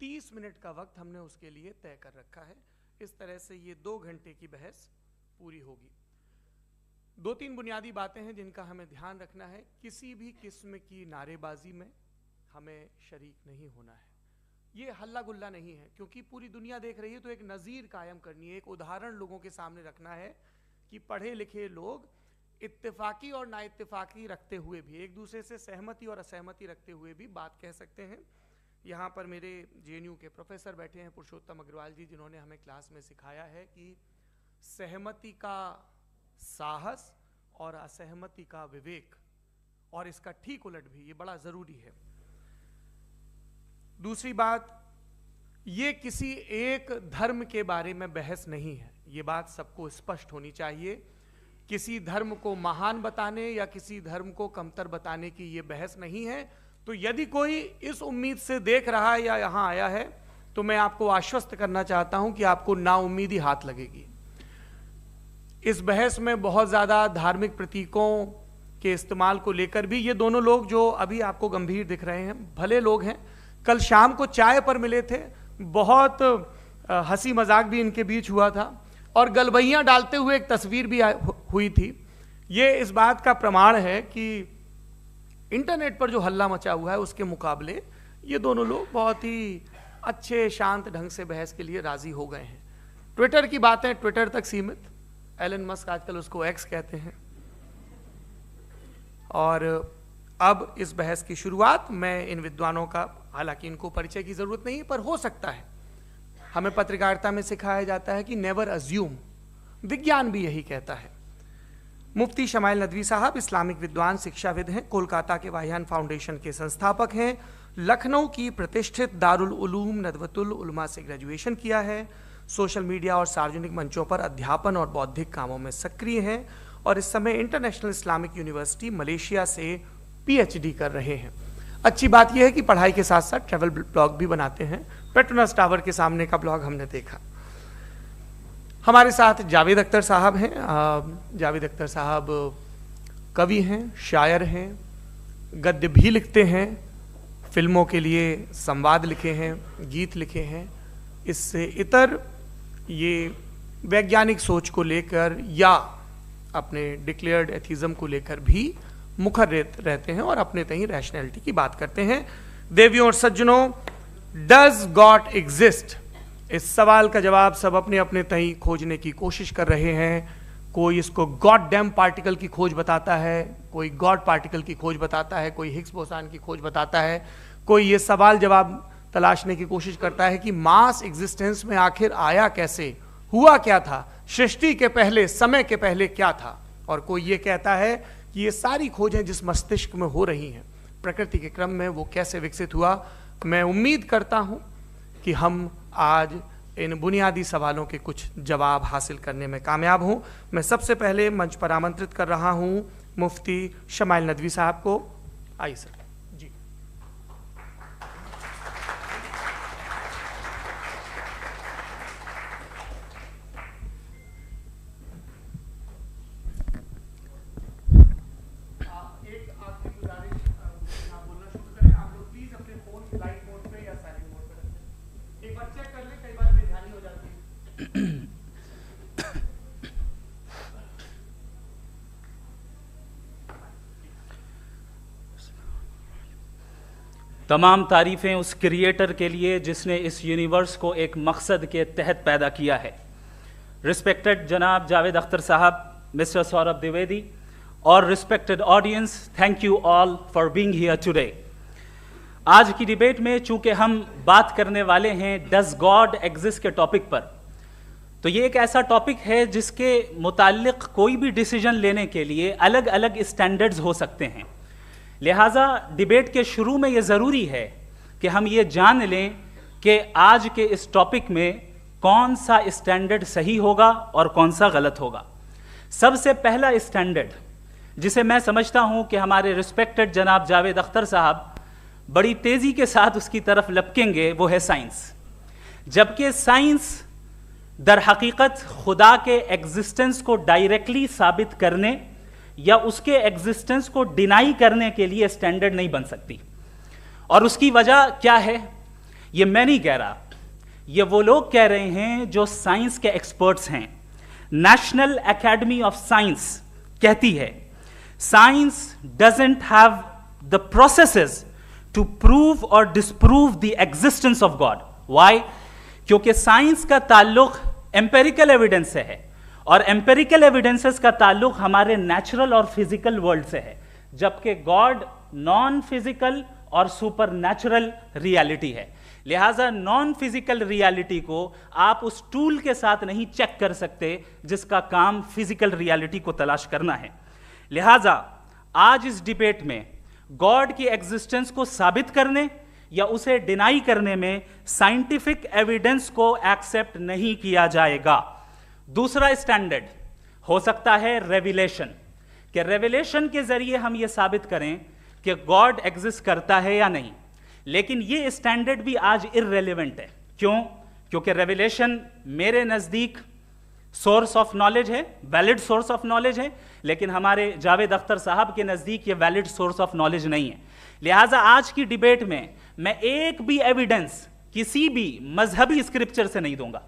30 minute का वक्त हमने उसके लिए तय कर रखा है। इस तरह से ये 2 घंटे की बहस पूरी होगी। 2-3 बुनियादी बातें हैं जिनका हमें ध्यान रखना है। किसी भी किस्म की नारेबाजी में हमें शरीक नहीं होना है। ये हल्ला गुल्ला नहीं है, क्योंकि पूरी दुनिया देख रही है, तो एक नज़ीर कायम करनी है, एक उदाहरण लोगों के सामने रखना है कि पढ़े लिखे लोग इत्तेफाकी और ना इत्तेफाकी रखते हुए भी, एक दूसरे से सहमति और असहमति रखते हुए भी बात कह सकते हैं। यहाँ पर मेरे जेएनयू के प्रोफेसर बैठे हैं, पुरुषोत्तम अग्रवाल जी, जिन्होंने हमें क्लास में सिखाया है कि सहमति का साहस और असहमति का विवेक, और इसका ठीक उलट भी, ये बड़ा ज़रूरी है। दूसरी बात, ये किसी एक धर्म के बारे में बहस नहीं है, ये बात सबको स्पष्ट होनी चाहिए। किसी धर्म को महान बताने या किसी धर्म को कमतर बताने की ये बहस नहीं है। तो यदि कोई इस उम्मीद से देख रहा है या यहाँ आया है, तो मैं आपको आश्वस्त करना चाहता हूं कि आपको नाउम्मीदी हाथ लगेगी। इस बहस में बहुत ज़्यादा धार्मिक प्रतीकों के इस्तेमाल को लेकर भी, ये दोनों लोग जो अभी आपको गंभीर दिख रहे हैं, भले लोग हैं, कल शाम को चाय पर मिले थे, बहुत हंसी मजाक भी इनके बीच हुआ था, और गलबैयां डालते हुए एक तस्वीर भी हुई थी। ये इस बात का प्रमाण है कि इंटरनेट पर जो हल्ला मचा हुआ है उसके मुकाबले ये दोनों लोग बहुत ही अच्छे शांत ढंग से बहस के लिए राजी हो गए हैं। ट्विटर की बातें ट्विटर तक सीमित, एलन मस्क आजकल उसको एक्स कहते हैं। और अब इस बहस की शुरुआत, मैं इन विद्वानों का, हालांकि इनको परिचय की जरूरत नहीं, पर हो सकता है, हमें पत्रकारिता में सिखाया जाता है कि नेवर अज्यूम, विज्ञान भी यही कहता है। मुफ्ती शमाइल नदवी साहब इस्लामिक विद्वान, शिक्षाविद हैं, कोलकाता के वाहियान फाउंडेशन के संस्थापक हैं, लखनऊ की प्रतिष्ठित दारुल उलूम नदवतुल उलमा से ग्रेजुएशन किया है, सोशल मीडिया और सार्वजनिक मंचों पर अध्यापन और बौद्धिक कामों में सक्रिय हैं, और इस समय इंटरनेशनल इस्लामिक यूनिवर्सिटी मलेशिया से पीएचडी कर रहे हैं। अच्छी बात यह है कि पढ़ाई के साथ साथ ट्रैवल ब्लॉग भी बनाते हैं। पेट्रोनस टावर के सामने का ब्लॉग हमने देखा। हमारे साथ जावेद अख्तर साहब हैं। जावेद अख्तर साहब कवि हैं, शायर हैं, गद्य भी लिखते हैं, फिल्मों के लिए संवाद लिखे हैं, गीत लिखे हैं। इससे इतर ये वैज्ञानिक सोच को लेकर या अपने डिक्लेयर्ड एथिज्म को लेकर भी मुखर रहते हैं और अपने तहीं रैशनैलिटी की बात करते हैं। देवियों और सज्जनों, डज गॉड एग्जिस्ट, इस सवाल का जवाब सब अपने अपने तहीं खोजने की कोशिश कर रहे हैं। कोई इसको गॉड डैम पार्टिकल की खोज बताता है, कोई गॉड पार्टिकल की खोज बताता है, कोई हिग्स बोसान की खोज बताता है, कोई ये सवाल जवाब तलाशने की कोशिश करता है कि मास एग्जिस्टेंस में आखिर आया कैसे, हुआ क्या था, सृष्टि के पहले, समय के पहले क्या था, और कोई ये कहता है कि ये सारी खोजें जिस मस्तिष्क में हो रही हैं प्रकृति के क्रम में, वो कैसे विकसित हुआ। मैं उम्मीद करता हूं कि हम आज इन बुनियादी सवालों के कुछ जवाब हासिल करने में कामयाब हों। मैं सबसे पहले मंच पर आमंत्रित कर रहा हूं मुफ्ती शमाइल नदवी साहब को। आइए सर जी। तमाम तारीफ़ें उस क्रिएटर के लिए जिसने इस यूनिवर्स को एक मकसद के तहत पैदा किया है। रिस्पेक्टेड जनाब जावेद अख्तर साहब, मिस्टर सौरभ द्विवेदी और respected audience, thank you all for being here today. आज की डिबेट में चूंकि हम बात करने वाले हैं डज गॉड एग्जिस्ट के टॉपिक पर, तो ये एक ऐसा टॉपिक है जिसके मुताल्लिक कोई भी डिसीजन लेने के लिए अलग अलग स्टैंडर्ड्स हो सकते हैं। लिहाजा डिबेट के शुरू में ये ज़रूरी है कि हम ये जान लें कि आज के इस टॉपिक में कौन सा स्टैंडर्ड सही होगा और कौन सा गलत होगा। सबसे पहला स्टैंडर्ड जिसे मैं समझता हूं कि हमारे रिस्पेक्टेड जनाब जावेद अख्तर साहब बड़ी तेज़ी के साथ उसकी तरफ लपकेंगे, वो है साइंस। जबकि साइंस दर हकीकत खुदा के एग्जिस्टेंस को डायरेक्टली साबित करने या उसके एग्जिस्टेंस को डिनाई करने के लिए स्टैंडर्ड नहीं बन सकती। और उसकी वजह क्या है? ये मैं नहीं कह रहा, ये वो लोग कह रहे हैं जो साइंस के एक्सपर्ट्स हैं। नेशनल एकेडमी ऑफ साइंस कहती है science doesn't have the processes to prove और disprove the existence of God. Why? क्योंकि साइंस का ताल्लुक एम्पेरिकल एविडेंस से है, और एम्पेरिकल एविडेंसेस का ताल्लुक हमारे नेचुरल और फिजिकल वर्ल्ड से है, जबकि गॉड नॉन फिजिकल और सुपर नेचुरल रियलिटी है। लिहाजा नॉन फिजिकल रियलिटी को आप उस टूल के साथ नहीं चेक कर सकते जिसका काम फिजिकल रियलिटी को तलाश करना है। लिहाजा आज इस डिबेट में गॉड की एग्जिस्टेंस को साबित करने या उसे डिनाई करने में साइंटिफिक एविडेंस को एक्सेप्ट नहीं किया जाएगा। दूसरा स्टैंडर्ड हो सकता है रेविलेशन, कि रेविलेशन के जरिए हम यह साबित करें कि गॉड एग्जिस्ट करता है या नहीं। लेकिन यह स्टैंडर्ड भी आज इररेलेवेंट है। क्यों? क्योंकि रेविलेशन मेरे नजदीक सोर्स ऑफ नॉलेज है, वैलिड सोर्स ऑफ नॉलेज है, लेकिन हमारे जावेद अख्तर साहब के नजदीक ये वैलिड सोर्स ऑफ नॉलेज नहीं है। लिहाजा आज की डिबेट में मैं एक भी एविडेंस किसी भी मजहबी स्क्रिप्चर से नहीं दूंगा,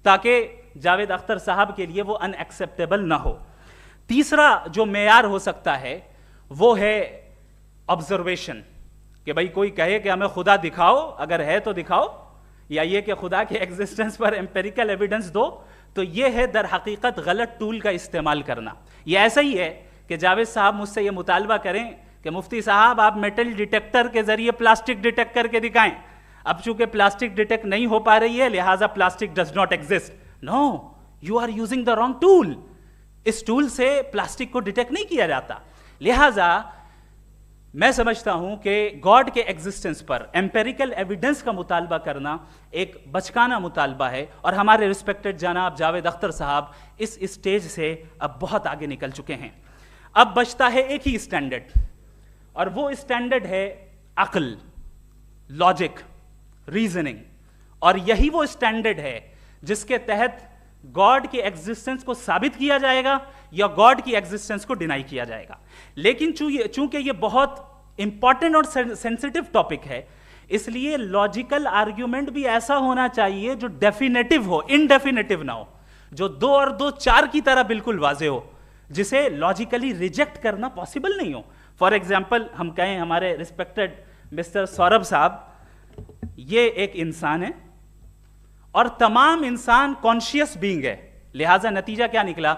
ताकि जावेद अख्तर साहब के लिए वो अनएक्सेप्टेबल ना हो। तीसरा जो मेयार हो सकता है वो है ऑब्जर्वेशन, कि भाई कोई कहे कि हमें खुदा दिखाओ, अगर है तो दिखाओ, या ये कि खुदा के एग्जिस्टेंस पर एम्पेरिकल एविडेंस दो, तो ये है दर हकीकत गलत टूल का इस्तेमाल करना। ये ऐसा ही है कि जावेद साहब मुझसे ये मुतालबा करें कि मुफ्ती साहब आप मेटल डिटेक्टर के जरिए प्लास्टिक डिटेक्ट करके दिखाएं। अब चूंकि प्लास्टिक डिटेक्ट नहीं हो पा रही है, लिहाजा plastic does not exist. No, you are using the wrong tool. इस टूल से प्लास्टिक को डिटेक्ट नहीं किया जाता। लिहाजा मैं समझता हूं कि गॉड के एग्जिस्टेंस पर एम्पेरिकल एविडेंस का मुतालबा करना एक बचकाना मुतालबा है, और हमारे रिस्पेक्टेड जनाब जावेद अख्तर साहब इस स्टेज से अब बहुत आगे निकल चुके हैं। अब बचता है एक ही स्टैंडर्ड, और वो स्टैंडर्ड है अक्ल, लॉजिक, रीजनिंग। और यही वो स्टैंडर्ड है जिसके तहत गॉड की एग्जिस्टेंस को साबित किया जाएगा या गॉड की एग्जिस्टेंस को डिनाई किया जाएगा। लेकिन चूंकि ये बहुत इंपॉर्टेंट और सेंसिटिव टॉपिक है, इसलिए लॉजिकल आर्ग्यूमेंट भी ऐसा होना चाहिए जो डेफिनेटिव हो, इनडेफिनेटिव ना हो, जो 2 और 2 4 की तरह बिल्कुल वाजे हो, जिसे लॉजिकली रिजेक्ट करना पॉसिबल नहीं हो। फॉर एग्जाम्पल हम कहें हमारे रिस्पेक्टेड मिस्टर सौरभ साहब, ये एक इंसान है और तमाम इंसान कॉन्शियस बीइंग है, लिहाजा नतीजा क्या निकला?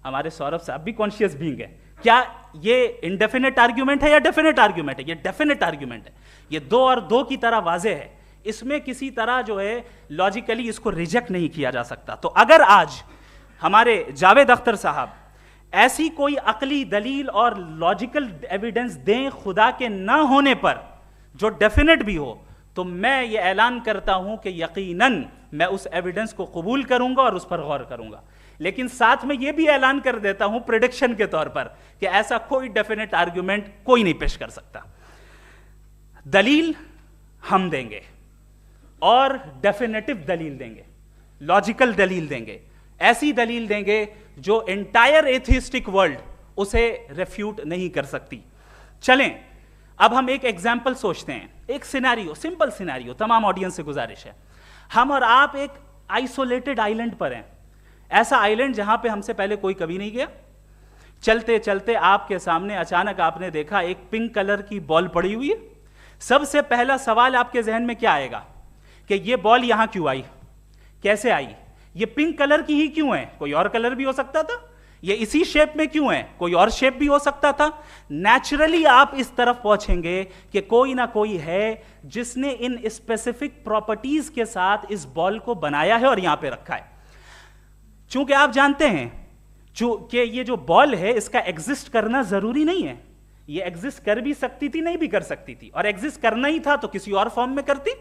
हमारे सौरभ साहब भी कॉन्शियस बीइंग है। क्या ये इनडेफिनेट आर्ग्यूमेंट है या डेफिनेट आर्ग्यूमेंट है? ये डेफिनेट आर्ग्यूमेंट है। ये 2 और 2 की तरह वाजे है, इसमें किसी तरह जो है लॉजिकली इसको रिजेक्ट नहीं किया जा सकता। तो अगर आज हमारे जावेद अख्तर साहब ऐसी कोई अकली दलील और लॉजिकल एविडेंस दें खुदा के ना होने पर जो डेफिनेट भी हो, तो मैं ये ऐलान करता हूं कि यकीनन मैं उस एविडेंस को कबूल करूंगा और उस पर गौर करूंगा। लेकिन साथ में यह भी ऐलान कर देता हूं प्रेडिक्शन के तौर पर कि ऐसा कोई डेफिनेट आर्ग्यूमेंट कोई नहीं पेश कर सकता। दलील हम देंगे और डेफिनेटिव दलील देंगे, लॉजिकल दलील देंगे, ऐसी दलील देंगे जो एंटायर एथिस्टिक वर्ल्ड उसे रेफ्यूट नहीं कर सकती। चलें अब हम एक एग्जाम्पल सोचते हैं, एक सिनेरियो, सिंपल सिनेरियो, तमाम ऑडियंस से गुजारिश है, हम और आप एक आइसोलेटेड आइलैंड पर हैं, ऐसा आइलैंड जहां पे हमसे पहले कोई कभी नहीं गया। चलते चलते आपके सामने अचानक आपने देखा एक पिंक कलर की बॉल पड़ी हुई है। सबसे पहला सवाल आपके जहन में क्या आएगा कि ये बॉल यहां क्यों आई, कैसे आई, ये पिंक कलर की ही क्यों है, कोई और कलर भी हो सकता था, ये इसी शेप में क्यों है, कोई और शेप भी हो सकता था। नेचुरली आप इस तरफ पहुंचेंगे कि कोई ना कोई है जिसने इन स्पेसिफिक प्रॉपर्टीज के साथ इस बॉल को बनाया है और यहां पे रखा है। चूंकि आप जानते हैं कि ये जो बॉल है इसका एग्जिस्ट करना जरूरी नहीं है, ये एग्जिस्ट कर भी सकती थी, नहीं भी कर सकती थी, और एग्जिस्ट करना ही था तो किसी और फॉर्म में करती,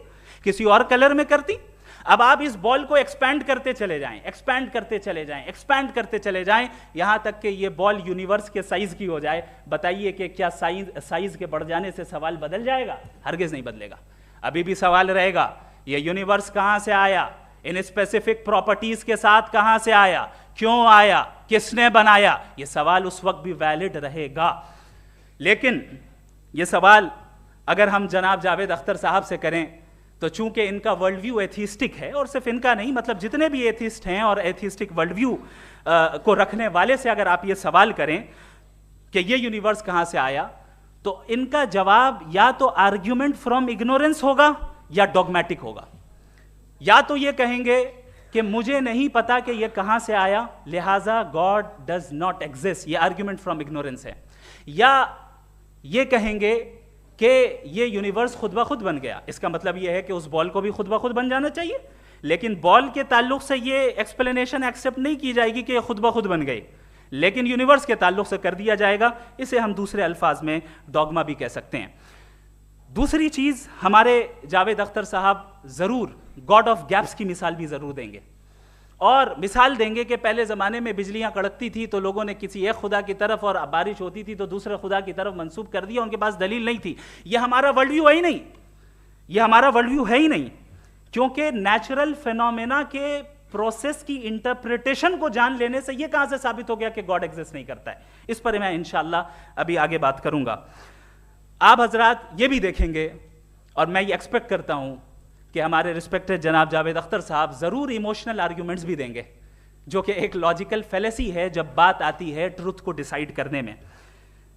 किसी और कलर में करती। अब आप इस बॉल को एक्सपैंड करते चले जाएं, एक्सपैंड करते चले जाएं, एक्सपैंड करते चले जाएं, यहां तक कि ये बॉल यूनिवर्स के साइज की हो जाए। बताइए कि क्या साइज के बढ़ जाने से सवाल बदल जाएगा? हरगिज नहीं बदलेगा। अभी भी सवाल रहेगा, ये यूनिवर्स कहां से आया, इन स्पेसिफिक प्रॉपर्टीज के साथ कहां से आया, क्यों आया, किसने बनाया, ये सवाल उस वक्त भी वैलिड रहेगा। लेकिन ये सवाल अगर हम जनाब जावेद अख्तर साहब से करें तो चूंकि इनका वर्ल्ड व्यू एथिस्टिक है, और सिर्फ इनका नहीं, मतलब जितने भी एथिस्ट हैं और एथिस्टिक वर्ल्ड व्यू को रखने वाले से अगर आप ये सवाल करें कि ये यूनिवर्स कहां से आया, तो इनका जवाब या तो आर्ग्यूमेंट फ्रॉम इग्नोरेंस होगा या डॉगमेटिक होगा। या तो ये कहेंगे कि मुझे नहीं पता कि ये कहां से आया, लिहाजा गॉड डज नॉट एग्जिस्ट, ये आर्ग्यूमेंट फ्रॉम इग्नोरेंस है। या ये कहेंगे कि ये यूनिवर्स खुद ब खुद बन गया, इसका मतलब ये है कि उस बॉल को भी खुद ब खुद बन जाना चाहिए, लेकिन बॉल के ताल्लुक से ये एक्सप्लेनेशन एक्सेप्ट नहीं की जाएगी कि ये खुद ब खुद बन गई, लेकिन यूनिवर्स के ताल्लुक से कर दिया जाएगा। इसे हम दूसरे अल्फाज में डॉगमा भी कह सकते हैं। दूसरी चीज, हमारे जावेद अख्तर साहब जरूर गॉड ऑफ गैप्स की मिसाल भी जरूर देंगे, और मिसाल देंगे कि पहले ज़माने में बिजलियां कड़कती थी तो लोगों ने किसी एक खुदा की तरफ, और बारिश होती थी तो दूसरे खुदा की तरफ मंसूब कर दिया, उनके पास दलील नहीं थी। यह हमारा वर्ल्ड व्यू है ही नहीं, यह हमारा वर्ल्ड व्यू है ही नहीं, क्योंकि नेचुरल फिनोमेना के प्रोसेस की इंटरप्रिटेशन को जान लेने से यह कहां से साबित हो गया कि गॉड एग्जिस्ट नहीं करता है। इस पर मैं इंशाअल्लाह अभी आगे बात करूंगा। आप हजरात ये भी देखेंगे, और मैं ये एक्सपेक्ट करता हूं कि हमारे रिस्पेक्टेड जनाब जावेद अख्तर साहब जरूर इमोशनल आर्ग्यूमेंट्स भी देंगे, जो कि एक लॉजिकल फेलेसी है जब बात आती है ट्रुथ को डिसाइड करने में।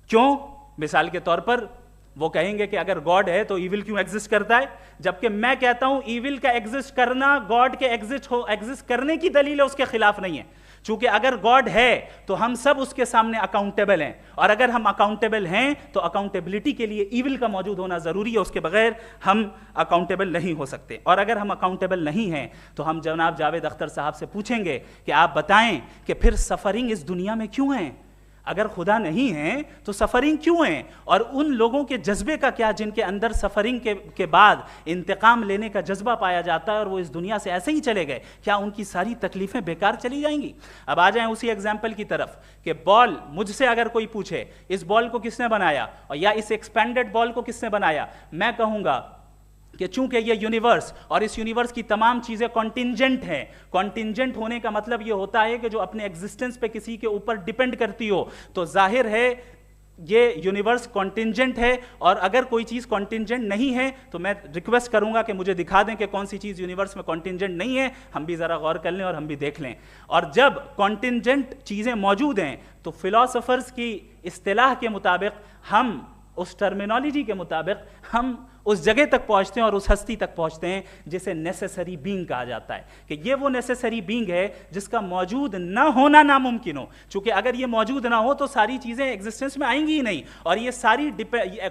क्यों? मिसाल के तौर पर वो कहेंगे कि अगर गॉड है तो ईविल क्यों एग्जिस्ट करता है, जबकि मैं कहता हूं ईविल का एग्जिस्ट करना गॉड के एग्जिस्ट करने की दलील है, उसके खिलाफ नहीं है। चूंकि अगर गॉड है तो हम सब उसके सामने अकाउंटेबल हैं, और अगर हम अकाउंटेबल हैं तो अकाउंटेबिलिटी के लिए ईविल का मौजूद होना जरूरी है, उसके बगैर हम अकाउंटेबल नहीं हो सकते। और अगर हम अकाउंटेबल नहीं हैं तो हम जनाब जावेद अख्तर साहब से पूछेंगे कि आप बताएं कि फिर सफरिंग इस दुनिया में क्यों है? अगर खुदा नहीं है तो सफरिंग क्यों है? और उन लोगों के जज्बे का क्या जिनके अंदर सफरिंग के बाद इंतकाम लेने का जज्बा पाया जाता है और वो इस दुनिया से ऐसे ही चले गए, क्या उनकी सारी तकलीफें बेकार चली जाएंगी? अब आ जाएं उसी एग्जाम्पल की तरफ कि बॉल, मुझसे अगर कोई पूछे इस बॉल को किसने बनाया और या इस एक्सपेंडेड बॉल को किसने बनाया, मैं कहूंगा कि चूंकि ये यूनिवर्स और इस यूनिवर्स की तमाम चीजें कॉन्टिंजेंट हैं। कॉन्टिंजेंट होने का मतलब ये होता है कि जो अपने एग्जिस्टेंस पे किसी के ऊपर डिपेंड करती हो, तो जाहिर है ये यूनिवर्स कॉन्टिंजेंट है। और अगर कोई चीज कॉन्टिंजेंट नहीं है तो मैं रिक्वेस्ट करूंगा कि मुझे दिखा दें कि कौन सी चीज यूनिवर्स में कॉन्टिंजेंट नहीं है, हम भी जरा गौर कर लें और हम भी देख लें। और जब कॉन्टिंजेंट चीजें मौजूद हैं तो फिलोसोफर्स की इस्तिलाह के मुताबिक, हम उस टर्मिनोलॉजी के मुताबिक हम उस जगह तक पहुंचते हैं और उस हस्ती तक पहुंचते हैं जिसे नेसेसरी बीइंग कहा जाता है, कि ये वो नेसेसरी बीइंग है जिसका मौजूद ना होना नामुमकिन हो। क्योंकि अगर ये मौजूद ना हो तो सारी चीजें एग्जिस्टेंस में आएंगी ही नहीं, और ये सारी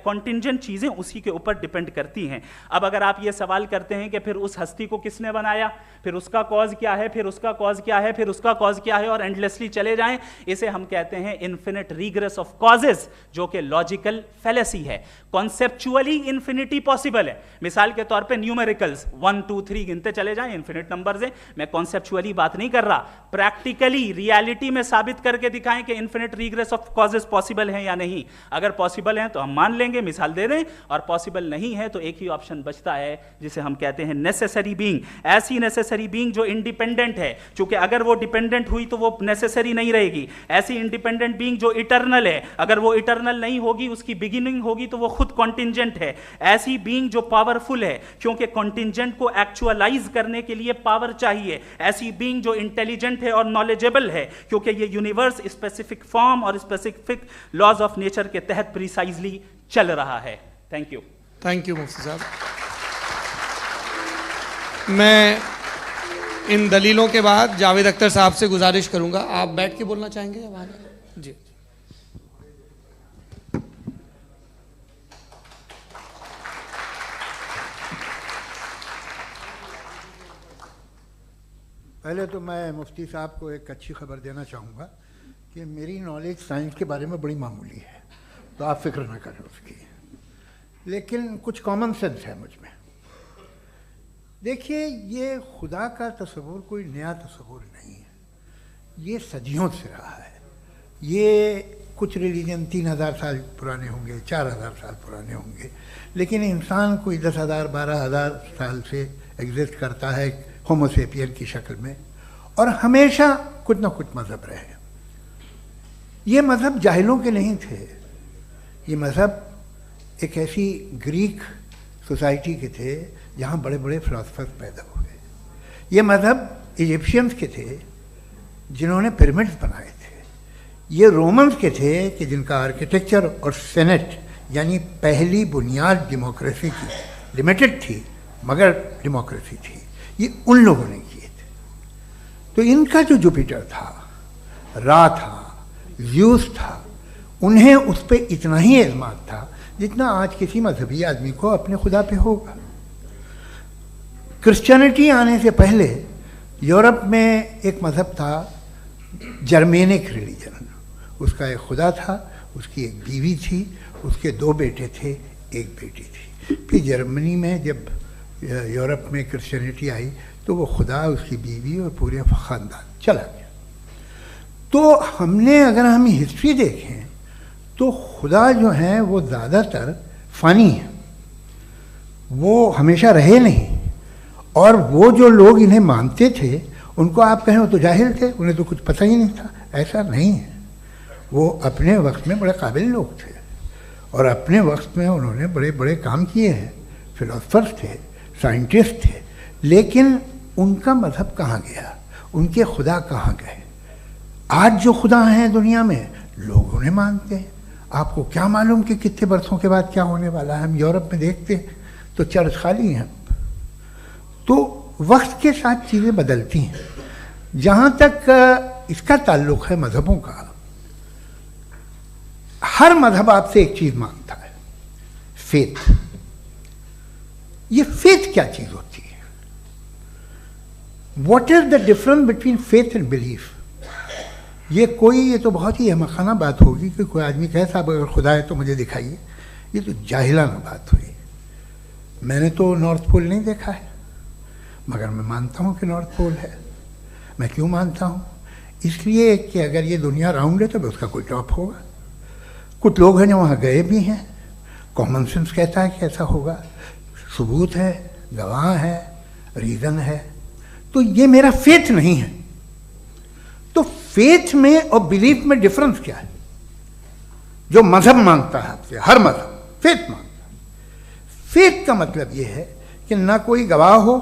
कॉन्टिंजेंट चीजें उसी के ऊपर डिपेंड करती हैं। अब अगर आप ये सवाल करते हैं कि फिर उस हस्ती को किसने बनाया, फिर उसका कॉज क्या है, फिर उसका कॉज क्या है, फिर उसका कॉज क्या है, और एंडलेसली चले जाएं, इसे हम कहते हैं इन्फिनिट रिग्रेस ऑफ कॉजेस, जो कि लॉजिकल फेलेसी है। कॉन्सेप्चुअली इन्फिनिटी पॉसिबल है। मिसाल के तौर पे न्यूमेरिकल्स 1 2 3 गिनते चले जाएं, इन्फिनिट नंबर्स हैं। मैं कॉन्सेप्चुअली बात नहीं कर रहा, प्रैक्टिकली रियलिटी में साबित करके दिखाएं कि infinite regress of causes possible है या नहीं। अगर पॉसिबल है तो हम मान लेंगे, मिसाल दे दें, और पॉसिबल नहीं है तो एक ही ऑप्शन बचता है जिसे हम कहते हैं नेसेसरी बीइंग। ऐसी नेसेसरी बीइंग जो इंडिपेंडेंट है, क्योंकि अगर वो डिपेंडेंट हुई तो वो नेसेसरी नहीं रहेगी। ऐसी इंडिपेंडेंट बीइंग जो इटर्नल है, अगर वो इटर्नल नहीं होगी, उसकी बिगिनिंग होगी तो वो खुद कॉन्टिंजेंट है। ऐसी बीइंग जो पावरफुल है, क्योंकि कॉन्टिंजेंट को एक्चुअलाइज करने के लिए पावर चाहिए। ऐसी बीइंग जो इंटेलिजेंट है और नॉलेजेबल है, क्योंकि ये यूनिवर्स स्पेसिफिक फॉर्म और स्पेसिफिक लॉज ऑफ नेचर के तहत प्रिसाइजली चल रहा है। Thank you. थैंक यू मुफ्ती साहब। मैं इन दलीलों के बाद जावेद अख्तर साहब से गुजारिश करूंगा, आप बैठ के बोलना चाहेंगे या बाहर? जी। पहले तो मैं मुफ्ती साहब को एक अच्छी खबर देना चाहूँगा कि मेरी नॉलेज साइंस के बारे में बड़ी मामूली है, तो आप फिक्र ना करें उसकी, लेकिन कुछ कॉमन सेंस है मुझ में। देखिए, ये खुदा का तस्वुर कोई नया तस्वुर नहीं है, ये सदियों से रहा है। ये कुछ रिलीजन 3000 साल पुराने होंगे, 4000 साल पुराने होंगे, लेकिन इंसान कोई 10,000 12,000 साल से एग्जिस्ट करता है होमोसेपियन की शक्ल में, और हमेशा कुछ ना कुछ मज़हब रहे। ये मज़हब जाहिलों के नहीं थे, ये मज़हब एक ऐसी ग्रीक सोसाइटी के थे यहाँ बड़े बड़े फिलोसफर्स पैदा हो गए। ये मज़हब इजिप्शियंस के थे जिन्होंने पिरामिड्स बनाए थे, ये रोमन्स के थे कि जिनका आर्किटेक्चर और सेनेट यानी पहली बुनियाद डेमोक्रेसी की लिमिटेड थी मगर डेमोक्रेसी थी, ये उन लोगों ने किए थे। तो इनका जो जुपिटर था, रा था, ज़्यूस था, उन्हें उस पर इतना ही एतमाद था जितना आज किसी मजहबी आदमी को अपने खुदा पे होगा। क्रिश्चियनिटी आने से पहले यूरोप में एक मज़हब था जर्मेनिक रिलीजन, उसका एक खुदा था, उसकी एक बीवी थी, उसके 2 बेटे थे, एक बेटी थी। फिर जर्मनी में जब यूरोप में क्रिश्चियनिटी आई तो वो खुदा, उसकी बीवी और पूरे ख़ानदान चला गया। तो हमने अगर हम हिस्ट्री देखें तो खुदा जो हैं वो ज़्यादातर फ़ानी है, वो हमेशा रहे नहीं। और वो जो लोग इन्हें मानते थे उनको आप कहें वो तो जाहिल थे, उन्हें तो कुछ पता ही नहीं था, ऐसा नहीं है। वो अपने वक्त में बड़े काबिल लोग थे और अपने वक्त में उन्होंने बड़े बड़े काम किए हैं, फिलोसफर्स थे, साइंटिस्ट थे, लेकिन उनका मज़हब कहाँ गया, उनके खुदा कहाँ गए? आज जो खुदा हैं दुनिया में लोग उन्हें मानते हैं। आपको क्या मालूम कि कितने बरसों के बाद क्या होने वाला है? हम यूरोप में देखते हैं तो चर्च खाली हैं। तो वक्त के साथ चीज़ें बदलती हैं। जहाँ तक इसका ताल्लुक़ है मज़हबों का, हर मज़हब आपसे एक चीज़ मांगता है, फेथ। ये फेथ क्या चीज़ होती है? What is the difference between faith and belief? ये तो बहुत ही अहमकाना बात होगी कि कोई आदमी कहे साहब अगर खुदा है तो मुझे दिखाइए। ये तो जाहिलाना बात हुई। मैंने तो नॉर्थ पोल नहीं देखा है मगर मैं मानता हूँ कि नॉर्थ पोल है। मैं क्यों मानता हूँ? इसलिए कि अगर ये दुनिया राउंड है तो उसका कोई टॉप होगा। कुछ लोग हैं जो वहाँ गए भी हैं, कॉमन सेंस कहता है कि ऐसा होगा, सबूत है, गवाह है, रीज़न है। तो ये मेरा फेथ नहीं है। तो फेथ में और बिलीफ में डिफरेंस क्या है? जो मजहब मांगता है आपसे, हर मजहब फेथ मांगता है। फेथ का मतलब ये है कि ना कोई गवाह हो,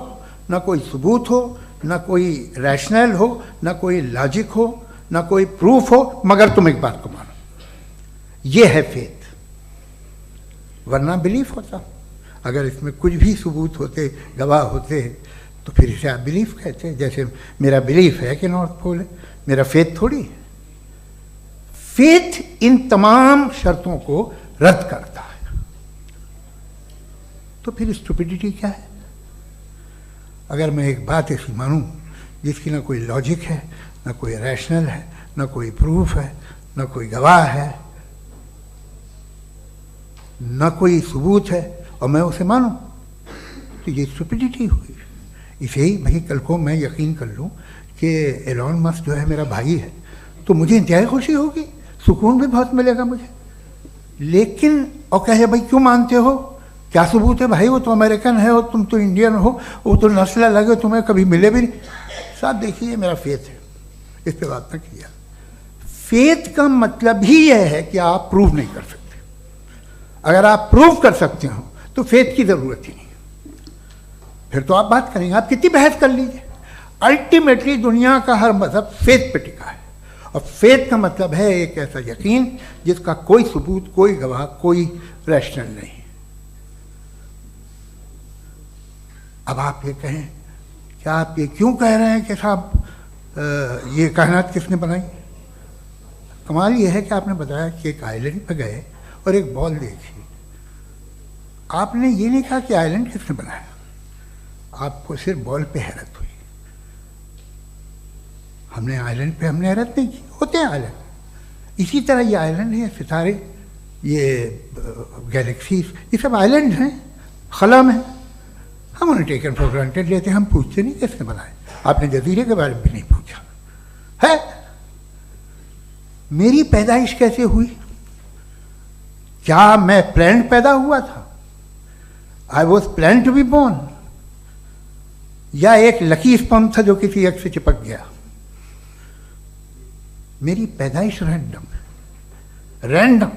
ना कोई सबूत हो, ना कोई रैशनल हो, ना कोई लॉजिक हो, ना कोई प्रूफ हो, मगर तुम एक बात को मानो। ये है फेथ। वरना बिलीफ होता। अगर इसमें कुछ भी सबूत होते, गवाह होते, तो फिर इसे आप बिलीफ कहते हैं। जैसे मेरा बिलीफ है कि नॉर्थ पोल है, मेरा फेथ थोड़ी है। फेथ इन तमाम शर्तों को रद्द करता है। तो फिर स्टुपिडिटी क्या है? अगर मैं एक बात ऐसी मानूं जिसकी ना कोई लॉजिक है, ना कोई रैशनल है, ना कोई प्रूफ है, ना कोई गवाह है, ना कोई सबूत है, और मैं उसे मानूं, तो ये स्टुपिडिटी हुई। इसे ही भाई कल को मैं यकीन कर लूं कि एलॉन मस्क जो है मेरा भाई है, तो मुझे इंतहाई खुशी होगी, सुकून भी बहुत मिलेगा मुझे। लेकिन और कहे भाई क्यों मानते हो, क्या सबूत है? भाई वो तो अमेरिकन है और तुम तो इंडियन हो, वो तो नस्ल अलग है, तुम्हें कभी मिले भी नहीं। साहब देखिए मेरा फेथ है, इस पर बात ना किया। फेथ का मतलब ही यह है कि आप प्रूव नहीं कर सकते। अगर आप प्रूव कर सकते हो तो फेथ की जरूरत ही नहीं, फिर तो आप बात करेंगे, आप कितनी बहस कर लीजिए। अल्टीमेटली दुनिया का हर मजहब फेथ पे टिका है, और फेथ का मतलब है एक ऐसा यकीन जिसका कोई सबूत, कोई गवाह, कोई रैशनल नहीं। अब आप ये कहें, क्या आप ये क्यों कह रहे हैं कि साहब ये कायनात किसने बनाई? कमाल ये है कि आपने बताया कि एक आइलैंड पे गए और एक बॉल देखी। आपने ये नहीं कहा कि आइलैंड किसने बनाया, आपको सिर्फ बॉल पे हैरत हुई। हमने आइलैंड पे हमने हैरत नहीं की, होते हैं आइलैंड। इसी तरह ये आइलैंड है, सितारे, ये गैलेक्सीज, ये सब आइलैंड हैं खला में। हम उन्हें टेकन फॉर ग्रांटेड लेते हैं, हम पूछते नहीं किसने बनाए। आपने जजीरे के बारे में भी नहीं पूछा है। मेरी पैदाइश कैसे हुई? क्या मैं प्लान्ड पैदा हुआ था? I was plan to be born, या एक लकी स्पर्म था जो किसी एक से चिपक गया? मेरी पैदाइश रैंडम।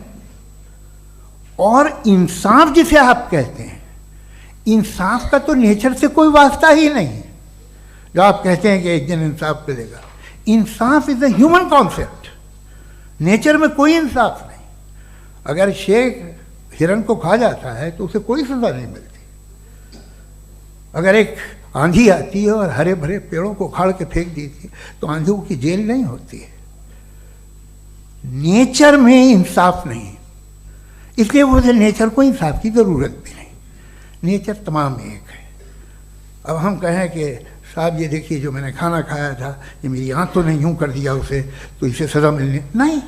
और इंसाफ जिसे आप कहते हैं, इंसाफ का तो नेचर से कोई वास्ता ही नहीं है। जो आप कहते हैं कि एक दिन इंसाफ मिलेगा, इंसाफ is a human concept, nature में कोई इंसाफ नहीं। अगर शेर हिरन को खा जाता है तो उसे कोई सजा नहीं मिलती। अगर एक आंधी आती है और हरे भरे पेड़ों को उखाड़ के फेंक देती है तो आंधियों की जेल नहीं होती है। नेचर में इंसाफ नहीं, इसलिए मुझे नेचर को इंसाफ की जरूरत भी नहीं। नेचर तमाम एक है। अब हम कहें कि साहब ये देखिए जो मैंने खाना खाया था ये मेरी आंख तो नहीं यूं कर दिया उसे तो इसे सजा मिलनी नहीं,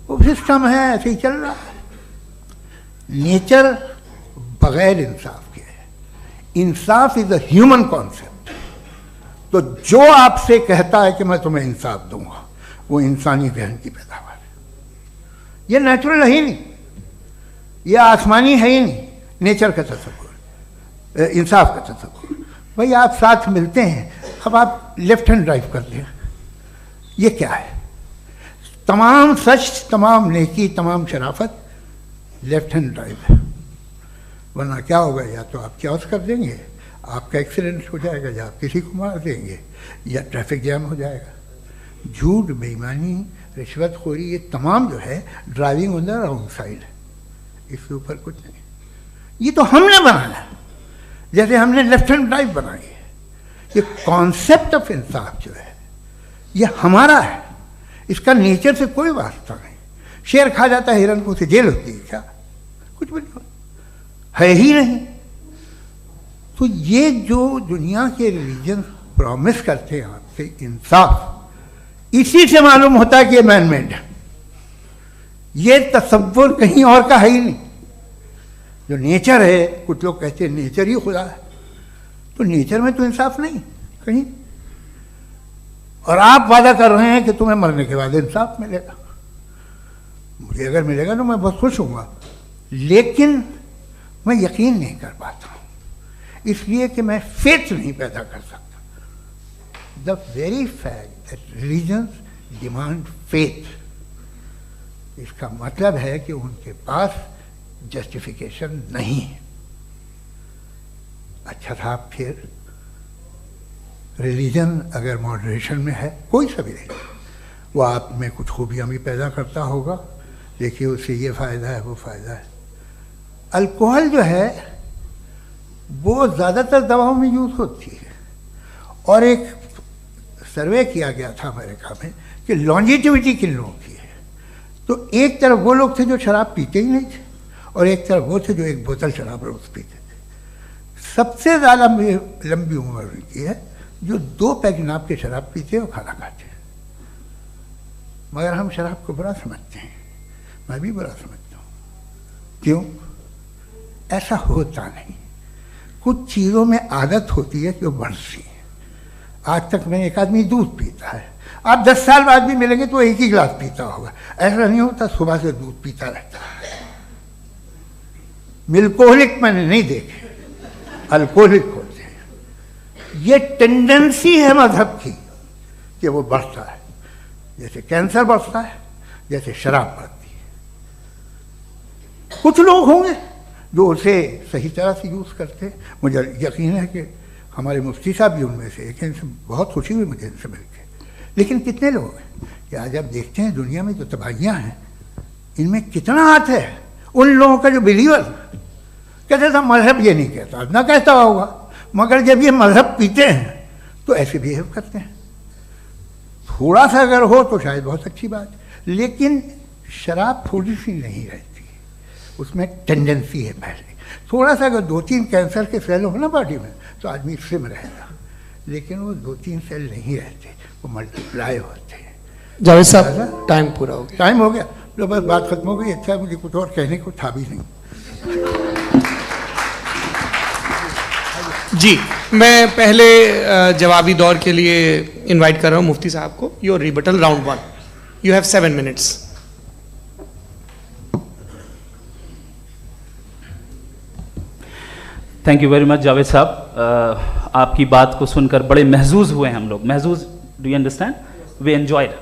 वो सिस्टम है, ऐसे ही चल रहा है। नेचर बगैर इंसाफ के है। इंसाफ इज अ ह्यूमन कॉन्सेप्ट। तो जो आपसे कहता है कि मैं तुम्हें इंसाफ दूंगा वो इंसानी जहन की पैदावार है। ये नेचुरल है ही नहीं, ये आसमानी है ही नहीं। नेचर का तस्वुर, इंसाफ का तस्वुर। भाई आप साथ मिलते हैं, अब आप लेफ्ट हैंड ड्राइव कर लें, ये क्या है? तमाम सच, तमाम नेकी, तमाम शराफत लेफ्ट हैंड ड्राइव है। वरना क्या होगा, या तो आप क्रॉस कर देंगे, आपका एक्सीडेंट हो जाएगा, या आप किसी को मार देंगे, या ट्रैफिक जैम हो जाएगा। झूठ, बेईमानी, रिश्वतखोरी, ये तमाम जो है driving on the wrong side है। इसके ऊपर कुछ नहीं। ये तो हमने बनाया, जैसे हमने लेफ्ट हैंड ड्राइव बनाई है। ये कॉन्सेप्ट ऑफ इंसाफ जो है ये हमारा है, इसका नेचर से कोई वास्ता नहीं। शेर खा जाता है हिरन को, उसे जेल होती है क्या? कुछ भी नहीं है ही नहीं। तो ये जो दुनिया के रिलीजन प्रॉमिस करते हैं आपसे इंसाफ, इसी से मालूम होता है कि ये मैन मेड है। ये तसव्वुर कहीं और का है ही नहीं। जो नेचर है, कुछ लोग कहते हैं नेचर ही खुदा है, तो नेचर में तो इंसाफ नहीं कहीं। और आप वादा कर रहे हैं कि तुम्हें मरने के बाद इंसाफ मिलेगा। मुझे अगर मिलेगा तो मैं बहुत खुश होऊंगा, लेकिन मैं यकीन नहीं कर पाता हूँ, इसलिए कि मैं फेथ नहीं पैदा कर सकता। The very fact that religions demand faith, इसका मतलब है कि उनके पास जस्टिफिकेशन नहीं है। अच्छा साहब, फिर रिलीजन अगर मॉडरेशन में है, कोई सा भी नहीं, वो आप में कुछ खूबियाँ भी पैदा करता होगा। देखिए उससे ये फ़ायदा है, वो फ़ायदा है। अल्कोहल जो है वो ज़्यादातर दवाओं में यूज़ होती है, और एक सर्वे किया गया था अमेरिका में कि लॉन्जिटिविटी किन लोगों की है। तो एक तरफ वो लोग थे जो शराब पीते ही नहीं थे, और एक तरफ वो थे जो एक बोतल शराब रोज़ पीते थे। सबसे ज़्यादा लंबी उम्र उनकी है जो 2 पैक नाप के शराब पीते और खाना खाते हैं। मगर हम शराब को बुरा समझते हैं, मैं भी बुरा समझता हूँ। क्यों? ऐसा होता नहीं। कुछ चीज़ों में आदत होती है कि वो बढ़ती है। आज तक में एक आदमी दूध पीता है, आप 10 साल बाद भी मिलेंगे तो एक ही गिलास पीता होगा। ऐसा नहीं होता, सुबह से दूध पीता रहता है। मिल्कोहलिक मैंने नहीं देखे, अल्कोहलिक होते हैं। ये टेंडेंसी है मजहब की कि वो बढ़ता है, जैसे कैंसर बढ़ता है, जैसे शराब बढ़ती है। कुछ लोग होंगे जो उसे सही तरह से यूज़ करते हैं। मुझे यकीन है कि हमारे मुफ्ती साहब भी उनमें से एक हैं, इनसे बहुत खुशी हुई मुझे इनसे मिलकर। लेकिन कितने लोग हैं कि आज आप देखते हैं दुनिया में जो तबाहियाँ हैं, इनमें कितना हाथ है उन लोगों का जो बिलीवर कहते था मजहब ये नहीं कहता, ना कहता होगा, मगर जब ये मजहब पीते हैं तो ऐसे बिहेव करते हैं। थोड़ा सा अगर हो तो शायद बहुत अच्छी बात, लेकिन शराब थोड़ी सी नहीं रहती, उसमें टेंडेंसी है। पहले थोड़ा सा अगर 2-3 कैंसर के सेल हो ना बॉडी में तो आदमी इससे में रहेगा, लेकिन वो 2-3 सेल नहीं रहते, वो मल्टीप्लाई होते हैं। जावेद साहब, टाइम पूरा हो गया। टाइम हो गया तो बस बात खत्म हो गई। अच्छा, मुझे कुछ और कहने को था भी नहीं। जी, मैं पहले जवाबी दौर के लिए इनवाइट कर रहा हूं मुफ्ती साहब को। Your rebuttal round 1, you have 7 minutes. Thank you very much Javed साहब। आपकी बात को सुनकर बड़े महजूज हुए हम लोग। महजूज, do you understand? We enjoyed.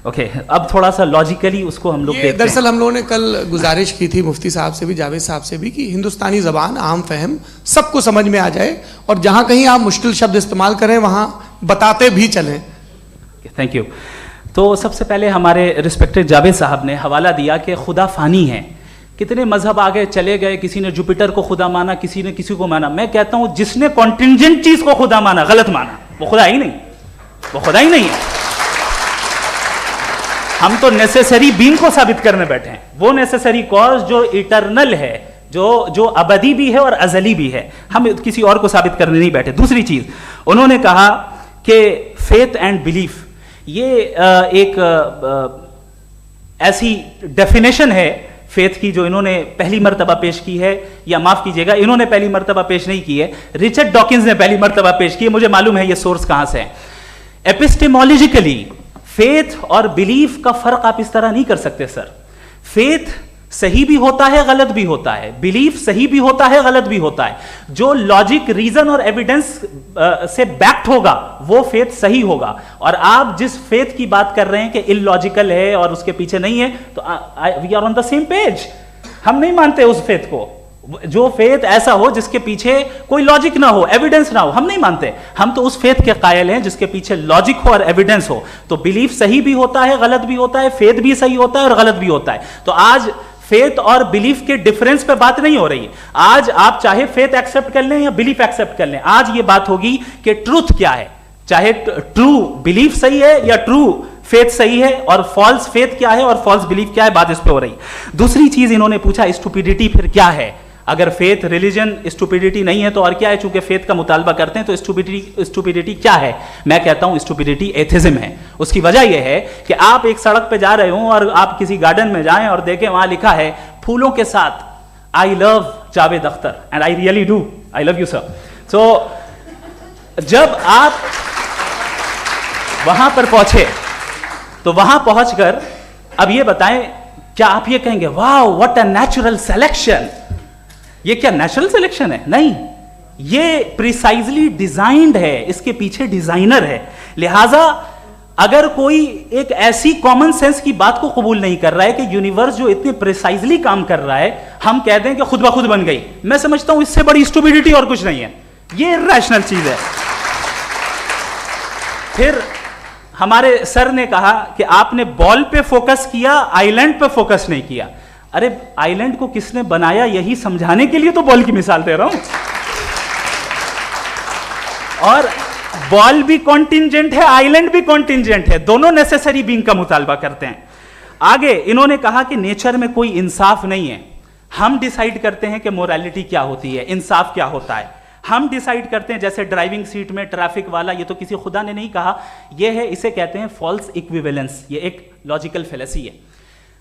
Okay, अब थोड़ा सा लॉजिकली उसको हम लोग देखते हैं। दरअसल हम लोगों ने कल गुजारिश की थी मुफ्ती साहब से भी, जावेद साहब से भी, कि हिंदुस्तानी ज़बान आम फहम सबको समझ में आ जाए और जहाँ कहीं आप मुश्किल शब्द इस्तेमाल करें वहाँ बताते भी चलें। Thank you. तो सबसे पहले हमारे रिस्पेक्टेड जावेद साहब ने हवाला दिया कि खुदा फ़ानी है, कितने मजहब आगे चले गए, किसी ने जुपिटर को खुदा माना, किसी ने किसी को माना। मैं कहता हूँ जिसने कॉन्टिंजेंट चीज़ को खुदा माना, गलत माना, वो खुदा ही नहीं, वो खुदा ही नहीं है। हम तो नेसेसरी बीइंग को साबित करने बैठे हैं, वो नेसेसरी कॉज जो इटरनल है, जो अबदी भी है और अजली भी है, हम किसी और को साबित करने नहीं बैठे। दूसरी चीज उन्होंने कहा कि फेथ एंड बिलीफ, ये एक ऐसी डेफिनेशन है फेथ की जो इन्होंने पहली मर्तबा पेश की है, या माफ कीजिएगा इन्होंने पहली मर्तबा पेश नहीं की है, रिचर्ड डॉकिंस ने पहली मर्तबा पेश की है। मुझे मालूम है ये सोर्स कहां से है। एपिस्टेमोलॉजिकली फेथ और बिलीफ का फर्क आप इस तरह नहीं कर सकते सर। फेथ सही भी होता है, गलत भी होता है, बिलीफ सही भी होता है, गलत भी होता है। जो लॉजिक, रीजन और एविडेंस से बैक्ड होगा वो फेथ सही होगा। और आप जिस फेथ की बात कर रहे हैं कि इलॉजिकल है और उसके पीछे नहीं है, तो we are on the same page. हम नहीं मानते उस फेथ को, जो फेथ ऐसा हो जिसके पीछे कोई लॉजिक ना हो, एविडेंस ना हो, हम नहीं मानते। हम तो उस फेथ के कायल हैं जिसके पीछे लॉजिक हो और एविडेंस हो। तो बिलीफ सही भी होता है, गलत भी होता है, फेथ भी सही होता है और गलत भी होता है। तो आज फेथ और बिलीफ के डिफरेंस पे बात नहीं हो रही। आज आप चाहे फेथ एक्सेप्ट कर लें या बिलीफ एक्सेप्ट कर लें, आज ये बात होगी कि ट्रूथ क्या है, चाहे ट्रू बिलीफ सही है या ट्रू फेथ सही है, और फॉल्स फेथ क्या है और फॉल्स बिलीफ क्या है, बात इस पे हो रही। दूसरी चीज इन्होंने पूछा स्टुपिडिटी फिर क्या है। अगर फेथ रिलीजन स्टुपिडिटी नहीं है तो और क्या है? चूंकि फेथ का मुतालबा करते हैं तो स्टुपिडिटी क्या है? मैं कहता हूं स्टुपिडिटी एथिज्म है। उसकी वजह यह है कि आप एक सड़क पे जा रहे हो और आप किसी गार्डन में जाएं और देखें वहां लिखा है फूलों के साथ I love Javed Akhtar, and I really do, I love you sir. So जब आप वहां पर पहुंचे तो वहां पहुंचकर अब ये बताएं, क्या आप ये कहेंगे wow what a natural selection? ये क्या नेचुरल सिलेक्शन है? नहीं, ये प्रिसाइजली डिजाइंड है, इसके पीछे डिजाइनर है। लिहाजा अगर कोई एक ऐसी कॉमन सेंस की बात को कबूल नहीं कर रहा है कि यूनिवर्स जो इतने प्रिसाइजली काम कर रहा है, हम कह दें कि खुद ब खुद बन गई, मैं समझता हूं इससे बड़ी स्टुपिडिटी और कुछ नहीं है। ये इरैशनल चीज है। फिर हमारे सर ने कहा कि आपने बॉल पे फोकस किया, आइलैंड पे फोकस नहीं किया। अरे आइलैंड को किसने बनाया यही समझाने के लिए तो बॉल की मिसाल दे रहा हूं। और बॉल भी कॉन्टिंजेंट है, आइलैंड भी कॉन्टिंजेंट है, दोनों नेसेसरी बीइंग का मुतालबा करते हैं। आगे इन्होंने कहा कि नेचर में कोई इंसाफ नहीं है। हम डिसाइड करते हैं कि मोरालिटी क्या होती है, इंसाफ क्या होता है। हम डिसाइड करते हैं, जैसे ड्राइविंग सीट में ट्रैफिक वाला, ये तो किसी खुदा ने नहीं कहा, ये है, इसे कहते हैं फॉल्स इक्विवेलेंस। ये एक लॉजिकल फेलेसी है।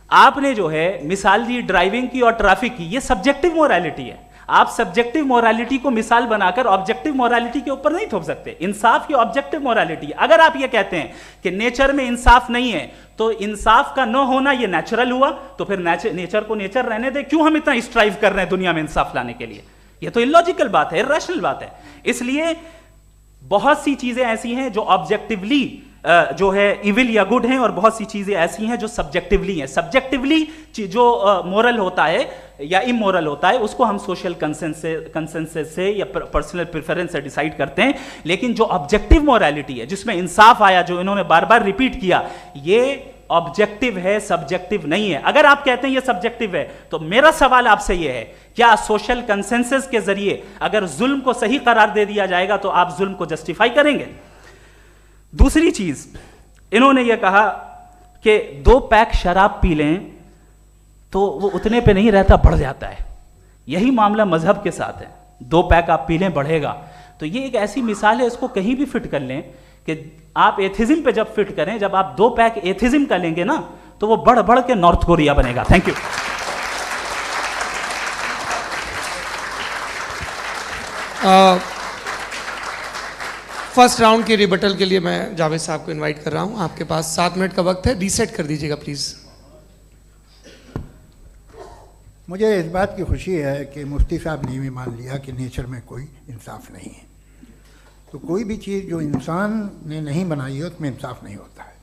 आपने जो है मिसाल दी ड्राइविंग की और ट्रैफिक की, ये सब्जेक्टिव मोरालिटी है। आप सब्जेक्टिव मोरालिटी को मिसाल बनाकर ऑब्जेक्टिव मोरालिटी के ऊपर नहीं थोप सकते। इंसाफ की ऑब्जेक्टिव मोरालिटी है। अगर आप ये कहते हैं कि नेचर में इंसाफ नहीं है तो इंसाफ का न होना ये नेचुरल हुआ, तो फिर नेचर को नेचर रहने दे, क्यों हम इतना स्ट्राइव कर रहे हैं दुनिया में इंसाफ लाने के लिए? ये तो इलॉजिकल बात है, इरैशनल बात है। इसलिए बहुत सी चीजें ऐसी हैं जो ऑब्जेक्टिवली जो है इविल या गुड हैं, और बहुत सी चीजें ऐसी हैं जो सब्जेक्टिवली हैं। सब्जेक्टिवली जो मोरल होता है या इमोरल होता है उसको हम सोशल कंसेंसस से या पर्सनल प्रेफरेंस से डिसाइड करते हैं। लेकिन जो ऑब्जेक्टिव मोरालिटी है, जिसमें इंसाफ आया, जो इन्होंने बार बार रिपीट किया, ये ऑब्जेक्टिव है, सब्जेक्टिव नहीं है। अगर आप कहते हैं ये सब्जेक्टिव है तो मेरा सवाल आपसे ये है, क्या सोशल कंसेंसस के जरिए अगर जुल्म को सही करार दे दिया जाएगा तो आप जुल्म को जस्टिफाई करेंगे? दूसरी चीज इन्होंने ये कहा कि 2 पैक शराब पी लें तो वो उतने पे नहीं रहता, बढ़ जाता है। यही मामला मजहब के साथ है। 2 पैक आप पी लें बढ़ेगा। तो ये एक ऐसी मिसाल है, इसको कहीं भी फिट कर लें कि आप एथिज्म पे जब फिट करें, जब आप 2 पैक एथिज्म का लेंगे ना तो वो बढ़ बढ़ के नॉर्थ कोरिया बनेगा। Thank you. फर्स्ट राउंड के रिबटल के लिए मैं जावेद साहब को इनवाइट कर रहा हूं। आपके पास 7 मिनट का वक्त है, रीसेट कर दीजिएगा प्लीज। मुझे इस बात की खुशी है कि मुफ्ती साहब ने भी मान लिया कि नेचर में कोई इंसाफ नहीं है। तो कोई भी चीज़ जो इंसान ने नहीं बनाई है उसमें इंसाफ नहीं होता है।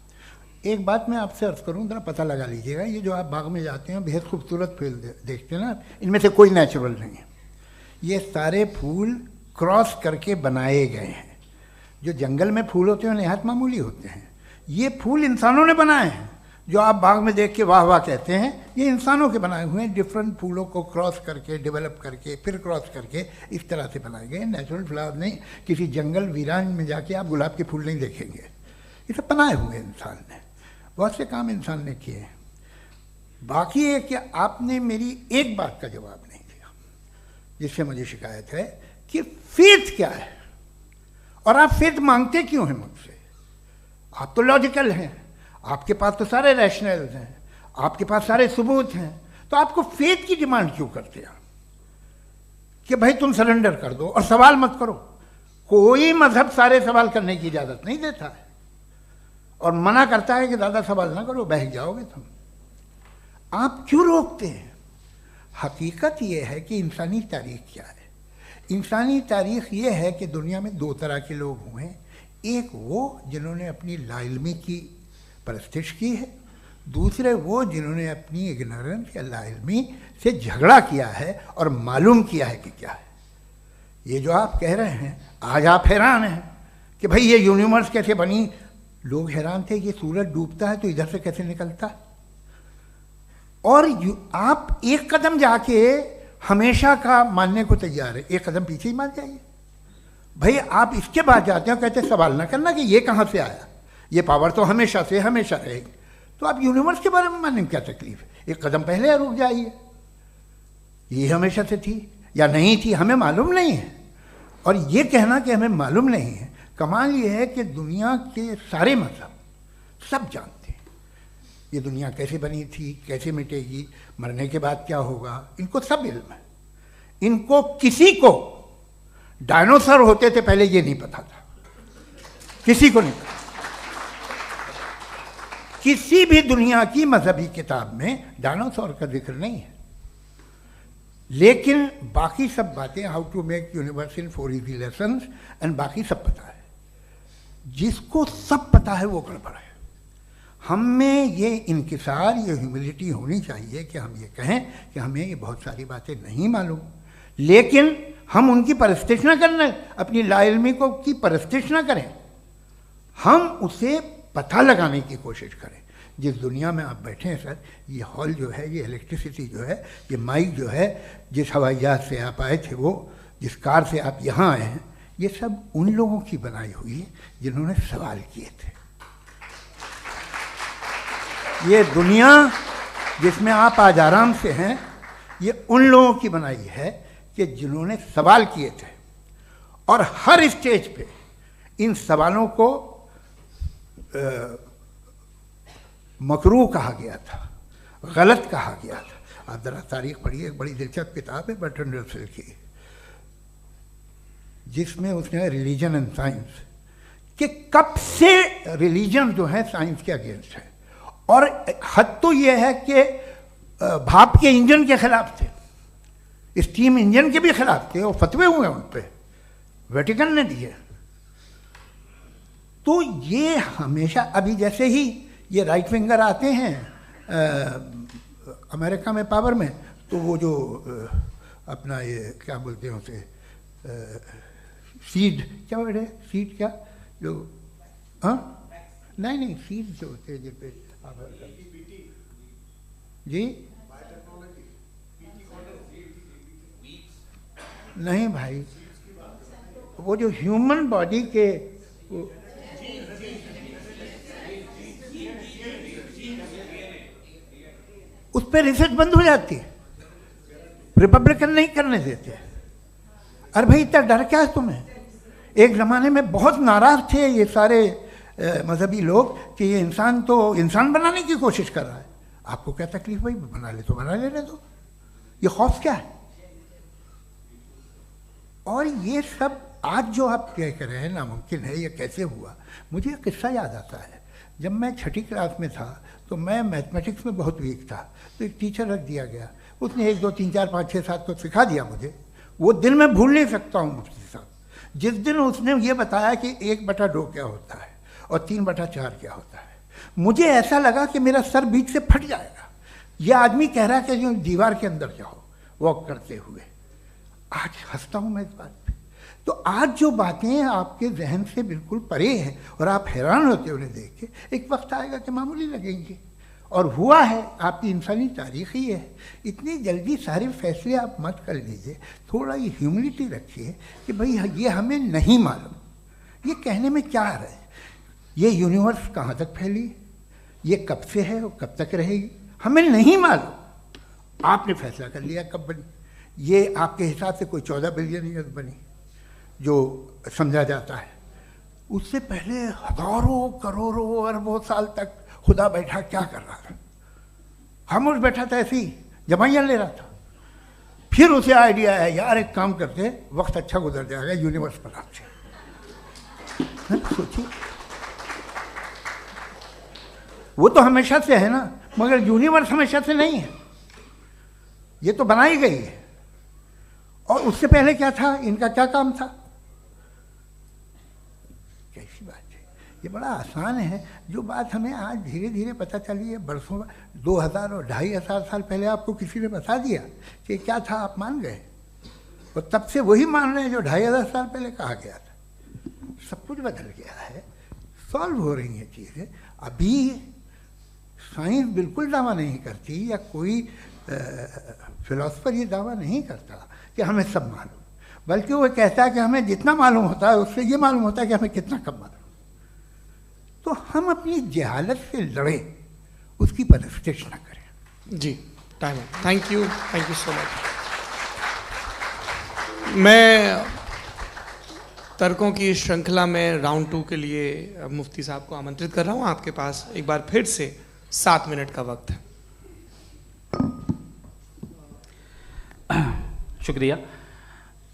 एक बात मैं आपसे अर्ज करूं, जरा पता लगा लीजिएगा, ये जो आप बाग में जाते हैं बेहद खूबसूरत फूल देखते हैं ना, इनमें से कोई नेचुरल नहीं है। ये सारे फूल क्रॉस करके बनाए गए हैं। जो जंगल में फूल होते हैं निहायत मामूली होते हैं, ये फूल इंसानों ने बनाए हैं। जो आप बाग में देख के वाह वाह कहते हैं, ये इंसानों के बनाए हुए हैं। डिफरेंट फूलों को क्रॉस करके, डेवलप करके, फिर क्रॉस करके इस तरह से बनाए गए। नेचुरल फ्लावर नहीं। किसी जंगल वीरान में जाके आप गुलाब के फूल नहीं देखेंगे। ये सब बनाए हुए इंसान ने, बहुत से काम इंसान ने किए हैं। बाकी है कि आपने मेरी एक बात का जवाब नहीं दिया, जिससे मुझे शिकायत है कि फेथ क्या है और आप फेथ मांगते क्यों हैं मुझसे? आप तो लॉजिकल हैं, आपके पास तो सारे रैशनल्स हैं, आपके पास सारे सबूत हैं, तो आपको फेथ की डिमांड क्यों करते हैं कि भाई तुम सरेंडर कर दो और सवाल मत करो? कोई मजहब सारे सवाल करने की इजाजत नहीं देता है और मना करता है कि दादा सवाल ना करो, बहक जाओगे तुम। आप क्यों रोकते हैं? हकीकत यह है कि इंसानी तारीख क्या है। इंसानी तारीख ये है कि दुनिया में दो तरह के लोग हुए हैं। एक वो जिन्होंने अपनी लाइल्मी की परस्तिश की है, दूसरे वो जिन्होंने अपनी इग्नोरेंस या लाइल्मी से झगड़ा किया है और मालूम किया है कि क्या है। ये जो आप कह रहे हैं, आज आप हैरान हैं कि भाई ये यूनिवर्स कैसे बनी। लोग हैरान थे कि सूरज डूबता है तो इधर से कैसे निकलता है। और आप एक कदम जाके हमेशा का मानने को तैयार है, एक कदम पीछे ही मान जाइए। भाई आप इसके बाद जाते हो, कहते सवाल ना करना कि ये कहाँ से आया, ये पावर तो हमेशा से हमेशा रहेगी। तो आप यूनिवर्स के बारे में मानने में क्या तकलीफ है? एक कदम पहले रुक जाइए। ये हमेशा से थी या नहीं थी, हमें मालूम नहीं है। और ये कहना कि हमें मालूम नहीं है, कमाल ये है कि दुनिया के सारे मजहब सब जानते हैं ये दुनिया कैसे बनी थी, कैसे मिटेगी, मरने के बाद क्या होगा, इनको सब इल्म है। इनको किसी को डायनासोर होते थे पहले ये नहीं पता था, किसी को नहीं पता। किसी भी दुनिया की मजहबी किताब में डायनासोर का जिक्र नहीं है। लेकिन बाकी सब बातें, how to make universe in 4 easy lessons and बाकी सब पता है। जिसको सब पता है वो गड़बड़ है। हम में ये इनकिसार, ये ह्यूमिलिटी होनी चाहिए कि हम ये कहें कि हमें ये बहुत सारी बातें नहीं मालूम, लेकिन हम उनकी परस्तिश ना करना, अपनी लाइल्मी को की परस्तिश ना करें, हम उसे पता लगाने की कोशिश करें। जिस दुनिया में आप बैठे हैं सर, ये हॉल जो है, ये इलेक्ट्रिसिटी जो है, ये माइक जो है, जिस हवाई जहाज से आप आए थे, वो जिस कार से आप यहाँ आए हैं, ये सब उन लोगों की बनाई हुई है जिन्होंने सवाल किए थे। ये दुनिया जिसमें आप आज आराम से हैं, ये उन लोगों की बनाई है कि जिन्होंने सवाल किए थे। और हर स्टेज पे इन सवालों को मकरूह कहा गया था, गलत कहा गया था। आप ज़रा तारीख पढ़िए, एक बड़ी दिलचस्प किताब है बर्ट्रैंड रसेल की, जिसमें उसने रिलीजन एंड साइंस कि कब से रिलीजन जो है साइंस के अगेंस्ट है। और हद तो ये है कि भाप के इंजन के खिलाफ थे, स्टीम इंजन के भी खिलाफ थे, और फतवे हुए उन पर, वेटिकन ने दिए। तो ये हमेशा, अभी जैसे ही ये राइट विंगर आते हैं अमेरिका में पावर में, तो वो जो अपना ये क्या बोलते हैं उसे, सीड क्या वर्ड है, सीड क्या जो, हाँ नहीं सीड जो होते हैं जिन पे जी नहीं भाई, वो जो ह्यूमन बॉडी के उस पर रिसर्च बंद हो जाती है, रिपब्लिकन नहीं करने देते। अरे भाई इतना डर क्या है तुम्हें? एक ज़माने में बहुत नाराज़ थे ये सारे मजहबी लोग कि ये इंसान तो इंसान बनाने की कोशिश कर रहा है। आपको क्या तकलीफ भाई, बना ले तो बना लेने दो, ये खौफ क्या है? और ये सब आज जो आप कह रहे हैं नामुमकिन है, ये कैसे हुआ? मुझे एक किस्सा याद आता है। जब मैं 6ठी क्लास में था तो मैं मैथमेटिक्स में बहुत वीक था, तो एक टीचर रख दिया गया, उसने 1 2 3 4 5 6 7 को सिखा दिया मुझे। वो दिन मैं भूल नहीं सकता हूँ मुफ्ती साहब, जिस दिन उसने ये बताया कि 1/2 क्या होता है और 3/4 क्या होता है। मुझे ऐसा लगा कि मेरा सर बीच से फट जाएगा। यह आदमी कह रहा है कि जो दीवार के अंदर जाओ वॉक करते हुए। आज हंसता हूँ मैं इस बात पे। तो आज जो बातें आपके जहन से बिल्कुल परे हैं और आप हैरान होते उन्हें देख के, एक वक्त आएगा कि मामूली लगेंगे। और हुआ है, आपकी इंसानी तारीख ही है। इतनी जल्दी सारे फैसले आप मत कर लीजिए, थोड़ा ये ह्यूमिलिटी रखिए कि भाई ये हमें नहीं मालूम। ये कहने में क्या है, ये यूनिवर्स कहाँ तक फैली, ये कब से है और कब तक रहेगी, हमें नहीं मालूम। आपने फैसला कर लिया कब बनी। ये आपके हिसाब से कोई 14 बिलियन ईयर बनी जो समझा जाता है। उससे पहले हजारों करोड़ों अरबों साल तक खुदा बैठा क्या कर रहा था? खामोश बैठा था, ऐसे ही जमाइयाँ ले रहा था। फिर उसे आइडिया आया, यार एक काम करते, वक्त अच्छा गुजर जाएगा, यूनिवर्स बनाते। सोचिए, वो तो हमेशा से है ना, मगर यूनिवर्स हमेशा से नहीं है, ये तो बनाई गई है। और उससे पहले क्या था, इनका क्या काम था? कैसी बात है, ये बड़ा आसान है। जो बात हमें आज धीरे धीरे पता चली है, बरसों 2000 और 2500 साल पहले आपको किसी ने बता दिया कि क्या था, आप मान गए, और तब से वही मान रहे हैं जो 2500 साल पहले कहा गया था। सब कुछ बदल गया है, सॉल्व हो रही हैं चीज़ें। अभी साइंस बिल्कुल दावा नहीं करती, या कोई फिलोसफर ये दावा नहीं करता कि हमें सब मालूम, बल्कि वो कहता है कि हमें जितना मालूम होता है उससे ये मालूम होता है कि हमें कितना कम मालूम। तो हम अपनी जहालत से लड़े, उसकी परस्तिश न करें। जी, time. Thank you so much. मैं तर्कों की श्रृंखला में राउंड 2 के लिए मुफ्ती साहब को आमंत्रित कर रहा हूँ। आपके पास एक बार फिर से 7 मिनट का वक्त है। शुक्रिया।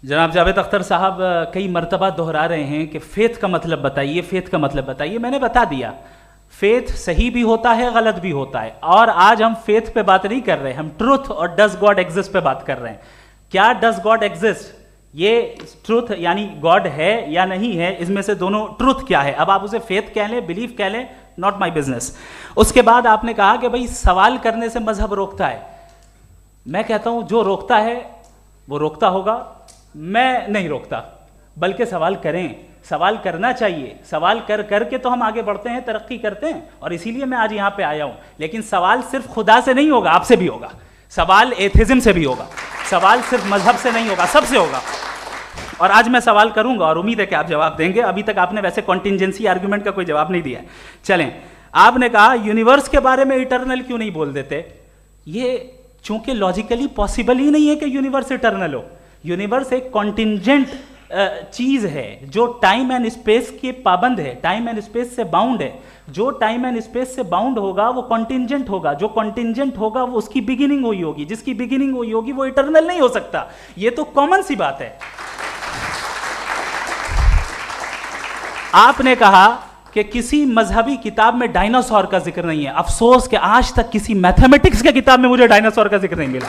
जनाब जावेद अख्तर साहब कई मर्तबा दोहरा रहे हैं कि फेथ का मतलब बताइए, फेथ का मतलब बताइए। मैंने बता दिया, फेथ सही भी होता है, गलत भी होता है। और आज हम फेथ पे बात नहीं कर रहे, हम ट्रुथ और डज गॉड एग्जिस्ट पे बात कर रहे हैं। क्या डज गॉड एग्जिस्ट, ये ट्रुथ यानी गॉड है या नहीं है, इसमें से दोनों ट्रुथ क्या है। अब आप उसे फेथ कह लें, बिलीफ कह लें, नॉट माई बिजनेस। उसके बाद आपने कहा कि भाई सवाल करने से मजहब रोकता है। मैं कहता हूं जो रोकता है वो रोकता होगा, मैं नहीं रोकता, बल्कि सवाल करें, सवाल करना चाहिए। सवाल कर करके तो हम आगे बढ़ते हैं, तरक्की करते हैं, और इसीलिए मैं आज यहां पे आया हूं। लेकिन सवाल सिर्फ खुदा से नहीं होगा, आपसे भी होगा। सवाल एथिज्म से भी होगा, सवाल सिर्फ मजहब से नहीं होगा, सबसे होगा। और आज मैं सवाल करूंगा और उम्मीद है कि आप जवाब देंगे। अभी तक आपने वैसे कॉन्टिंजेंसी आर्गुमेंट का कोई जवाब नहीं दिया है। चलें, आपने कहा यूनिवर्स के बारे में इटर्नल क्यों नहीं बोल देते। ये चूंकि लॉजिकली पॉसिबल ही नहीं है कि यूनिवर्स इटर्नल हो। यूनिवर्स एक कॉन्टिंजेंट चीज है जो टाइम एंड स्पेस के पाबंद है, टाइम एंड स्पेस से बाउंड है। जो टाइम एंड स्पेस से बाउंड होगा वो कॉन्टिंजेंट होगा, जो कॉन्टिंजेंट होगा वो उसकी बिगिनिंग हुई होगी, जिसकी बिगिनिंग हुई होगी वो इटर्नल नहीं हो सकता। ये तो कॉमन सी बात है। आपने कहा कि किसी मजहबी किताब में डायनासोर का जिक्र नहीं है। अफसोस कि आज तक किसी मैथमेटिक्स के किताब में मुझे डायनासोर का जिक्र नहीं मिला।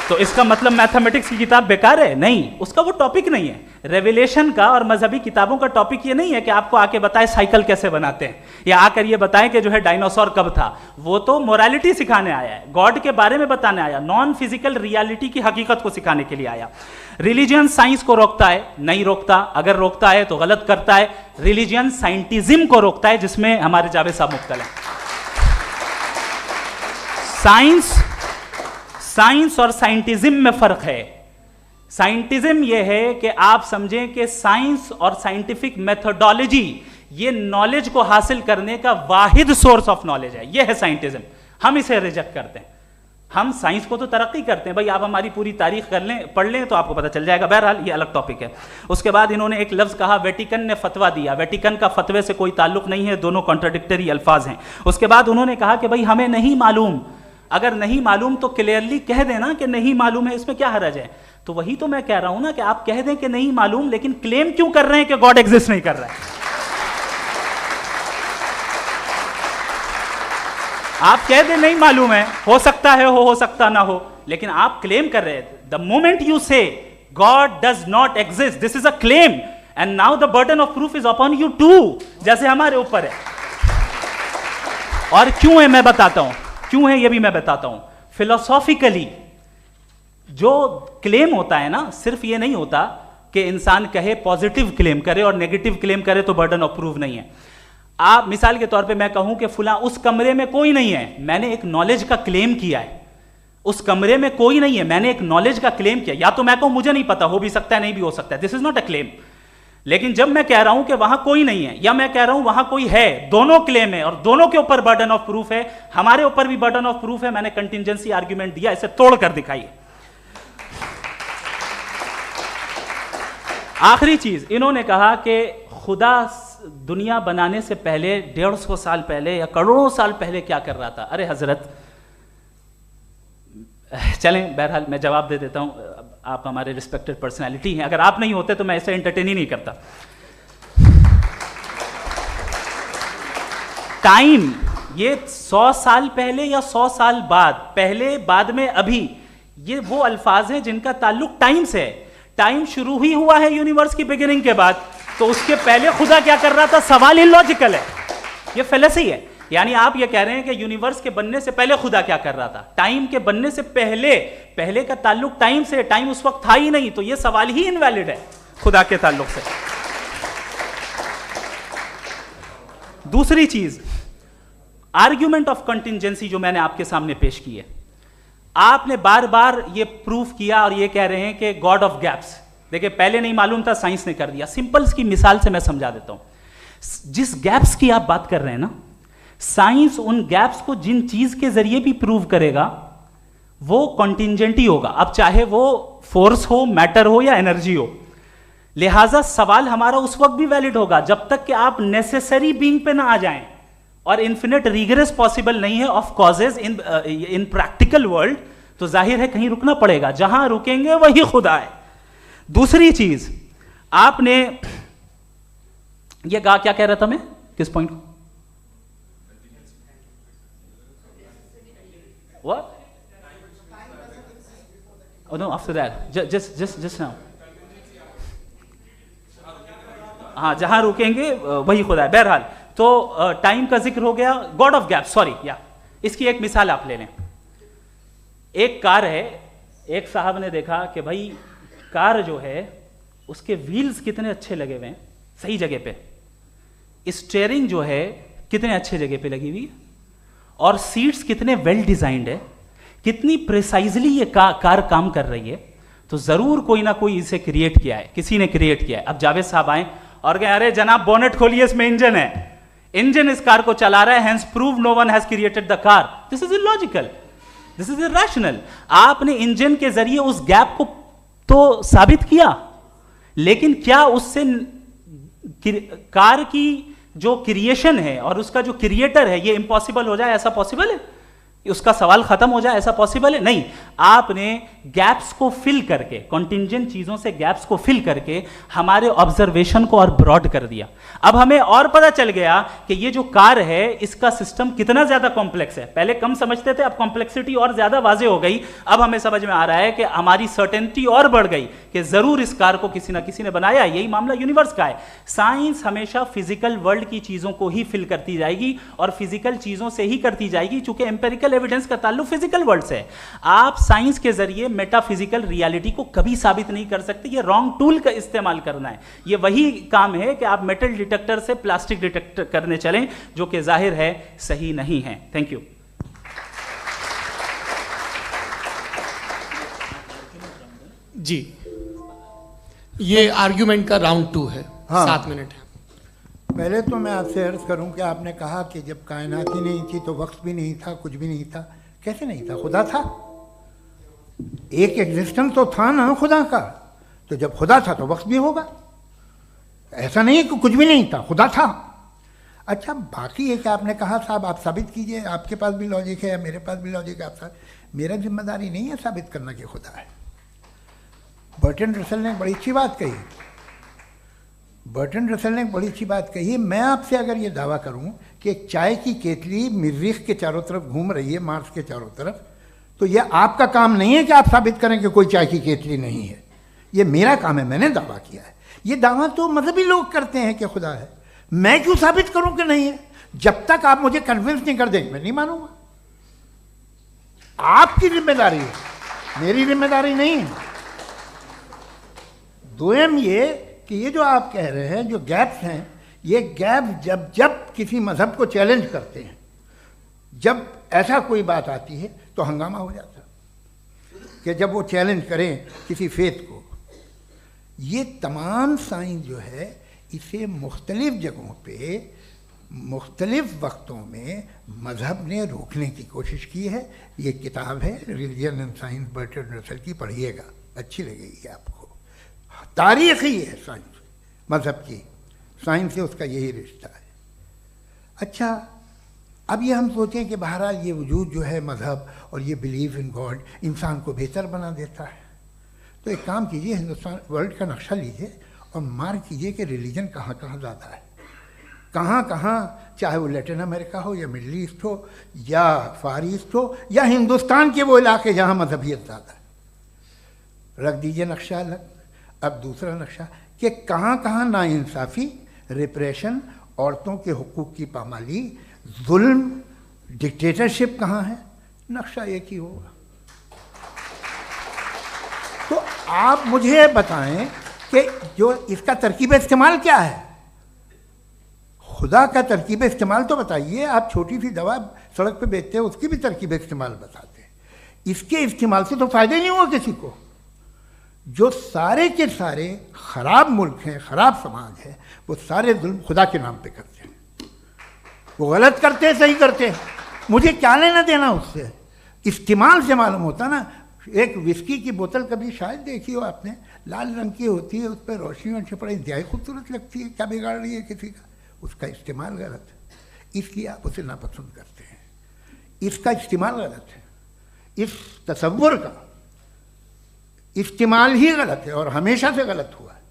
तो इसका मतलब मैथमेटिक्स की किताब बेकार है? नहीं, उसका वो टॉपिक नहीं है। रेवलेशन का और मजहबी किताबों का टॉपिक ये नहीं है कि आपको आके बताए साइकिल कैसे बनाते हैं, या आकर ये बताएं कि जो है डायनासोर कब था। वो तो मोरालिटी सिखाने आया है, गॉड के बारे में बताने आया, नॉन फिजिकल रियलिटी की हकीकत को सिखाने के लिए आया। रिलीजियन साइंस को रोकता है? नहीं रोकता। अगर रोकता है तो गलत करता है। रिलीजियन साइंटिज्म को रोकता है, जिसमें हमारे जावेद साहब मुख्तल हैं। साइंस और साइंटिज्म में फर्क है। साइंटिज्म यह है कि आप समझें कि साइंस और साइंटिफिक मेथोडोलॉजी ये नॉलेज को हासिल करने का वाहिद सोर्स ऑफ नॉलेज है। यह है साइंटिज्म। हम इसे रिजेक्ट करते हैं। हम साइंस को तो तरक्की करते हैं। भाई आप हमारी पूरी तारीख कर लें, पढ़ लें तो आपको पता चल जाएगा। बहरहाल ये अलग टॉपिक है। उसके बाद इन्होंने एक लफ्ज कहा, वेटिकन ने फतवा दिया। वेटिकन का फतवे से कोई ताल्लुक नहीं है, दोनों कॉन्ट्राडिक्टरी अल्फाज हैं। उसके बाद उन्होंने कहा कि भाई हमें नहीं मालूम। अगर नहीं मालूम तो क्लियरली कह देना कि नहीं मालूम है, इसमें क्या हरज है। तो वही तो मैं कह रहा हूं ना कि आप कह दें कि नहीं मालूम, लेकिन क्लेम क्यों कर रहे हैं कि गॉड एग्जिस्ट नहीं कर रहा है। आप कह दें नहीं मालूम है, हो सकता है हो सकता ना हो, लेकिन आप क्लेम कर रहे हैं। The moment you say God does not exist, this is a claim, and now the burden of proof is upon you too, जैसे हमारे ऊपर है। और क्यों है मैं बताता हूं, क्यों है ये भी मैं बताता हूं। फिलोसॉफिकली जो क्लेम होता है ना, सिर्फ ये नहीं होता कि इंसान कहे पॉजिटिव क्लेम करे और नेगेटिव क्लेम करे तो बर्डन ऑफ प्रूफ नहीं है। आप मिसाल के तौर पे मैं कहूं कि फुला उस कमरे में कोई नहीं है, मैंने एक नॉलेज का क्लेम किया है। उस कमरे में कोई नहीं है, मैंने एक नॉलेज का क्लेम किया। या तो मैं कहूं मुझे नहीं पता, हो भी सकता है नहीं भी हो सकता है, this is not a claim. लेकिन जब मैं कह रहा हूं कि वहां कोई नहीं है या मैं कह रहा हूं वहां कोई है, दोनों क्लेम है और दोनों के ऊपर बर्डन ऑफ प्रूफ है। हमारे ऊपर भी बर्डन ऑफ प्रूफ है, मैंने कंटिजेंसी आर्ग्यूमेंट दिया, इसे तोड़कर दिखाइए। आखिरी चीज, इन्होंने कहा कि खुदा दुनिया बनाने से पहले 150 साल पहले या करोड़ों साल पहले क्या कर रहा था। अरे हजरत, चलें बहरहाल मैं जवाब दे देता हूं, आप हमारे रिस्पेक्टेड पर्सनालिटी हैं, अगर आप नहीं होते तो मैं इसे एंटरटेन ही नहीं करता। टाइम, ये 100 साल पहले या 100 साल बाद, पहले बाद में अभी, ये वो अल्फाज हैं जिनका ताल्लुक टाइम से है। टाइम शुरू ही हुआ है यूनिवर्स की बिगिनिंग के बाद, तो उसके पहले खुदा क्या कर रहा था, सवाल इलॉजिकल है, ये फेलेसी है। यानी आप ये कह रहे हैं कि यूनिवर्स के बनने से पहले खुदा क्या कर रहा था, टाइम के बनने से पहले, पहले का ताल्लुक टाइम से, टाइम उस वक्त था ही नहीं, तो ये सवाल ही इनवैलिड है खुदा के ताल्लुक से। दूसरी चीज, आर्ग्यूमेंट ऑफ कंटिजेंसी जो मैंने आपके सामने पेश की है, आपने बार बार ये प्रूफ किया और ये कह रहे हैं कि गॉड ऑफ गैप्स। देखिए पहले नहीं मालूम था, साइंस ने कर दिया। सिंपल की मिसाल से मैं समझा देता हूं। जिस गैप्स की आप बात कर रहे हैं ना, साइंस उन गैप्स को जिन चीज के जरिए भी प्रूव करेगा वो कॉन्टिजेंट ही होगा, अब चाहे वो फोर्स हो, मैटर हो या एनर्जी हो। लिहाजा सवाल हमारा उस वक्त भी वैलिड होगा जब तक कि आप नेसेसरी बीइंग पे ना आ जाएं, और इन्फिनिट रिग्रेस पॉसिबल नहीं है of causes in practical world, तो जाहिर है कहीं रुकना पड़ेगा, जहां रुकेंगे वही खुदा है। दूसरी चीज, आपने ये कहा, क्या कह रहा था मैं, किस पॉइंट को? What? Oh no, after that. Just now. हाँ, जहां रुकेंगे वही खुदा है। बहरहाल, तो टाइम का जिक्र हो गया, गॉड ऑफ गैप, सॉरी, या इसकी एक मिसाल आप ले लें। एक कार है, एक साहब ने देखा कि भाई कार जो है उसके व्हील्स कितने अच्छे लगे हुए हैं, सही जगह पे, स्टीयरिंग जो है कितने अच्छे जगह पे लगी हुई है, और सीट्स कितने वेल डिजाइंड है, कितनी प्रिसाइजली ये कार काम कर रही है, तो जरूर कोई ना कोई इसे क्रिएट किया है, किसी ने क्रिएट किया है। अब जावेद साहब आए और कहे अरे जनाब बोनेट खोलिए, इसमें इंजन है, इंजन इस कार को चला रहा है, hence prove no one has created the car. This is illogical, this is irrational. आपने इंजन के जरिए उस गैप को तो साबित किया, लेकिन क्या उससे कार की जो क्रिएशन है और उसका जो क्रिएटर है ये इम्पॉसिबल हो जाए, ऐसा पॉसिबल है? उसका सवाल खत्म हो जाए, ऐसा पॉसिबल है? नहीं। आपने गैप्स को फिल करके, कॉन्टिंजेंट चीजों से गैप्स को फिल करके हमारे ऑब्जर्वेशन को और ब्रॉड कर दिया। अब हमें और पता चल गया कि ये जो कार है इसका सिस्टम कितना ज्यादा कॉम्प्लेक्स है। पहले कम समझते थे, अब कॉम्प्लेक्सिटी और ज्यादा वाजे हो गई। अब हमें समझ में आ रहा है कि हमारी सर्टेनिटी और बढ़ गई कि जरूर इस कार को किसी ना किसी ने बनाया। यही मामला यूनिवर्स का है। साइंस हमेशा फिजिकल वर्ल्ड की चीजों को ही फिल करती जाएगी और फिजिकल चीजों से ही करती जाएगी, चूंकि एम्पेरिकल एविडेंस का ताल्लुक फिजिकल वर्ल्ड से है। आप साइंस के जरिए मेटाफिजिकल रियलिटी को कभी साबित नहीं कर सकते। ये रॉन्ग टूल का इस्तेमाल करना है। ये वही काम है कि आप मेटल डिटेक्टर से प्लास्टिक डिटेक्टर करने चलें, जो कि जाहिर है सही नहीं है। Thank you. जी, ये आर्ग्यूमेंट का राउंड 2 है। हाँ। 7 मिनट है। पहले तो मैं आपसे अर्ज करूं कि आपने कहा कि जब कायनात ही नहीं थी तो वक्त भी नहीं था, कुछ भी नहीं था। कैसे नहीं था? खुदा था। एक एग्जिस्टेंस तो था ना खुदा का। तो जब खुदा था तो वक्त भी होगा। ऐसा नहीं है कि कुछ भी नहीं था, खुदा था। अच्छा, बाकी एक आपने कहा साहब आप साबित कीजिए, आपके पास भी लॉजिक है, मेरे पास भी लॉजिक है। आप मेरा जिम्मेदारी नहीं है साबित करना कि खुदा है। बर्ट्रैंड रसल ने बड़ी अच्छी बात कही। बर्ट्रैंड रसल ने एक बड़ी अच्छी बात कही है। मैं आपसे अगर ये दावा करूं कि एक चाय की केतली मरीख के चारों तरफ घूम रही है, मार्स के चारों तरफ, तो यह आपका काम नहीं है कि आप साबित करें कि कोई चाय की केतली नहीं है। ये मेरा काम है, मैंने दावा किया है। ये दावा तो मजहबी लोग करते हैं कि खुदा है, मैं क्यों साबित करूं कि नहीं है? जब तक आप मुझे कन्विंस नहीं कर देंगे मैं नहीं मानूंगा। आपकी जिम्मेदारी है, मेरी जिम्मेदारी नहीं है। दोयम ये कि ये जो आप कह रहे हैं जो गैप्स हैं, ये गैप जब जब किसी मजहब को चैलेंज करते हैं, जब ऐसा कोई बात आती है तो हंगामा हो जाता है कि जब वो चैलेंज करें किसी फेथ को। ये तमाम साइंस जो है इसे मुख्तलिफ जगहों पे मुख्तलिफ वक्तों में मज़हब ने रोकने की कोशिश की है। ये किताब है रिलीजन एंड साइंस बर्टरांड रसल की, पढ़िएगा, अच्छी लगेगी आपको। तारीख़ ही है साइंस, मज़हब की साइंस से उसका यही रिश्ता है। अच्छा, अब ये हम सोचें कि बहरहाल ये वजूद जो है मज़हब और ये बिलीव इन गॉड इंसान को बेहतर बना देता है, तो एक काम कीजिए, हिंदुस्तान वर्ल्ड का नक्शा लीजिए और मार्क कीजिए कि रिलीजन कहाँ कहाँ ज़्यादा है, कहाँ कहाँ, चाहे वो लैटिन अमेरिका हो या मिडल ईस्ट हो या फार ईस्ट हो या हिंदुस्तान के वो इलाके जहाँ मजहबियत ज़्यादा है। रख दीजिए नक्शा अलग। अब दूसरा नक्शा कि कहाँ कहाँ नाइंसाफ़ी, रिप्रेशन, औरतों के हुकूक की पामाली, जुल्म, डिक्टेटरशिप कहाँ है, नक्शा एक ही होगा। तो आप मुझे बताएं कि जो इसका तरकीब इस्तेमाल क्या है, खुदा का तरकीब इस्तेमाल तो बताइए। आप छोटी सी दवा सड़क पे बेचते हैं उसकी भी तरकीब इस्तेमाल बताते हैं। इसके इस्तेमाल से तो फ़ायदा नहीं हुआ किसी को। जो सारे के सारे ख़राब मुल्क हैं, ख़राब समाज है, वो सारे जुल्म खुदा के नाम पे करते हैं। वो गलत करते हैं, सही करते हैं, मुझे क्या लेना देना उससे। इस्तेमाल से मालूम होता ना। एक विस्की की बोतल कभी शायद देखी हो आपने, लाल रंग की होती है, उस पर रोशनी और छपड़ा इंतहाई खूबसूरत लगती है, क्या बिगाड़ रही है किसी का? उसका इस्तेमाल गलत है, इसलिए आप उसे नापसंद करते हैं। इसका इस्तेमाल गलत है, इस तसव्वुर का इस्तेमाल ही गलत है और हमेशा से गलत हुआ है।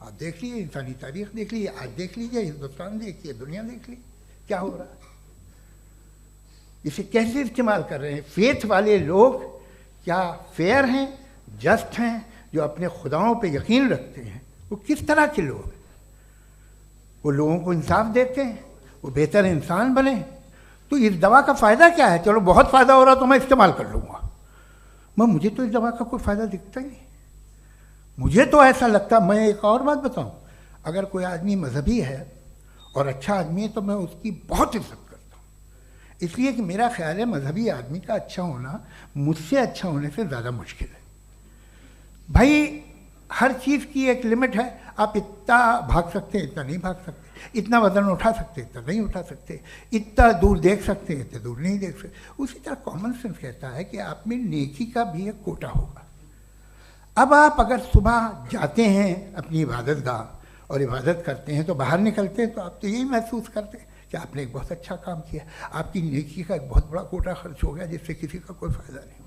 आप देख लीजिए, इंसानी तारीख देख लीजिए, आज देख लीजिए, हिंदुस्तान देखिए, दुनिया देख लीजिए क्या हो रहा है। इसे कैसे इस्तेमाल कर रहे हैं फेथ वाले लोग? क्या फेयर हैं, जस्ट हैं, जो अपने खुदाओं पे यकीन रखते हैं? वो किस तरह के लोग हैं? वो लोगों को इंसाफ देते हैं, वो बेहतर इंसान बने। तो इस दवा का फ़ायदा क्या है? चलो बहुत फ़ायदा हो रहा तो मैं इस्तेमाल कर लूँगा, मगर मुझे तो इस दवा का कोई फ़ायदा दिखता ही नहीं। मुझे तो ऐसा लगता, मैं एक और बात बताऊँ, अगर कोई आदमी मजहबी है और अच्छा आदमी है तो मैं उसकी बहुत इज्जत करता हूँ, इसलिए कि मेरा ख्याल है मजहबी आदमी का अच्छा होना मुझसे अच्छा होने से ज़्यादा मुश्किल है। भाई हर चीज़ की एक लिमिट है। आप इतना भाग सकते हैं, इतना नहीं भाग सकते, इतना वज़न उठा सकते, इतना नहीं उठा सकते, इतना दूर देख सकते हैं, इतना दूर नहीं देख सकते। उसी तरह कॉमन सेंस कहता है कि आप में नेकी का भी एक कोटा होगा। अब आप अगर सुबह जाते हैं अपनी इबादत गाह और इबादत करते हैं तो बाहर निकलते हैं तो आप तो यही महसूस करते हैं कि आपने एक बहुत अच्छा काम किया, आपकी नेकी का एक बहुत बड़ा कोटा खर्च हो गया जिससे किसी का कोई फ़ायदा नहीं हो।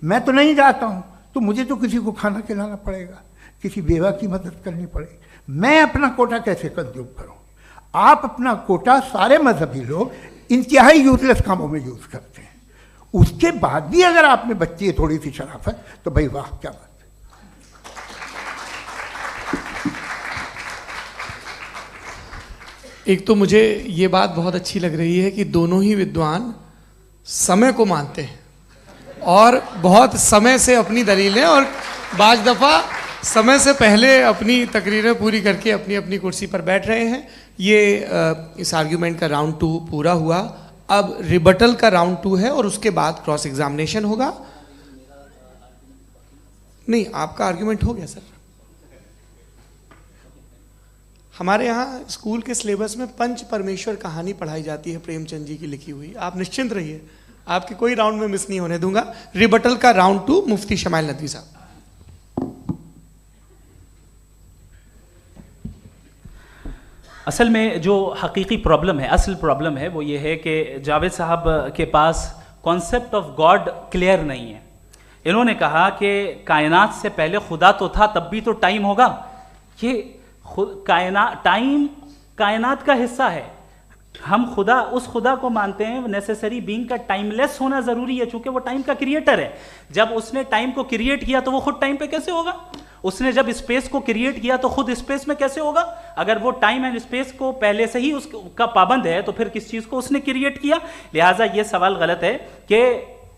मैं तो नहीं जाता हूँ तो मुझे तो किसी को खाना खिलाना पड़ेगा, किसी बेवा की मदद करनी पड़ेगी, मैं अपना कोटा कैसे कंज्यूम करूँ? आप अपना कोटा, सारे मजहबी लोग इंतहाई यूजलेस कामों में यूज़ करते हैं। उसके बाद भी अगर आप में बच्ची है थोड़ी सी शराफत तो भाई वाह क्या बात है। एक तो मुझे ये बात बहुत अच्छी लग रही है कि दोनों ही विद्वान समय को मानते हैं और बहुत समय से अपनी दलीलें और बाज़ दफ़ा समय से पहले अपनी तकरीरें पूरी करके अपनी अपनी कुर्सी पर बैठ रहे हैं। ये इस आर्ग्यूमेंट का राउंड 2 पूरा हुआ। अब रिबटल का राउंड 2 है और उसके बाद क्रॉस एग्जामिनेशन होगा। नहीं, आपका आर्ग्यूमेंट हो गया सर। हमारे यहाँ स्कूल के सिलेबस में पंच परमेश्वर कहानी पढ़ाई जाती है प्रेमचंद जी की लिखी हुई। आप निश्चिंत रहिए, आपके कोई राउंड में मिस नहीं होने दूंगा। रिबटल का राउंड 2 मुफ्ती शमाइल नदवी साहब। असल में जो हकीकी प्रॉब्लम है, असल प्रॉब्लम है वो ये है कि जावेद साहब के पास कॉन्सेप्ट ऑफ गॉड क्लियर नहीं है। इन्होंने कहा कि कायनात से पहले खुदा तो था, तब भी तो टाइम होगा। ये टाइम कायनात का हिस्सा है। हम खुदा, उस खुदा को मानते हैं नेसेसरी बीइंग का टाइमलेस होना ज़रूरी है, चूंकि वो टाइम का क्रिएटर है। जब उसने टाइम को क्रिएट किया तो वो खुद टाइम पे कैसे होगा? उसने जब स्पेस को क्रिएट किया तो खुद स्पेस में कैसे होगा? अगर वो टाइम एंड स्पेस को पहले से ही उसका पाबंद है तो फिर किस चीज को उसने क्रिएट किया? लिहाजा ये सवाल गलत है कि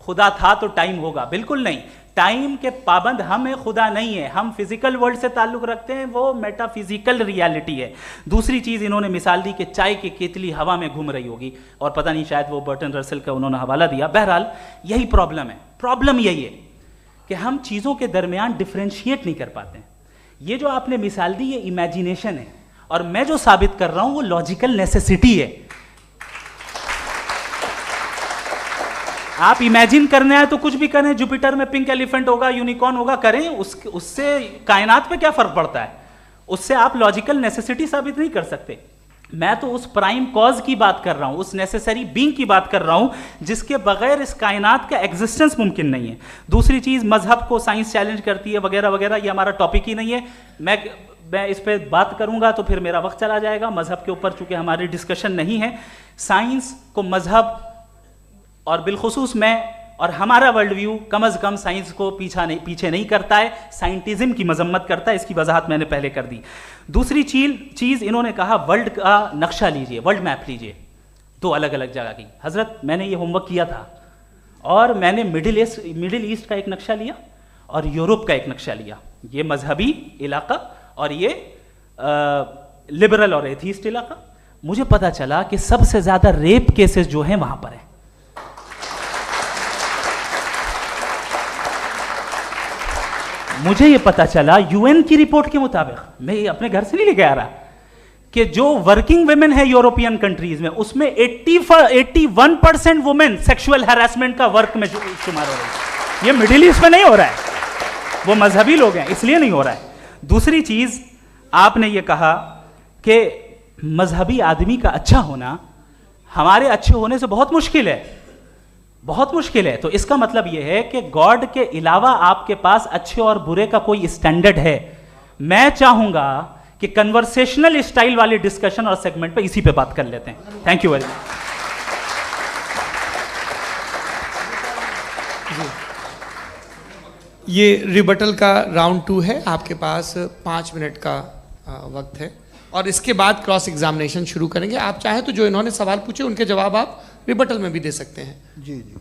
खुदा था तो टाइम होगा, बिल्कुल नहीं। टाइम के पाबंद हम है, खुदा नहीं है। हम फिजिकल वर्ल्ड से ताल्लुक रखते हैं, वो मेटाफिजिकल रियलिटी है। दूसरी चीज इन्होंने मिसाल दी कि चाय की केतली हवा में घूम रही होगी, और पता नहीं शायद वो बर्टन रसल का उन्होंने हवाला दिया। बहरहाल यही प्रॉब्लम है। प्रॉब्लम यही है कि हम चीजों के दरमियान डिफरेंशिएट नहीं कर पाते हैं। ये जो आपने मिसाल दी ये इमेजिनेशन है, और मैं जो साबित कर रहा हूं वो लॉजिकल नेसेसिटी है। आप इमेजिन करने आए तो कुछ भी करें, जुपिटर में पिंक एलिफेंट होगा, यूनिकॉर्न होगा, करें, उससे कायनात पे क्या फर्क पड़ता है? उससे आप लॉजिकल नेसेसिटी साबित नहीं कर सकते। मैं तो उस प्राइम कॉज की बात कर रहा हूं, उस नेसेसरी बीइंग की बात कर रहा हूं जिसके बगैर इस कायनात का एग्जिस्टेंस मुमकिन नहीं है। दूसरी चीज, मजहब को साइंस चैलेंज करती है वगैरह वगैरह, ये हमारा टॉपिक ही नहीं है। मैं इस पर बात करूंगा तो फिर मेरा वक्त चला जाएगा। मजहब के ऊपर चूंकि हमारी डिस्कशन नहीं है, साइंस को मजहब और बिलखुसूस मैं और हमारा वर्ल्ड व्यू कम अज कम साइंस को पीछे नहीं करता है, साइंटिज्म की मजम्मत करता है। इसकी वजाहत मैंने पहले कर दी। दूसरी चीज इन्होंने कहा वर्ल्ड का नक्शा लीजिए, वर्ल्ड मैप लीजिए, दो अलग अलग जगह की। हजरत मैंने ये होमवर्क किया था, और मैंने मिडिल ईस्ट का एक नक्शा लिया और यूरोप का एक नक्शा लिया, ये मजहबी इलाका और ये लिबरल और एथीस्ट इलाका। मुझे पता चला कि सबसे ज्यादा रेप केसेस जो हैं वहां पर है। मुझे ये पता चला यूएन की रिपोर्ट के मुताबिक, मैं ये अपने घर से नहीं लेके आ रहा, कि जो वर्किंग वुमेन है यूरोपियन कंट्रीज में, उसमें 81% वुमेन सेक्सुअल हैरेसमेंट का वर्क में शुमार हो रही है। ये मिडिल ईस्ट में नहीं हो रहा है, वो मजहबी लोग हैं इसलिए नहीं हो रहा है। दूसरी चीज आपने ये कहा कि मजहबी आदमी का अच्छा होना हमारे अच्छे होने से बहुत मुश्किल है, बहुत मुश्किल है। तो इसका मतलब यह है कि गॉड के अलावा आपके पास अच्छे और बुरे का कोई स्टैंडर्ड है। मैं चाहूंगा कि कन्वर्सेशनल स्टाइल वाली डिस्कशन और सेगमेंट पे इसी पे बात कर लेते हैं। Thank you very much. ये रिबटल का राउंड 2 है, आपके पास 5 मिनट का वक्त है, और इसके बाद क्रॉस एग्जामिनेशन शुरू करेंगे। आप चाहें तो जो इन्होंने सवाल पूछे उनके जवाब आप रिबटल में भी दे सकते हैं। जी जी,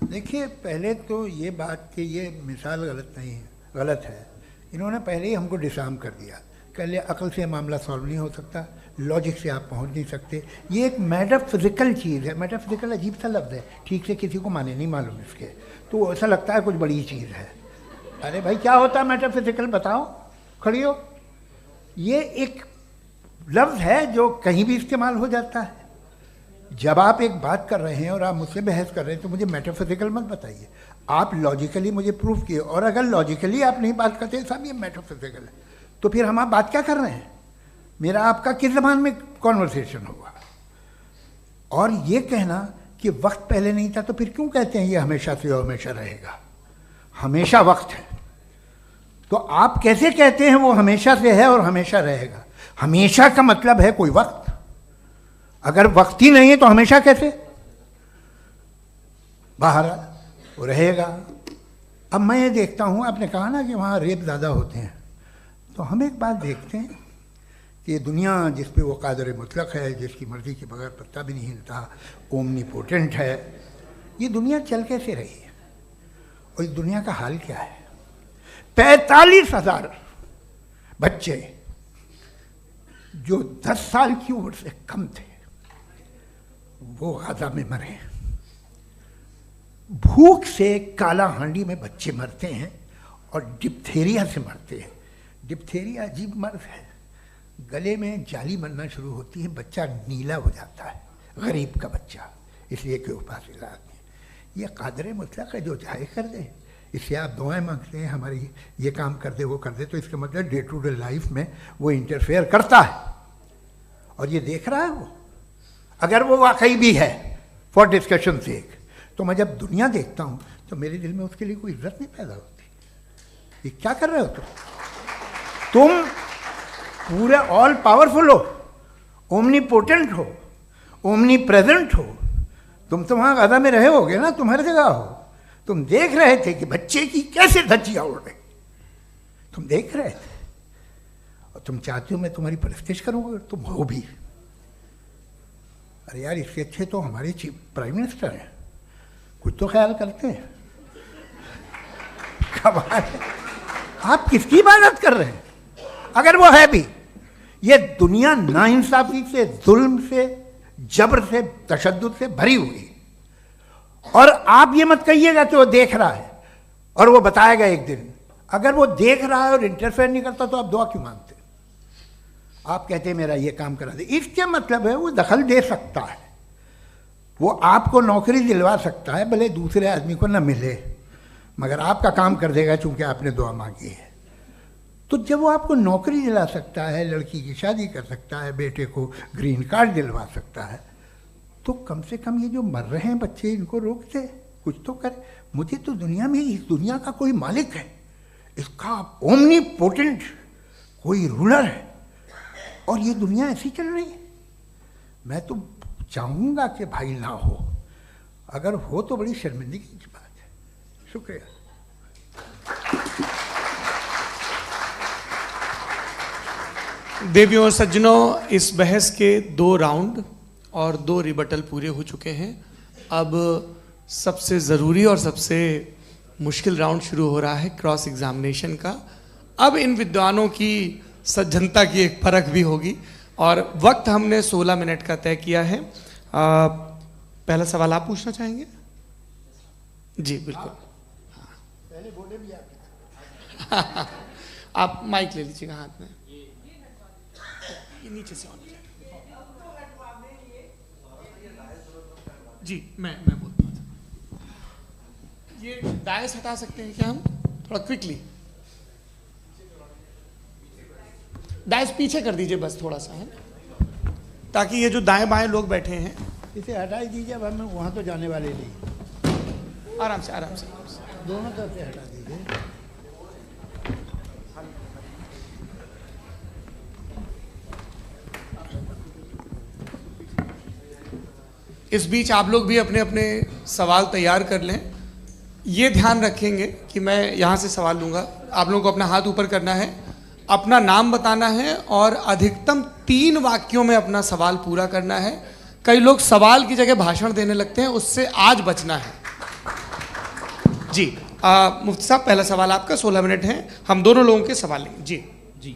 देखिए पहले तो ये बात कि ये मिसाल गलत नहीं है, गलत है। इन्होंने पहले ही हमको डिसार्म कर दिया, कह लिया अकल से मामला सॉल्व नहीं हो सकता, लॉजिक से आप पहुंच नहीं सकते। ये एक मेटाफिजिकल चीज़ है। मेटाफिजिकल अजीब सा लफ्ज़ है, ठीक से किसी को माने नहीं मालूम इसके, तो ऐसा लगता है कुछ बड़ी चीज़ है। अरे भाई क्या होता है मेटाफिजिकल, बताओ, खड़ी हो। ये एक लफ्ज़ है जो कहीं भी इस्तेमाल हो जाता है। जब आप एक बात कर रहे हैं और आप मुझसे बहस कर रहे हैं तो मुझे मेटाफिजिकल मत बताइए, आप लॉजिकली मुझे प्रूव किए। और अगर लॉजिकली आप नहीं बात करते साहब ये मेटाफिजिकल है, तो फिर हम आप बात क्या कर रहे हैं? मेरा आपका किस ज़बान में कॉन्वर्सेशन होगा? और ये कहना कि वक्त पहले नहीं था, तो फिर क्यों कहते हैं ये हमेशा से और हमेशा रहेगा? हमेशा वक्त है, तो आप कैसे कहते हैं वो हमेशा से है और हमेशा रहेगा? हमेशा का मतलब है कोई वक्त, अगर वक्त ही नहीं है तो हमेशा कैसे? बाहर वो रहेगा। अब मैं ये देखता हूँ, आपने कहा ना कि वहाँ रेप ज़्यादा होते हैं, तो हम एक बात देखते हैं कि दुनिया जिस पे वो कादर मुतलक है, जिसकी मर्ज़ी के बगैर पत्ता भी नहीं हिलता, ओमनीपोटेंट है, ये दुनिया चल कैसे रही है? और इस दुनिया का हाल क्या है? 45,000 बच्चे जो 10 साल की उम्र से कम थे वो गाजा में मरे। भूख से काला हांडी में बच्चे मरते हैं और डिप्थेरिया से मरते हैं। डिप्थेरिया अजीब मर्ज है, गले में जाली बनना शुरू होती है, बच्चा नीला हो जाता है, गरीब का बच्चा, इसलिए कि उपास इलाज में। ये कादर मुतलक है, जो चाहे कर दे। इससे आप दुआएं मांगते हैं हमारी, ये काम कर दे वो कर दे, तो इसका मतलब डे टू डे लाइफ में वो इंटरफेयर करता है और ये देख रहा है वो। अगर वो वाकई भी है फॉर डिस्कशन सेक, तो मैं जब दुनिया देखता हूँ तो मेरे दिल में उसके लिए कोई इज्जत नहीं पैदा होती। ये क्या कर रहे हो तुम पूरे ऑल पावरफुल हो, ओमनीपोटेंट हो, ओमनी प्रेजेंट हो। तुम तो वहाँ गाजा में रहे होगे ना, तुम हर जगह हो। तुम देख रहे थे कि बच्चे की कैसे धज्जियाँ उड़ रही, तुम देख रहे थे और तुम चाहते हो मैं तुम्हारी परस्तिश करूँगा अगर तुम हो भी। अरे यार, इससे अच्छे तो हमारे चीफ प्राइम मिनिस्टर हैं, कुछ तो ख्याल करते हैं। कमाल है, आप किसकी इबादत कर रहे हैं? अगर वो है भी, ये दुनिया नाइंसाफी से, जुल्म से, जबर से, तशद्दुद से भरी हुई। और आप ये मत कहिएगा कि वो देख रहा है और वो बताएगा एक दिन। अगर वो देख रहा है और इंटरफेयर नहीं करता तो आप दुआ क्यों मांगते? आप कहते हैं मेरा ये काम करा दे, इसके मतलब है वो दखल दे सकता है, वो आपको नौकरी दिलवा सकता है, भले दूसरे आदमी को न मिले, मगर आपका काम कर देगा चूंकि आपने दुआ मांगी है। तो जब वो आपको नौकरी दिला सकता है, लड़की की शादी कर सकता है, बेटे को ग्रीन कार्ड दिलवा सकता है, तो कम से कम ये जो मर रहे हैं बच्चे, इनको रोक दे, कुछ तो करे। मुझे तो दुनिया में, इस दुनिया का कोई मालिक है, इसका ओमनीपोटेंट कोई रूलर है, और ये दुनिया ऐसी चल रही है। मैं तो चाहूँगा कि भाई ना हो, अगर हो तो बड़ी शर्मिंदगी की बात है। शुक्रिया। देवियों और सज्जनों, इस बहस के 2 राउंड और 2 रिबटल पूरे हो चुके हैं। अब सबसे ज़रूरी और सबसे मुश्किल राउंड शुरू हो रहा है, क्रॉस एग्जामिनेशन का। अब इन विद्वानों की सज्जनता की एक परख भी होगी और वक्त हमने 16 मिनट का तय किया है। पहला सवाल आप पूछना चाहेंगे? जी बिल्कुल। पहले बोले भी आप आप माइक ले लीजिएगा हाथ में, ये नीचे से ऑन जी। मैं बोलता हूँ, ये डायस हटा सकते हैं क्या हम थोड़ा क्विकली? डायस पीछे कर दीजिए बस थोड़ा सा, है, ताकि ये जो दाएं बाएं लोग बैठे हैं, इसे हटा ही दीजिए। अब हम वहाँ तो जाने वाले नहीं। आराम से आराम से दोनों तरफ से हटा दीजिए। इस बीच आप लोग भी अपने अपने सवाल तैयार कर लें। ये ध्यान रखेंगे कि मैं यहाँ से सवाल लूँगा, आप लोगों को अपना हाथ ऊपर करना है, अपना नाम बताना है और अधिकतम 3 वाक्यों में अपना सवाल पूरा करना है। कई लोग सवाल की जगह भाषण देने लगते हैं, उससे आज बचना है। जी मुफ्ती साहब, पहला सवाल आपका, 16 मिनट हैं, हम दोनों लोगों के सवाल लेंगे। जी जी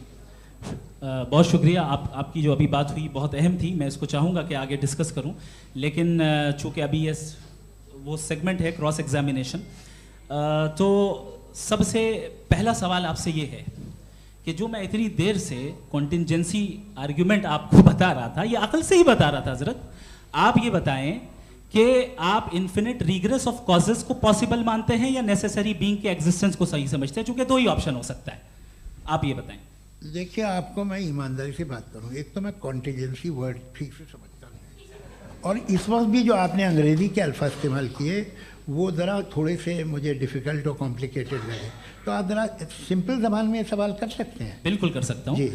बहुत शुक्रिया। आपकी जो अभी बात हुई बहुत अहम थी, मैं इसको चाहूँगा कि आगे डिस्कस करूँ, लेकिन चूँकि अभी ये वो सेगमेंट है क्रॉस एग्जामिनेशन, तो सबसे पहला सवाल आपसे ये है कि जो मैं इतनी देर से कॉन्टिंजेंसी आर्ग्यूमेंट आपको बता रहा था, ये अकल से ही बता रहा था हजरत, आप ये बताएं कि आप इन्फिनिट रिग्रेस ऑफ कॉजेस को पॉसिबल मानते हैं या नेसेसरी बीइंग के एग्जिस्टेंस को सही समझते हैं? चूंकि 2 ही ऑप्शन हो सकता है, आप ये बताएं। देखिए, आपको मैं ईमानदारी से बात करूं, एक तो मैं कॉन्टिजेंसी वर्ड ठीक से समझता नहीं, और इस वक्त भी जो आपने अंग्रेजी के अल्फाज इस्तेमाल किए वो ज़रा थोड़े से मुझे डिफ़िकल्ट और कॉम्प्लिकेटेड लगे, तो आप ज़रा सिंपल ज़बान में सवाल कर सकते हैं? बिल्कुल कर सकता हूँ जी।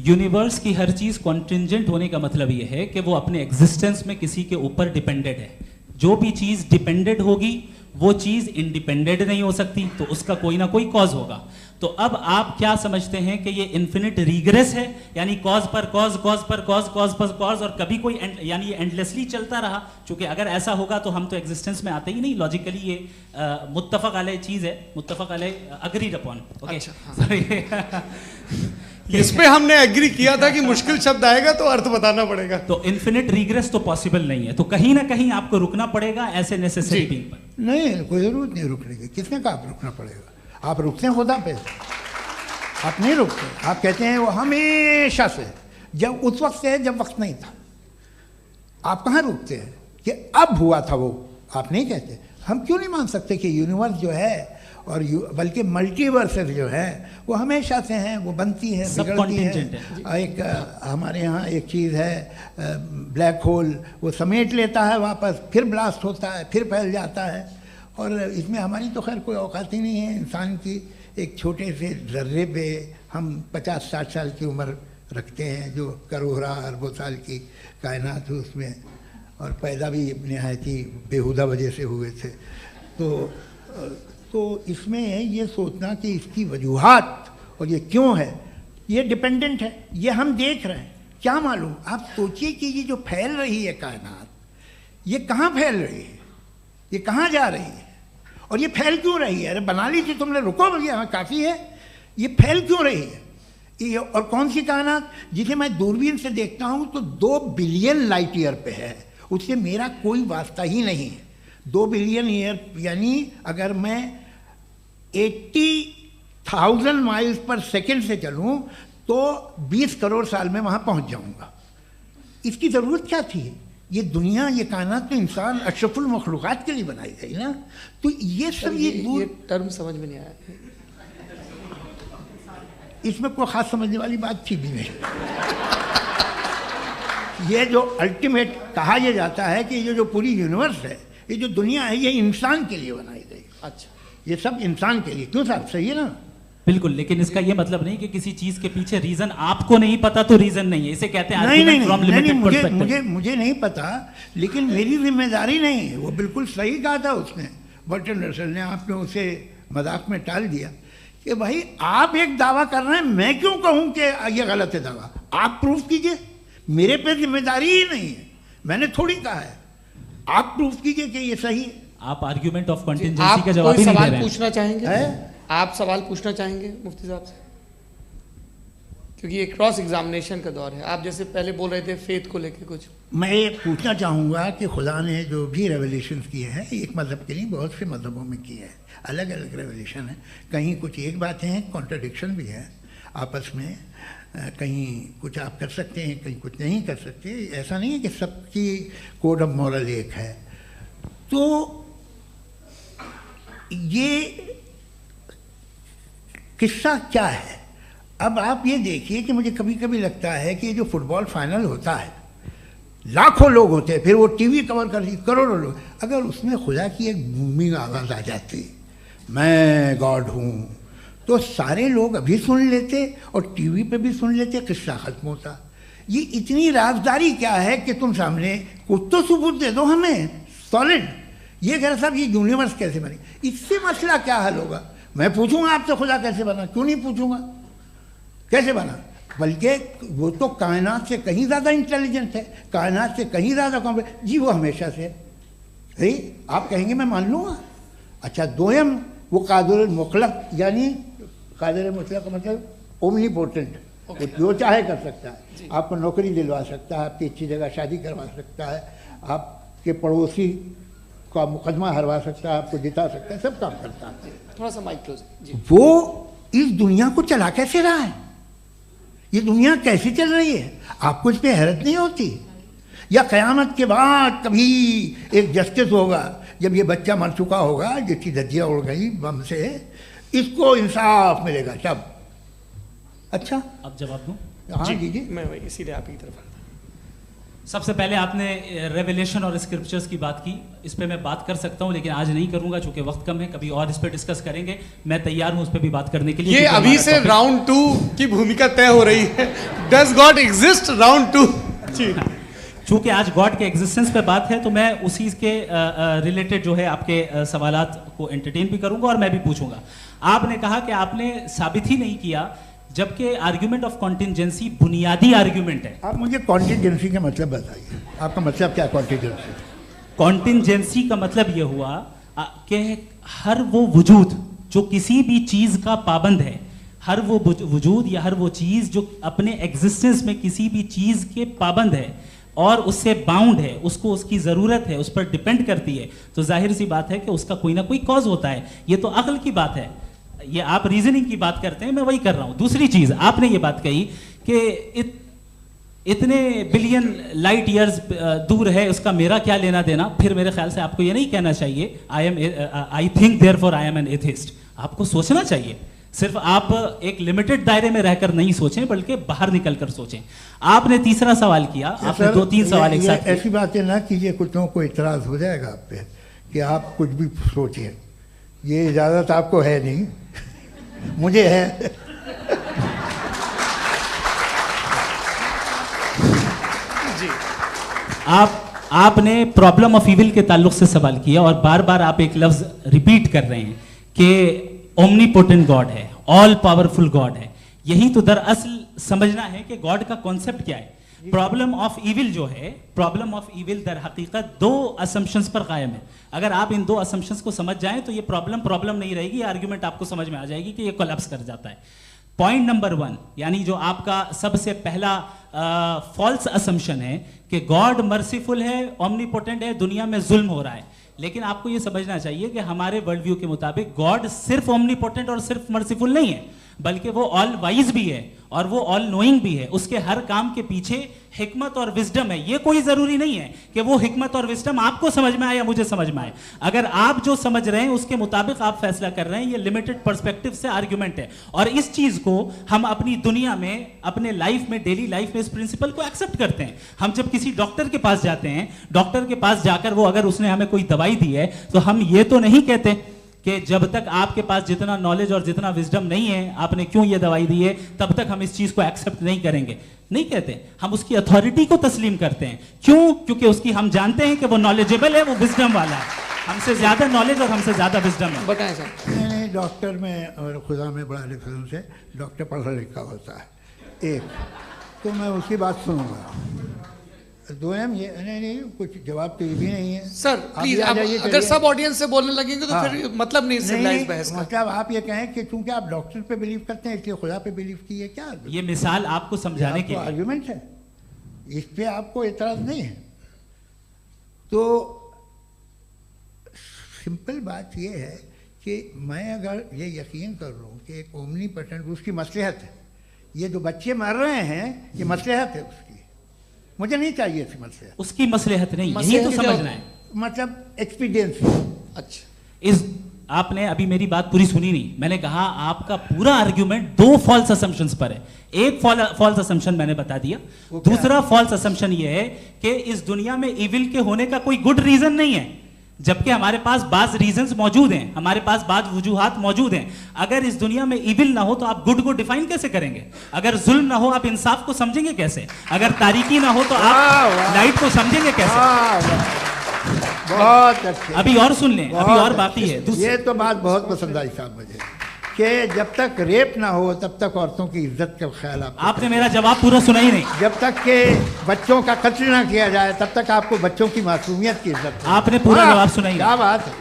यूनिवर्स की हर चीज़ कॉन्टिंजेंट होने का मतलब ये है कि वो अपने एग्जिस्टेंस में किसी के ऊपर डिपेंडेड है। जो भी चीज़ डिपेंडेड होगी वो चीज़ इंडिपेंडेंट नहीं हो सकती, तो उसका कोई ना कोई कॉज होगा। तो अब आप क्या समझते हैं कि ये इन्फिनिट रिग्रेस है, यानी कॉज पर कॉज, कॉज पर कॉज, कॉज पर कॉज, और कभी कोई यानी ये एंडलेसली चलता रहा? क्योंकि अगर ऐसा होगा तो हम तो एग्जिस्टेंस में आते ही नहीं। लॉजिकली ये मुत्तफक अलैह चीज़ है, मुत्तफक अलैह, अग्रीड अपॉन। ओके, इस पे हमने एग्री किया था कि मुश्किल शब्द आएगा तो अर्थ बताना पड़ेगा। तो इन्फिनिट रिग्रेस तो पॉसिबल नहीं है, तो कहीं ना कहीं आपको रुकना पड़ेगा ऐसे नेसेसरी बीइंग पर। नहीं, कोई ज़रूरत नहीं रुकने की। किसने कहा आप रुकना पड़ेगा? आप रुकते हैं खुदा पे, आप नहीं रुकते। आप कहते हैं वो हमेशा से, जब उस वक्त से है जब वक्त नहीं था। आप कहाँ रुकते हैं कि अब हुआ था वो? आप नहीं कहते। हम क्यों नहीं मान सकते कि यूनिवर्स जो है और बल्कि मल्टीवर्सेस जो है वो हमेशा से हैं, वो बनती है, बिगड़ती है। एक हमारे यहाँ एक चीज़ है ब्लैक होल, वो समेट लेता है वापस, फिर ब्लास्ट होता है, फिर फैल जाता है, और इसमें हमारी तो खैर कोई औकात ही नहीं है। इंसान की एक छोटे से ज़र्रे पे हम 50-60 साल की उम्र रखते हैं, जो करोड़ों अरबों साल की कायनात है उसमें, और पैदा भी नहायत ही बेहुदा वजह से हुए थे। तो इसमें ये सोचना कि इसकी वजूहात और ये क्यों है, ये डिपेंडेंट है, ये हम देख रहे हैं। क्या मालूम, आप सोचिए कि ये जो फैल रही है कायनात, ये कहाँ फैल रही है, ये कहाँ जा रही है, और ये फैल क्यों रही है? अरे बना ली थी तुमने, रुको भैया, हाँ काफ़ी है। ये फैल क्यों रही है? ये और कौन सी कायनात जिसे मैं दूरबीन से देखता हूँ तो 2 बिलियन लाइट ईयर पे है, उससे मेरा कोई वास्ता ही नहीं है। 2 बिलियन ईयर यानी अगर मैं 80,000 माइल्स पर सेकेंड से चलूँ तो 20 करोड़ साल में वहाँ पहुँच जाऊँगा। इसकी ज़रूरत क्या थी? ये दुनिया, ये कायनात तो इंसान अशरफुल मखलूक़ात के लिए बनाई गई ना। तो ये सब ये टर्म समझ में नहीं आया, इसमें कोई ख़ास समझने वाली बात थी भी नहीं। ये जो अल्टीमेट कहा यह जाता है कि ये जो पूरी यूनिवर्स है, ये जो दुनिया है, ये इंसान के लिए बनाई गई। अच्छा, ये सब इंसान के लिए। क्यों साहब, सही है ना? बिल्कुल, लेकिन इसका ये मतलब नहीं कि किसी चीज के पीछे रीजन आपको नहीं पता तो रीजन नहीं है, इसे कहते हैं नहीं, मुझे नहीं पता, लेकिन मेरी जिम्मेदारी नहीं है। वो बिल्कुल सही कहा था उसने, बर्टन रसल ने, आपने उसे मजाक में टाल दिया कि भाई आप एक दावा कर रहे हैं, मैं क्यों कहूं कि ये गलत है दावा, आप प्रूफ कीजिए, मेरे पे जिम्मेदारी ही नहीं है, मैंने थोड़ी कहा है, आप प्रूफ कीजिए कि ये सही है। आप आर्ग्यूमेंट ऑफ कंटिंजेंसी का जवाब ही नहीं दे रहे हैं। पूछना चाहेंगे आप सवाल पूछना चाहेंगे मुफ्ती साहब से, क्योंकि ये क्रॉस एग्जामिनेशन का दौर है। आप जैसे पहले बोल रहे थे फेथ को लेके कुछ, मैं ये पूछना चाहूँगा कि खुदा ने जो भी रेवलेशन किए हैं, एक मज़हब के लिए बहुत से मज़हबों में किए हैं, अलग अलग रेवलेशन है। कहीं कुछ एक बातें हैं, कॉन्ट्रडिक्शन भी है आपस में, कहीं कुछ आप कर सकते हैं, कहीं कुछ नहीं कर सकते। ऐसा नहीं है कि सबकी कोड ऑफ मॉरल एक है। तो ये किस्सा क्या है? अब आप ये देखिए कि मुझे कभी कभी लगता है कि ये जो फुटबॉल फाइनल होता है, लाखों लोग होते हैं, फिर वो टीवी कवर करती, करोड़ों लोग, अगर उसमें खुदा की एक बूमिंग आवाज़ आ जाती, मैं गॉड हूँ, तो सारे लोग अभी सुन लेते और टीवी पे भी सुन लेते, किस्सा ख़त्म होता। ये इतनी राजदारी क्या है कि तुम सामने कुछ तो सबूत दे दो हमें सॉलिड। ये कह रहा साहब ये यूनिवर्स कैसे बनी, इससे मसला क्या हल होगा? मैं पूछूंगा आपसे खुदा कैसे बना? क्यों नहीं पूछूंगा कैसे बना? बल्कि वो तो कायनात से कहीं ज़्यादा इंटेलिजेंट है, कायनात से कहीं ज़्यादा कॉम्प्लेक्स। जी वो हमेशा से है, आप कहेंगे मैं मान लूँगा। अच्छा, दोयम वो कादिर मुतलक, यानी कादिर मुतलक का मतलब ओमनीपोटेंट, वो जो चाहे कर सकता है, आपको नौकरी दिलवा सकता है, आपकी अच्छी जगह शादी करवा सकता है, आपके पड़ोसी का मुकदमा हरवा सकता है, आपको जिता सकता है, सब काम करता है। थोड़ा सा माइक क्लोज जी। वो इस दुनिया को चला कैसे रहा है? ये दुनिया कैसे चल रही है? आपको इस पर हैरत नहीं होती? या क़यामत के बाद कभी एक जस्टिस होगा, जब ये बच्चा मर चुका होगा, जिसकी धज्जियाँ उड़ गई बम से, इसको इंसाफ मिलेगा तब? अच्छा, अब जवाब दूं? हाँ जी, मैं वही सीधे आप की तरफ। सबसे पहले आपने रेवलेशन और स्क्रिप्चर्स की बात की, इस पे मैं बात कर सकता हूं, लेकिन आज नहीं करूंगा चूंकि वक्त कम है, कभी और इस पे डिस्कस करेंगे। मैं तैयार हूं उस पे भी बात करने के लिए। ये अभी से राउंड 2 की भूमिका तय हो रही है। Does God exist round 2? चूंकि आज गॉड के एग्जिस्टेंस पे बात है, तो मैं उसी के रिलेटेड जो है आपके सवालात को एंटरटेन भी करूंगा और मैं भी पूछूंगा। आपने कहा कि आपने साबित ही नहीं किया, जबकि आर्ग्यूमेंट ऑफ कॉन्टिजेंसी बुनियादी आर्ग्यूमेंट है। आप मुझे कॉन्टिजेंसी का मतलब बताइए, आपका मतलब क्या? कॉन्टिजेंसी कॉन्टिजेंसी का मतलब यह हुआ कि हर वो वजूद जो किसी भी चीज का पाबंद है, हर वो वजूद या हर वो चीज जो अपने एग्जिस्टेंस में किसी भी चीज के पाबंद है और उससे बाउंड है, उसको उसकी ज़रूरत है, उस पर डिपेंड करती है, तो जाहिर सी बात है कि उसका कोई ना कोई कॉज होता है। ये तो अक्ल की बात है, ये आप रीजनिंग की बात करते हैं, मैं वही कर रहा हूं। दूसरी चीज आपने ये बात कही कि इतने बिलियन लाइट ईयर्स दूर है, उसका मेरा क्या लेना देना। फिर मेरे ख्याल से आपको ये नहीं कहना चाहिए I think therefore I am an atheist. आपको सोचना चाहिए, सिर्फ आप एक लिमिटेड दायरे में रहकर नहीं सोचें, बल्कि बाहर निकलकर सोचें। आपने तीसरा सवाल किया, आपने 2-3 सवाल एक साथ। ऐसी बातें ना कीजिए, कुछ लोगों को इतराज हो जाएगा आप पे कि आप कुछ भी सोचिए, ये इजाज़त आपको है नहीं, मुझे है। जी, आपने प्रॉब्लम ऑफ इविल के ताल्लुक से सवाल किया और बार बार आप एक लफ्ज रिपीट कर रहे हैं कि ओमनीपोटेंट गॉड है, ऑल पावरफुल गॉड है। यही तो दरअसल समझना है कि गॉड का कॉन्सेप्ट क्या है। प्रॉब्लम ऑफ इविल जो है, प्रॉब्लम ऑफ इविल दर हकीकत दो असम्पशंस पर कायम है। अगर आप इन दो असम्पशंस को समझ जाएं तो ये प्रॉब्लम नहीं रहेगी, आर्ग्यूमेंट आपको समझ में आ जाएगी कि ये कोलैप्स कर जाता है। पॉइंट नंबर 1, यानी जो आपका सबसे पहला फॉल्स असम्पशन है कि गॉड मर्सीफुल है, ओमनीपोटेंट है, दुनिया में जुल्म हो रहा है। लेकिन आपको ये समझना चाहिए कि हमारे वर्ल्ड व्यू के मुताबिक गॉड सिर्फ ओमनीपोटेंट और सिर्फ मर्सीफुल नहीं है, बल्कि वो ऑल वाइज भी है और वो ऑल नोइंग भी है। उसके हर काम के पीछे हिकमत और विजडम है। ये कोई जरूरी नहीं है कि वो हिकमत और विजडम आपको समझ में आए या मुझे समझ में आए। अगर आप जो समझ रहे हैं उसके मुताबिक आप फैसला कर रहे हैं, ये लिमिटेड पर्सपेक्टिव से आर्ग्यूमेंट है। और इस चीज को हम अपनी दुनिया में, अपने लाइफ में, डेली लाइफ में इस प्रिंसिपल को एक्सेप्ट करते हैं। हम जब किसी डॉक्टर के पास जाते हैं, डॉक्टर के पास जाकर वो अगर उसने हमें कोई दवाई दी है तो हम ये तो नहीं कहते कि जब तक आपके पास जितना नॉलेज और जितना विजडम नहीं है, आपने क्यों ये दवाई दी है, तब तक हम इस चीज को एक्सेप्ट नहीं करेंगे। नहीं कहते, हम उसकी अथॉरिटी को तस्लीम करते हैं। क्यों? क्योंकि उसकी हम जानते हैं कि वो नॉलेजेबल है, वो विजडम वाला है, हमसे ज्यादा नॉलेज और हमसे ज्यादा विजडम है। बताएं सर। नहीं, डॉक्टर में और खुदा में बड़ा डिफरेंस है। डॉक्टर पढ़ा लिखा होता है एक, तो मैं उसकी बात सुनूंगा। दो ये नहीं, कुछ जवाब तो ये भी नहीं है सर। प्लीज, अगर सब ऑडियंस से बोलने लगेंगे तो फिर मतलब नहीं सिविलाइज्ड बहस का। मतलब आप ये कहें कि चूंकि आप डॉक्टर पे बिलीव करते हैं इसलिए खुदा पे बिलीव कीजिए, क्या ये मिसाल आपको समझाने के आर्गुमेंट है, इस पे आपको एतराज नहीं है। तो सिंपल बात ये है कि मैं अगर ये यकीन कर लूँ कि एक ओमनीपोटेंट, उसकी मसलहत है, ये जो बच्चे मर रहे हैं ये मसलहत है उसकी, मुझे नहीं चाहिए थी मसलहत। उसकी मसलहत नहीं, यही तो समझना है, मतलब एक्सपीरियंस। अच्छा, इस आपने अभी मेरी बात पूरी सुनी नहीं। मैंने कहा आपका पूरा आर्ग्यूमेंट दो फॉल्स असम्पशंस पर है। एक फॉल्स असम्पशन मैंने बता दिया, दूसरा फॉल्स असम्पशन ये है कि इस दुनिया में इविल के होने का कोई गुड रीजन नहीं है, जबकि हमारे पास बाज रीजंस मौजूद हैं, हमारे पास बाज वजूहात मौजूद हैं। अगर इस दुनिया में इविल ना हो तो आप गुड को डिफाइन कैसे करेंगे? अगर जुल्म ना हो आप इंसाफ को समझेंगे कैसे? अगर तारीकी ना हो तो आप लाइट को समझेंगे कैसे? बहुत अच्छे। अभी और सुन लें, अभी और बाकी है। ये तो बात बहुत पसंद आई साहब मुझे, कि जब तक रेप ना हो तब तक औरतों की इज्जत का ख्याल आपने मेरा जवाब पूरा सुना ही नहीं। जब तक के बच्चों का कत्ल ना किया जाए तब तक आपको बच्चों की मासूमियत की इज्जत। आपने पूरा जवाब सुना ही नहीं। क्या बात है,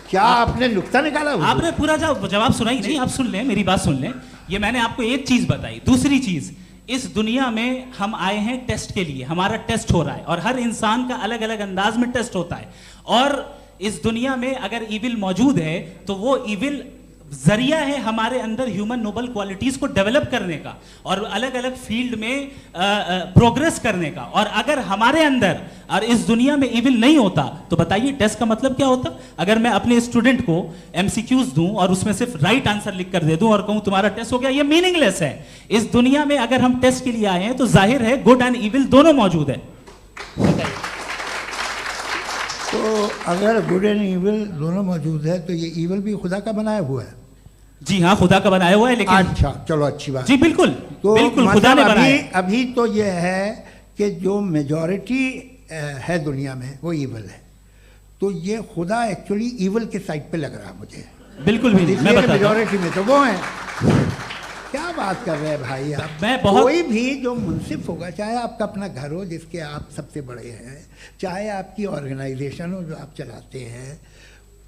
क्या आपने नुक्ता निकाला? आपने पूरा जवाब सुना ही नहीं। आप सुन लें, मेरी बात सुन लें। ये मैंने आपको एक चीज बताई। दूसरी चीज, इस दुनिया में हम आए हैं टेस्ट के लिए, हमारा टेस्ट हो रहा है और हर इंसान का अलग अलग अंदाज में टेस्ट होता है। और इस दुनिया में अगर इविल मौजूद है तो वो इविल जरिया है हमारे अंदर ह्यूमन नोबल क्वालिटीज को डेवलप करने का और अलग अलग फील्ड में प्रोग्रेस करने का। और अगर हमारे अंदर और इस दुनिया में इविल नहीं होता तो बताइए टेस्ट का मतलब क्या होता? अगर मैं अपने स्टूडेंट को एमसीक्यूज दूं और उसमें सिर्फ राइट आंसर लिख कर दे दूं और कहूं तुम्हारा टेस्ट हो गया, ये मीनिंगलेस है। इस दुनिया में अगर हम टेस्ट के लिए आए हैं तो जाहिर है गुड एंड इविल दोनों मौजूद है। तो अगर गुड एंड इविल दोनों मौजूद है तो ये इविल भी खुदा का बनाया हुआ है। जी हाँ, खुदा का बनाया हुआ है। लेकिन अच्छा, चलो अच्छी बात। जी बिल्कुल, तो बिल्कुल खुदा ने बनाया। अभी तो ये है कि जो मेजॉरिटी है दुनिया में वो इविल है, तो ये खुदा एक्चुअली इविल के साइड पे लग रहा है मुझे। बिल्कुल भी नहीं, मैं बताता हूं। मेजॉरिटी में तो वो है। क्या बात कर रहे हैं भाई आप? कोई भी जो मुंसिफ होगा, चाहे आपका अपना घर हो जिसके आप सबसे बड़े हैं, चाहे आपकी ऑर्गेनाइजेशन हो जो आप चलाते हैं,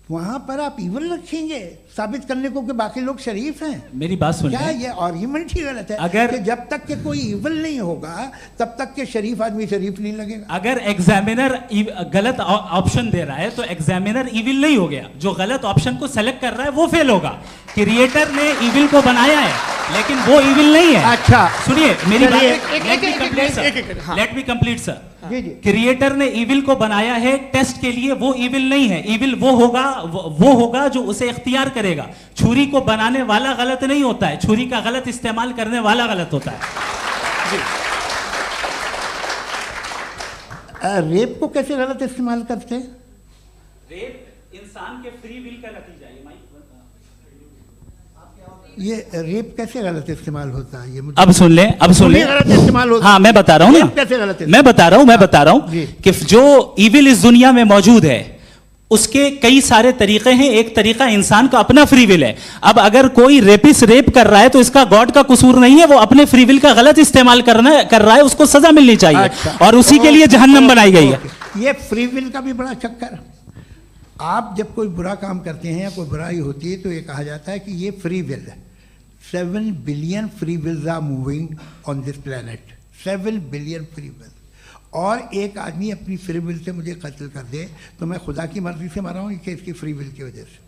वहां पर आप इविल रखेंगे साबित करने को कि बाकी लोग शरीफ हैं। मेरी बात सुन, क्या ये आर्ग्यूमेंट ही गलत है? अगर कि जब तक के कोई इविल नहीं होगा तब तक के शरीफ आदमी शरीफ नहीं लगेगा। अगर एग्जामिनर गलत ऑप्शन दे रहा है तो एग्जामिनर इविल नहीं हो गया, जो गलत ऑप्शन को सेलेक्ट कर रहा है वो फेल होगा। क्रिएटर ने इविल को बनाया है लेकिन वो इविल नहीं है। अच्छा सुनिए मेरी बात, लेट मी कंप्लीट सर। जी जी। क्रिएटर ने इविल को बनाया है टेस्ट के लिए, वो इविल नहीं है। इविल वो होगा जो उसे इख्तियार करेगा। छुरी को बनाने वाला गलत नहीं होता है, छुरी का गलत इस्तेमाल करने वाला गलत होता है। रेप को कैसे गलत इस्तेमाल करते हैं? रेप इंसान के फ्री विल का नतीजा है। ये रेप कैसे गलत इस्तेमाल होता है? ये मुझे अब सुन लें, गलत इस्तेमाल होता है। हाँ मैं बता रहा हूँ ना, कैसे गलत? मैं बता रहा हूँ कि जो इविल इस दुनिया में मौजूद है उसके कई सारे तरीके हैं। एक तरीका इंसान का अपना फ्री विल है। अब अगर कोई रेपिस्ट रेप कर रहा है तो इसका गॉड का कसूर नहीं है, वो अपने फ्री विल का गलत इस्तेमाल कर रहा है, उसको सजा मिलनी चाहिए। अच्छा, और उसी के लिए जहन्नम बनाई गई है। ये फ्री विल का भी बड़ा चक्कर। आप जब कोई बुरा काम करते हैं या कोई बुराई होती है तो ये कहा जाता है कि ये फ्री विल है। 7 billion free wills are moving on this planet. 7 billion free will. और एक आदमी अपनी फ्री विल से मुझे कत्ल कर दे तो मैं खुदा की मर्जी से मरा हूँ कि इसकी फ्री विल की वजह से?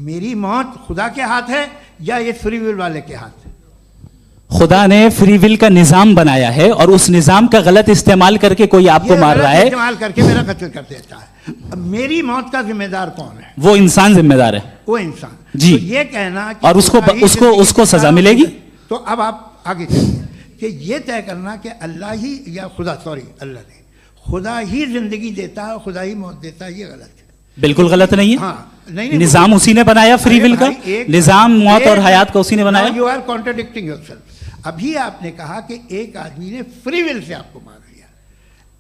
मेरी मौत खुदा के हाथ है या ये फ्री विल वाले के हाथ है? खुदा ने फ्री विल का निजाम बनाया है और उस निजाम का गलत इस्तेमाल करके कोई आपको मार रहा है, इस्तेमाल करके मेरा कत्ल कर देता है। अब मेरी मौत का जिम्मेदार कौन है? वो इंसान जिम्मेदार है। वो इंसान। जी। तो ये कहना कि और उसको सजा मिलेगी। तो अब आप आगे चलिए कि ये तय करना कि अल्लाह ही या अल्लाह ने खुदा ही जिंदगी देता है, खुदा ही मौत देता है, ये गलत है। बिल्कुल गलत नहीं है। हाँ, नहीं, निजाम उसी ने बनाया फ्री विल का। निजाम मौत और हयात का उसी ने बनाया। You are contradicting yourself. अभी आपने कहा कि एक आदमी ने फ्री विल से आपको मार दिया,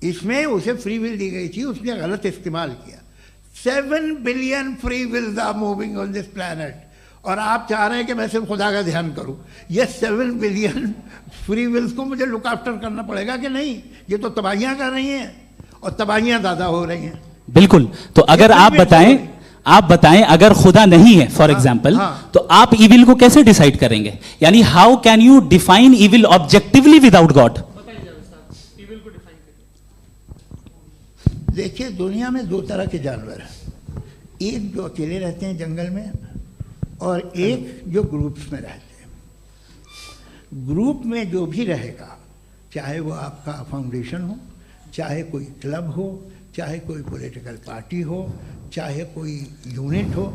इसमें उसे फ्री विल दी गई थी, उसने गलत इस्तेमाल किया। 7 billion free wills are moving on this planet और आप चाह रहे हैं कि मैं सिर्फ खुदा का ध्यान करूं। ये 7 बिलियन फ्री विल्स को मुझे लुक आफ्टर करना पड़ेगा कि नहीं? ये तो तबाहियां कर रही हैं और तबाहियां ज़्यादा हो रही हैं। बिल्कुल। तो अगर आप बताएं अगर खुदा नहीं है फॉर एग्जाम्पल, तो आप इविल को कैसे डिसाइड करेंगे? यानी how can you define evil objectively without God? देखिए, दुनिया में 2 तरह के जानवर हैं। एक जो अकेले रहते हैं जंगल में और एक जो ग्रुप्स में रहते हैं। ग्रुप में जो भी रहेगा, चाहे वो आपका फाउंडेशन हो, चाहे कोई क्लब हो, चाहे कोई पॉलिटिकल पार्टी हो, चाहे कोई यूनिट हो,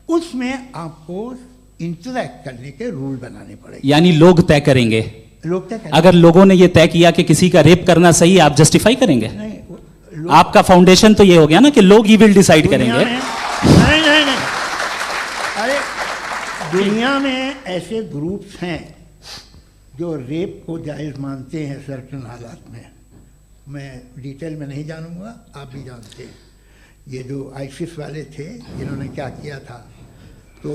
उसमें आपको इंटरैक्ट करने के रूल बनाने पड़ेंगे। यानी लोग तय करेंगे। लोग तय करेंगे। अगर लोगों ने ये तय किया कि किसी का रेप करना सही है, आप जस्टिफाई करेंगे? नहीं, आपका फाउंडेशन तो ये हो गया ना कि लोग ही विल डिसाइड करेंगे। नहीं, अरे दुनिया में ऐसे ग्रुप्स हैं जो रेप को जायज़ मानते हैं सर्टेन हालात में। मैं डिटेल में नहीं जानूंगा, आप भी जानते हैं। ये जो आईसिस वाले थे, इन्होंने क्या किया था, तो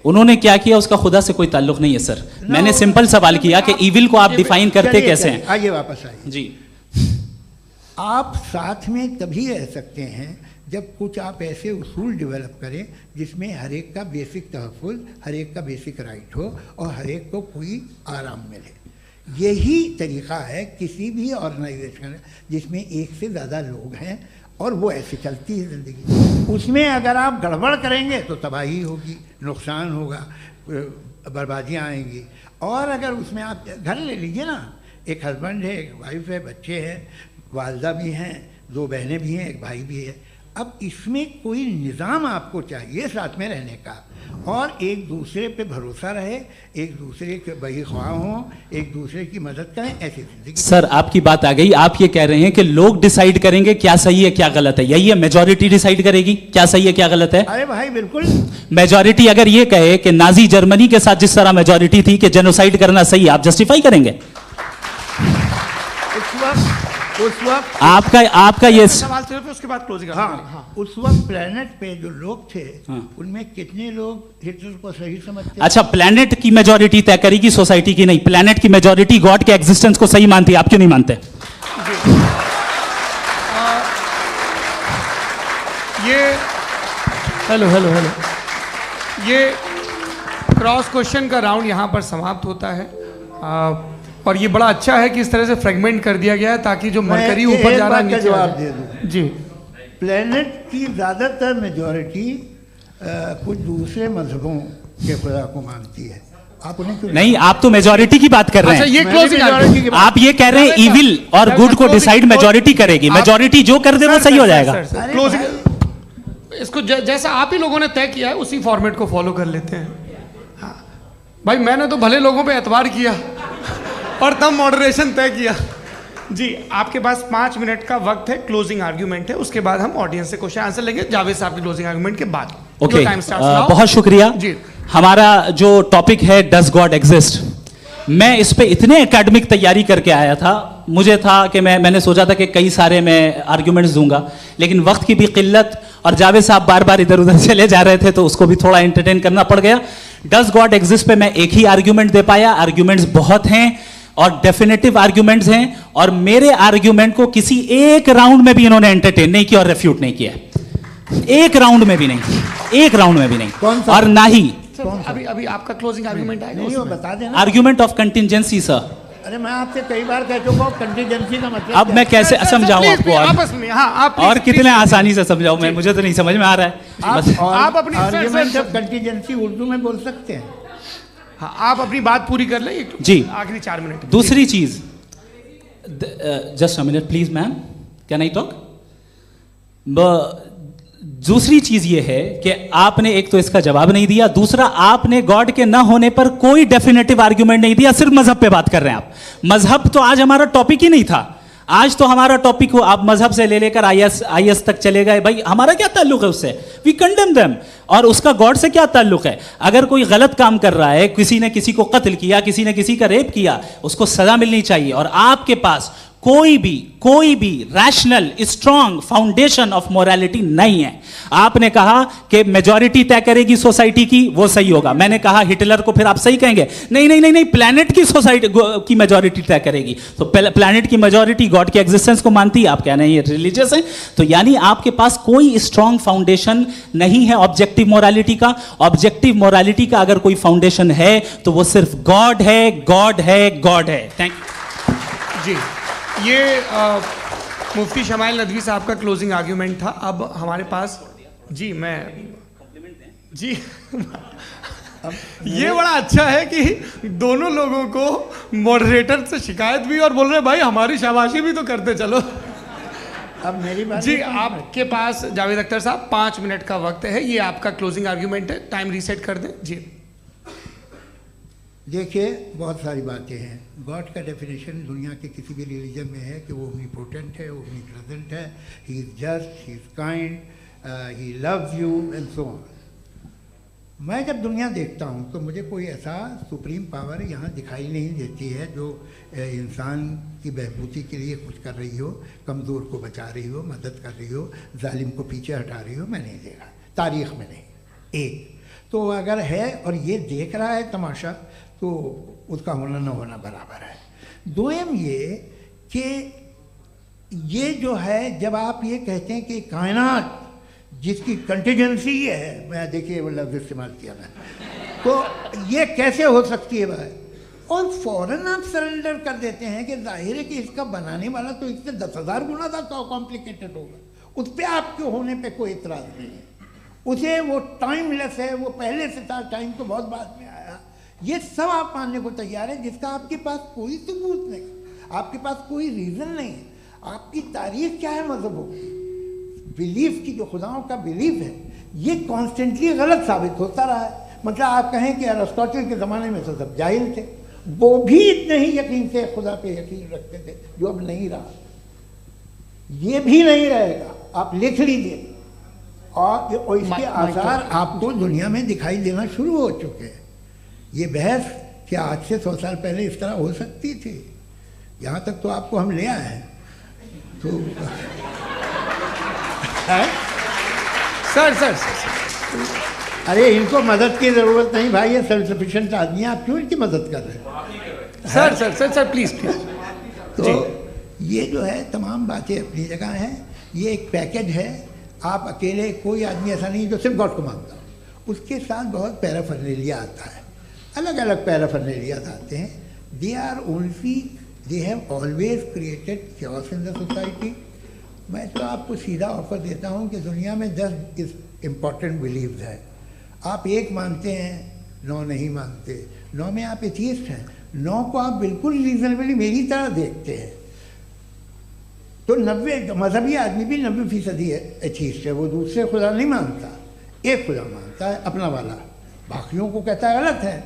उन्होंने क्या किया उसका खुदा से कोई ताल्लुक नहीं है सर। मैंने सिंपल सवाल किया कि इविल को आप डिफाइन करते कैसे हैं? आइए वापस आइए जी। आप साथ में तभी रह सकते हैं जब कुछ आप ऐसे उसूल डेवलप करें जिसमें हर एक का बेसिक तहफ़्फ़ुज़, हर एक का बेसिक राइट हो और हर एक को कोई आराम मिले। यही तरीक़ा है किसी भी ऑर्गेनाइजेशन जिसमें एक से ज़्यादा लोग हैं और वो ऐसे चलती है ज़िंदगी। उसमें अगर आप गड़बड़ करेंगे तो तबाही होगी, नुकसान होगा, बर्बादियाँ आएंगी। और अगर उसमें आप घर ले लीजिए ना, एक हस्बैंड है, एक वाइफ है, बच्चे हैं, वालदा भी हैं, 2 बहनें भी हैं, एक भाई भी है। अब इसमें कोई निज़ाम आपको चाहिए साथ में रहने का और एक दूसरे पे भरोसा रहे, एक दूसरे के बहीख्वाह हों, एक दूसरे की मदद करें, ऐसी जिंदगी। सर आपकी बात आ गई। आप ये कह रहे हैं कि लोग डिसाइड करेंगे क्या सही है क्या गलत है, यही है? मेजॉरिटी डिसाइड करेगी क्या सही है क्या गलत है? अरे भाई बिल्कुल। मेजॉरिटी अगर ये कहे कि नाजी जर्मनी के साथ जिस तरह मेजॉरिटी थी कि जेनोसाइड करना सही है, आप जस्टिफाई करेंगे? उस वक्त आपका ये सवाल सिर्फ उसके बाद क्लोजिंग। हाँ, उस वक्त प्लेनेट पे जो लोग थे उनमें कितने लोग हिटलर को सही समझते? अच्छा, प्लेनेट की मेजॉरिटी तय करेगी, सोसाइटी की नहीं। प्लेनेट की मेजॉरिटी गॉड के एग्जिस्टेंस को सही मानती है, आप क्यों नहीं मानते? हेलो ये क्रॉस क्वेश्चन का राउंड यहाँ पर समाप्त होता है। और ये बड़ा अच्छा है कि इस तरह से फ्रेगमेंट कर दिया गया है ताकि जो मरकरी ऊपर जा रहा है नीचे जवाब दे दूं जी। प्लेनेट की ज़्यादातर मेजॉरिटी कुछ दूसरे मजहबों के खुदा को मानती है। आप उन्हें क्यों नहीं? आप तो मेजॉरिटी की बात कर रहे हैं। अच्छा, ये क्लोजिंग आप ये कह रहे हैं इविल और गुड को डिसाइड मेजॉरिटी करेगी। मेजॉरिटी जो कर दे वो सही हो जाएगा। क्लोजिंग इसको जैसा आप ही लोगों ने तय किया है उसी फॉर्मेट को फॉलो कर लेते हैं। हाँ भाई, मैंने तो भले लोगों पे एतबार किया और तब मॉडरेशन तय किया जी। आपके पास 5 मिनट का वक्त है, क्लोजिंग आर्ग्यूमेंट है, उसके बाद हम ऑडियंस से क्वेश्चन आंसर लेंगे जावेद साहब की क्लोजिंग आर्ग्यूमेंट के बाद। ओके, बहुत शुक्रिया जी। हमारा जो टॉपिक है डज गॉड एग्जिस्ट, मैं इस पे इतने एकेडमिक तैयारी करके आया था, मुझे था कि मैंने सोचा था कि कई सारे मैं आर्ग्यूमेंट्स दूंगा, लेकिन वक्त की भी किल्लत और जावेद साहब बार बार इधर उधर चले जा रहे थे तो उसको भी थोड़ा एंटरटेन करना पड़ गया। डज गॉड एग्जिस्ट पे मैं एक ही आर्ग्यूमेंट दे पाया। आर्ग्यूमेंट्स बहुत हैं और डेफिनेटिव आर्ग्यूमेंट्स हैं, और मेरे आर्ग्यूमेंट को किसी एक राउंड में भी इन्होंने एंटरटेन नहीं किया और रेफ्यूट नहीं किया, एक राउंड में भी नहीं, एक राउंड में भी नहीं। और ना ही अभी आपका क्लोजिंग आर्गुमेंट आएगा, नहीं वो बता देना। Argument of contingency sir. अरे मैं आपसे कई बार कह चुका हूँ कंटीजेंसी का मतलब अब मैं कैसे समझाऊं आपको आपस में? हाँ, आप और कितने आसानी से समझाऊं मैं, मुझे तो नहीं समझ में आ रहा है। बस आप अपनी आर्ग्यूमेंट ऑफ कंटीजेंसी उर्दू में बोल सकते हैं। हाँ, आप अपनी बात पूरी कर लें जी, आखिरी 4 मिनट। दूसरी चीज, just a minute please ma'am, can I talk? दूसरी चीज ये है कि आपने एक तो इसका जवाब नहीं दिया, दूसरा आपने गॉड के ना होने पर कोई डेफिनेटिव आर्ग्यूमेंट नहीं दिया, सिर्फ मजहब पे बात कर रहे हैं आप। मजहब तो आज हमारा टॉपिक ही नहीं था, आज तो हमारा टॉपिक हो, आप मजहब से ले लेकर आईएस तक चले गए। भाई हमारा क्या ताल्लुक है उससे? We condemn them. और उसका गॉड से क्या ताल्लुक है? अगर कोई गलत काम कर रहा है, किसी ने किसी को कत्ल किया, किसी ने किसी का रेप किया, उसको सजा मिलनी चाहिए। और आपके पास कोई भी rational strong foundation of morality नहीं है। आपने कहा कि मेजॉरिटी तय करेगी सोसाइटी की, वो सही होगा। मैंने कहा हिटलर को फिर आप सही कहेंगे, नहीं नहीं नहीं नहीं, प्लैनेट की सोसाइटी की मेजॉरिटी तय करेगी। तो प्लैनेट की मेजॉरिटी गॉड के एग्जिस्टेंस को मानती है, आप कह रहे हैं ये रिलीजियस है। तो यानी आपके पास कोई स्ट्रॉन्ग फाउंडेशन नहीं है ऑब्जेक्टिव मोरालिटी का। ऑब्जेक्टिव मोरालिटी का अगर कोई फाउंडेशन है तो वो सिर्फ गॉड है, गॉड है, गॉड है। थैंक यू जी। ये मुफ्ती शमाइल नदवी साहब का क्लोजिंग आर्ग्यूमेंट था। अब हमारे पास जी जी ये बड़ा अच्छा है कि दोनों लोगों को मॉडरेटर से शिकायत भी और बोल रहे भाई हमारी शाबाशी भी तो करते चलो। अब मेरी बात जी, आपके पास जावेद अख्तर साहब 5 मिनट का वक्त है, ये आपका क्लोजिंग आर्ग्यूमेंट है, टाइम रीसेट कर दें जी। देखिए, बहुत सारी बातें हैं। गॉड का डेफिनेशन दुनिया के किसी भी रिलीजन में है कि वो ओमनीपोटेंट है, ओमनीप्रेजेंट है, he is just, he is kind, he loves you and so on. मैं जब दुनिया देखता हूँ तो मुझे कोई ऐसा सुप्रीम पावर यहाँ दिखाई नहीं देती है जो इंसान की बहबूदी के लिए कुछ कर रही हो, कमज़ोर को बचा रही हो, मदद कर रही हो, जालिम को पीछे हटा रही हो। मैं नहीं देखा, तारीख़ में नहीं। एक तो अगर है और ये देख रहा है तमाशा, तो उसका होना न होना बराबर है। दोयम ये कि ये जो है, जब आप ये कहते हैं कि कायनात जिसकी कंटीजेंसी है, मैं देखिए वो लफ्ज़ इस्तेमाल किया मैं, तो ये कैसे हो सकती है भाई? और फ़ौरन आप सरेंडर कर देते हैं कि जाहिर है कि इसका बनाने वाला तो इससे 10,000 गुना ज़्यादा कॉम्प्लिकेटेड होगा। उस पर आपके होने पे कोई इतराज़ नहीं है। उसे वो टाइमलेस है, वो पहले से था, टाइम तो बहुत बाद में आया। ये सब आप मानने को तैयार है जिसका आपके पास कोई सबूत नहीं, आपके पास कोई रीज़न नहीं है। आपकी तारीख क्या है मज़हबों की? बिलीफ की, जो खुदाओं का बिलीफ है, ये कॉन्स्टेंटली गलत साबित होता रहा है। मतलब आप कहें कि अरिस्टोटल के ज़माने में तो सब जाहिल थे, वो भी इतने ही यकीन से खुदा पे यकीन रखते थे, जो अब नहीं रहा। ये भी नहीं रहेगा, आप लिख लीजिए। और इसके आसार आपको दुनिया में दिखाई देना शुरू हो चुके हैं। ये बहस क्या आज से 100 साल पहले इस तरह हो सकती थी? यहाँ तक तो आपको हम ले आए हैं। तो सर अरे इनको मदद की ज़रूरत नहीं भाई, ये सेल्फ सफिशिएंट आदमी है, आप क्यों इनकी मदद कर रहे हैं? Sir please. तो ये जो है तमाम बातें अपनी जगह हैं। ये एक पैकेज है। आप अकेले, कोई आदमी ऐसा नहीं जो सिर्फ गॉड को मानता हो। उसके साथ बहुत पैराफर्नेलिया आता है, अलग अलग पैराफर्नेलिया आते हैं। They have always created chaos in the society. मैं तो आपको सीधा ऑफर देता हूँ कि दुनिया में 10 इम्पॉर्टेंट बिलीव्स हैं। आप एक मानते हैं, 9 नहीं मानते, 9 में आप एथीस्ट हैं, 9 को आप बिल्कुल रीजनेबली मेरी तरह देखते हैं। तो 90 मजहबी आदमी भी 90% एथीस्ट है, वो दूसरे खुदा नहीं मानता, एक खुदा मानता है अपना वाला, बाकियों को कहता है गलत है।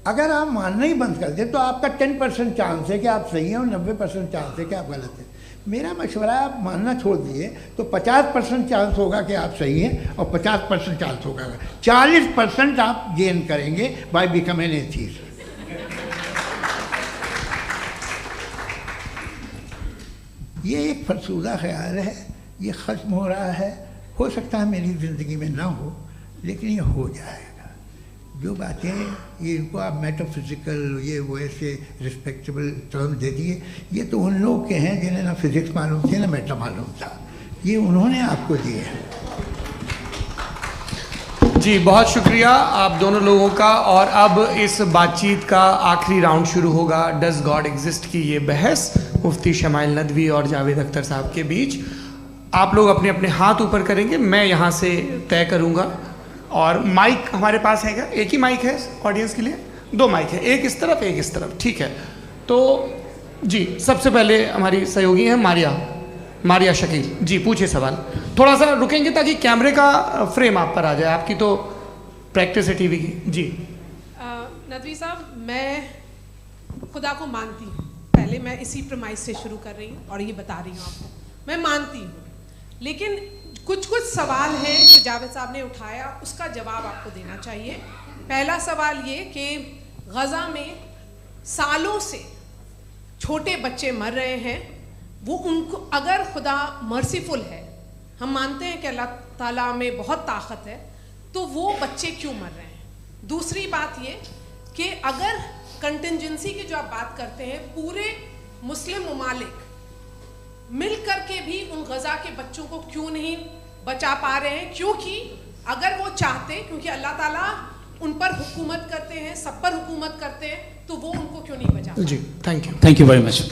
अगर आप मानना ही बंद कर दें तो आपका 10% चांस है कि आप सही हैं और 90% चांस है कि आप गलत हैं। मेरा मशवरा है, आप मानना छोड़ दिए तो 50% चांस होगा कि आप सही हैं और 50% चांस होगा, 40% आप गेन करेंगे बाय बिकमिंग एन एथीस्ट। ये एक फरसूदा ख्याल है, ये ख़त्म हो रहा है। हो सकता है मेरी ज़िंदगी में ना हो, लेकिन ये हो जाएगा। जो बातें ये इनको आप मेटाफिज़िकल ये वो ऐसे रिस्पेक्टेबल टर्म दे दिए, ये तो उन लोग के हैं जिन्हें ना फिज़िक्स मालूम थी ना मेटा मालूम था, ये उन्होंने आपको दिए हैं। जी बहुत शुक्रिया आप दोनों लोगों का। और अब इस बातचीत का आखिरी राउंड शुरू होगा, डज गॉड एग्जिस्ट की ये बहस मुफ्ती शमाइल नदवी और जावेद अख्तर साहब के बीच। आप लोग अपने अपने हाथ ऊपर करेंगे, मैं यहाँ से तय करूँगा। और माइक हमारे पास है क्या? एक ही माइक है ऑडियंस के लिए? 2 माइक है, एक इस तरफ एक इस तरफ, ठीक है। तो जी सबसे पहले हमारी सहयोगी हैं मारिया शकील जी, पूछिए सवाल। थोड़ा सा रुकेंगे ताकि कैमरे का फ्रेम आप पर आ जाए, आपकी तो प्रैक्टिस है टीवी की। जी नदवी साहब, मैं खुदा को मानती हूँ, पहले मैं इसी प्रमाइस से शुरू कर रही हूँ और ये बता रही हूँ आपको, मैं मानती हूँ। लेकिन कुछ सवाल हैं जो जावेद साहब ने उठाया, उसका जवाब आपको देना चाहिए। पहला सवाल ये कि गज़ा में सालों से छोटे बच्चे मर रहे हैं, वो उनको अगर खुदा मर्सीफुल है, हम मानते हैं कि अल्लाह ताला में बहुत ताकत है, तो वो बच्चे क्यों मर रहे हैं? दूसरी बात ये कि अगर कंटिजेंसी की जो आप बात करते हैं, पूरे मुस्लिम ममालिक मिल कर के भी उन गज़ा के बच्चों को क्यों नहीं बचा पा रहे हैं? क्योंकि अगर वो चाहते, क्योंकि अल्लाह ताला उन पर हुकूमत करते हैं, सब पर हुकूमत करते हैं, तो वो उनको क्यों नहीं बचा? जी थैंक यू वेरी मच।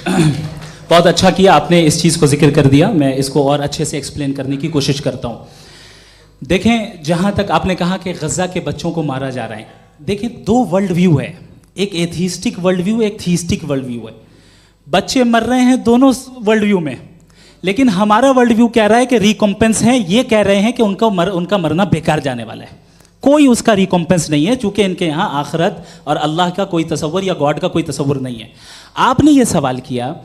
बहुत अच्छा किया आपने इस चीज़ को जिक्र कर दिया, मैं इसको और अच्छे से एक्सप्लेन करने की कोशिश करता हूँ। देखें, जहाँ तक आपने कहा कि गज़ा के बच्चों को मारा जा रहा है, देखें 2 वर्ल्ड व्यू है, एक एथीस्टिक वर्ल्ड व्यू, एक थीस्टिक वर्ल्ड व्यू है। बच्चे मर रहे हैं दोनों वर्ल्ड व्यू में, लेकिन हमारा वर्ल्ड व्यू कह रहा है कि रिकॉम्पेंस है, ये कह रहे हैं कि उनका मरना बेकार जाने वाला है, कोई उसका रिकॉम्पेंस नहीं है, चूंकि इनके यहाँ आखिरत और अल्लाह का कोई तसव्वुर या गॉड का कोई तसव्वुर नहीं है। आपने ये सवाल किया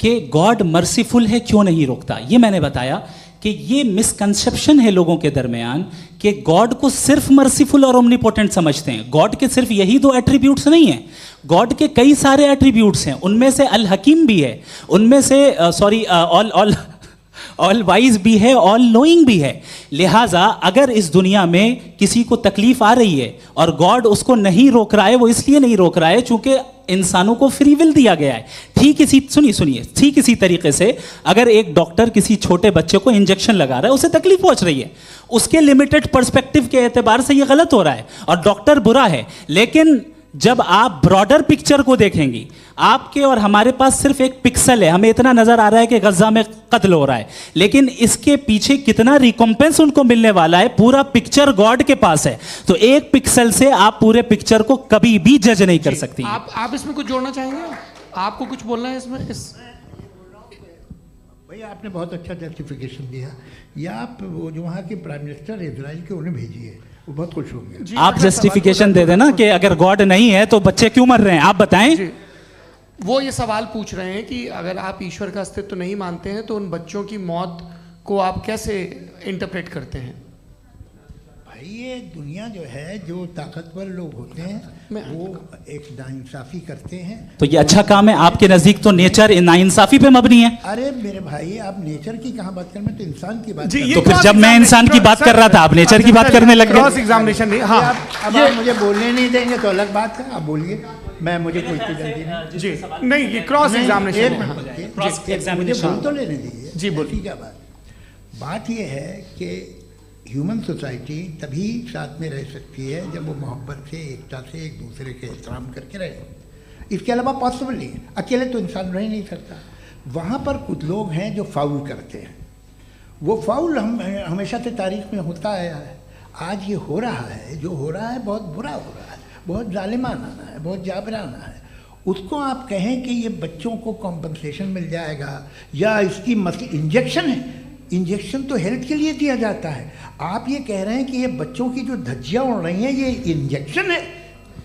कि गॉड मर्सीफुल है, क्यों नहीं रोकता? ये मैंने बताया कि ये मिसकंसेप्शन है लोगों के दरमियान कि गॉड को सिर्फ मर्सीफुल और ओमनीपोटेंट समझते हैं। गॉड के सिर्फ यही 2 एट्रीब्यूट्स नहीं हैं, गॉड के कई सारे एट्रीब्यूट्स हैं, उनमें से अल हकीम भी है, उनमें से ऑल वाइज भी है, ऑल नोइंग भी है। लिहाजा अगर इस दुनिया में किसी को तकलीफ आ रही है और गॉड उसको नहीं रोक रहा है, वो इसलिए नहीं रोक रहा है चूंकि इंसानों को फ्री विल दिया गया है। ठीक इसी तरीके से अगर एक डॉक्टर किसी छोटे बच्चे को इंजेक्शन लगा रहा है, उसे तकलीफ पहुंच रही है, उसके लिमिटेड पर्सपेक्टिव के एतबार से ये गलत हो रहा है और डॉक्टर बुरा है। लेकिन जब आप ब्रॉडर पिक्चर को देखेंगी, आपके और हमारे पास सिर्फ एक पिक्सल है, हमें इतना नजर आ रहा है कि गज़ा में कत्ल हो रहा है, लेकिन इसके पीछे कितना रिकॉम्पेंस उनको मिलने वाला है, पूरा पिक्चर गॉड के पास है। तो एक पिक्सल से आप पूरे पिक्चर को कभी भी जज नहीं कर सकती। आप इसमें कुछ जोड़ना चाहेंगे? आपको कुछ बोलना है इसमें? भैया आपने बहुत अच्छा जस्टिफिकेशन दिया, या आप वो जो वहाँ के प्राइम मिनिस्टर इजराइल के उन्हें भेजिए, वो बहुत खुश होंगे। आप जस्टिफिकेशन दे देना कि अगर गॉड नहीं है तो बच्चे क्यों मर रहे हैं, आप बताएं। वो ये सवाल पूछ रहे हैं कि अगर आप ईश्वर का अस्तित्व नहीं मानते हैं तो उन बच्चों की मौत को आप कैसे इंटरप्रेट करते हैं? भाई ये दुनिया जो है, जो ताकतवर लोग होते हैं वो एक नाइंसाफ़ी करते हैं। तो ये अच्छा काम है आपके नज़दीक, तो नेचर नाइंसाफ़ी पे मबनी है। अरे मेरे भाई, आप नेचर की कहाँ बात कर रहे हैं, तो इंसान की बात। तो फिर जब मैं इंसान की बात कर रहा था, आप नेचर की बात करने लग गए। क्रॉस एग्जामिनेशन नहीं। हाँ, अब आप मुझे बोलने नहीं देंगे तो अलग बात है, आप बोलिए, मुझे कोई जल्दी नहीं। जी नहीं, ये क्रॉस एग्जामिनेशन बोल तो लेने दीजिए जी, बोलिए। क्या बात ये है कि ह्यूमन सोसाइटी तभी साथ में रह सकती है जब वो मोहब्बत से, एकता से, एक दूसरे के एहतराम करके रहे। इसके अलावा पॉसिबल नहीं है, अकेले तो इंसान रह नहीं सकता। वहाँ पर कुछ लोग हैं जो फाउल करते हैं, वो फाउल हमेशा से तारीख में होता आया है। आज ये हो रहा है, जो हो रहा है बहुत बुरा हो रहा है, बहुत जालिमाना है, बहुत जाबराना है। उसको आप कहें कि ये बच्चों को कॉम्पनसेशन मिल जाएगा या इसकी इंजेक्शन है, इंजेक्शन तो हेल्थ के लिए दिया जाता है। आप ये कह रहे हैं कि ये बच्चों की जो धज्जियां उड़ रही हैं ये इंजेक्शन है,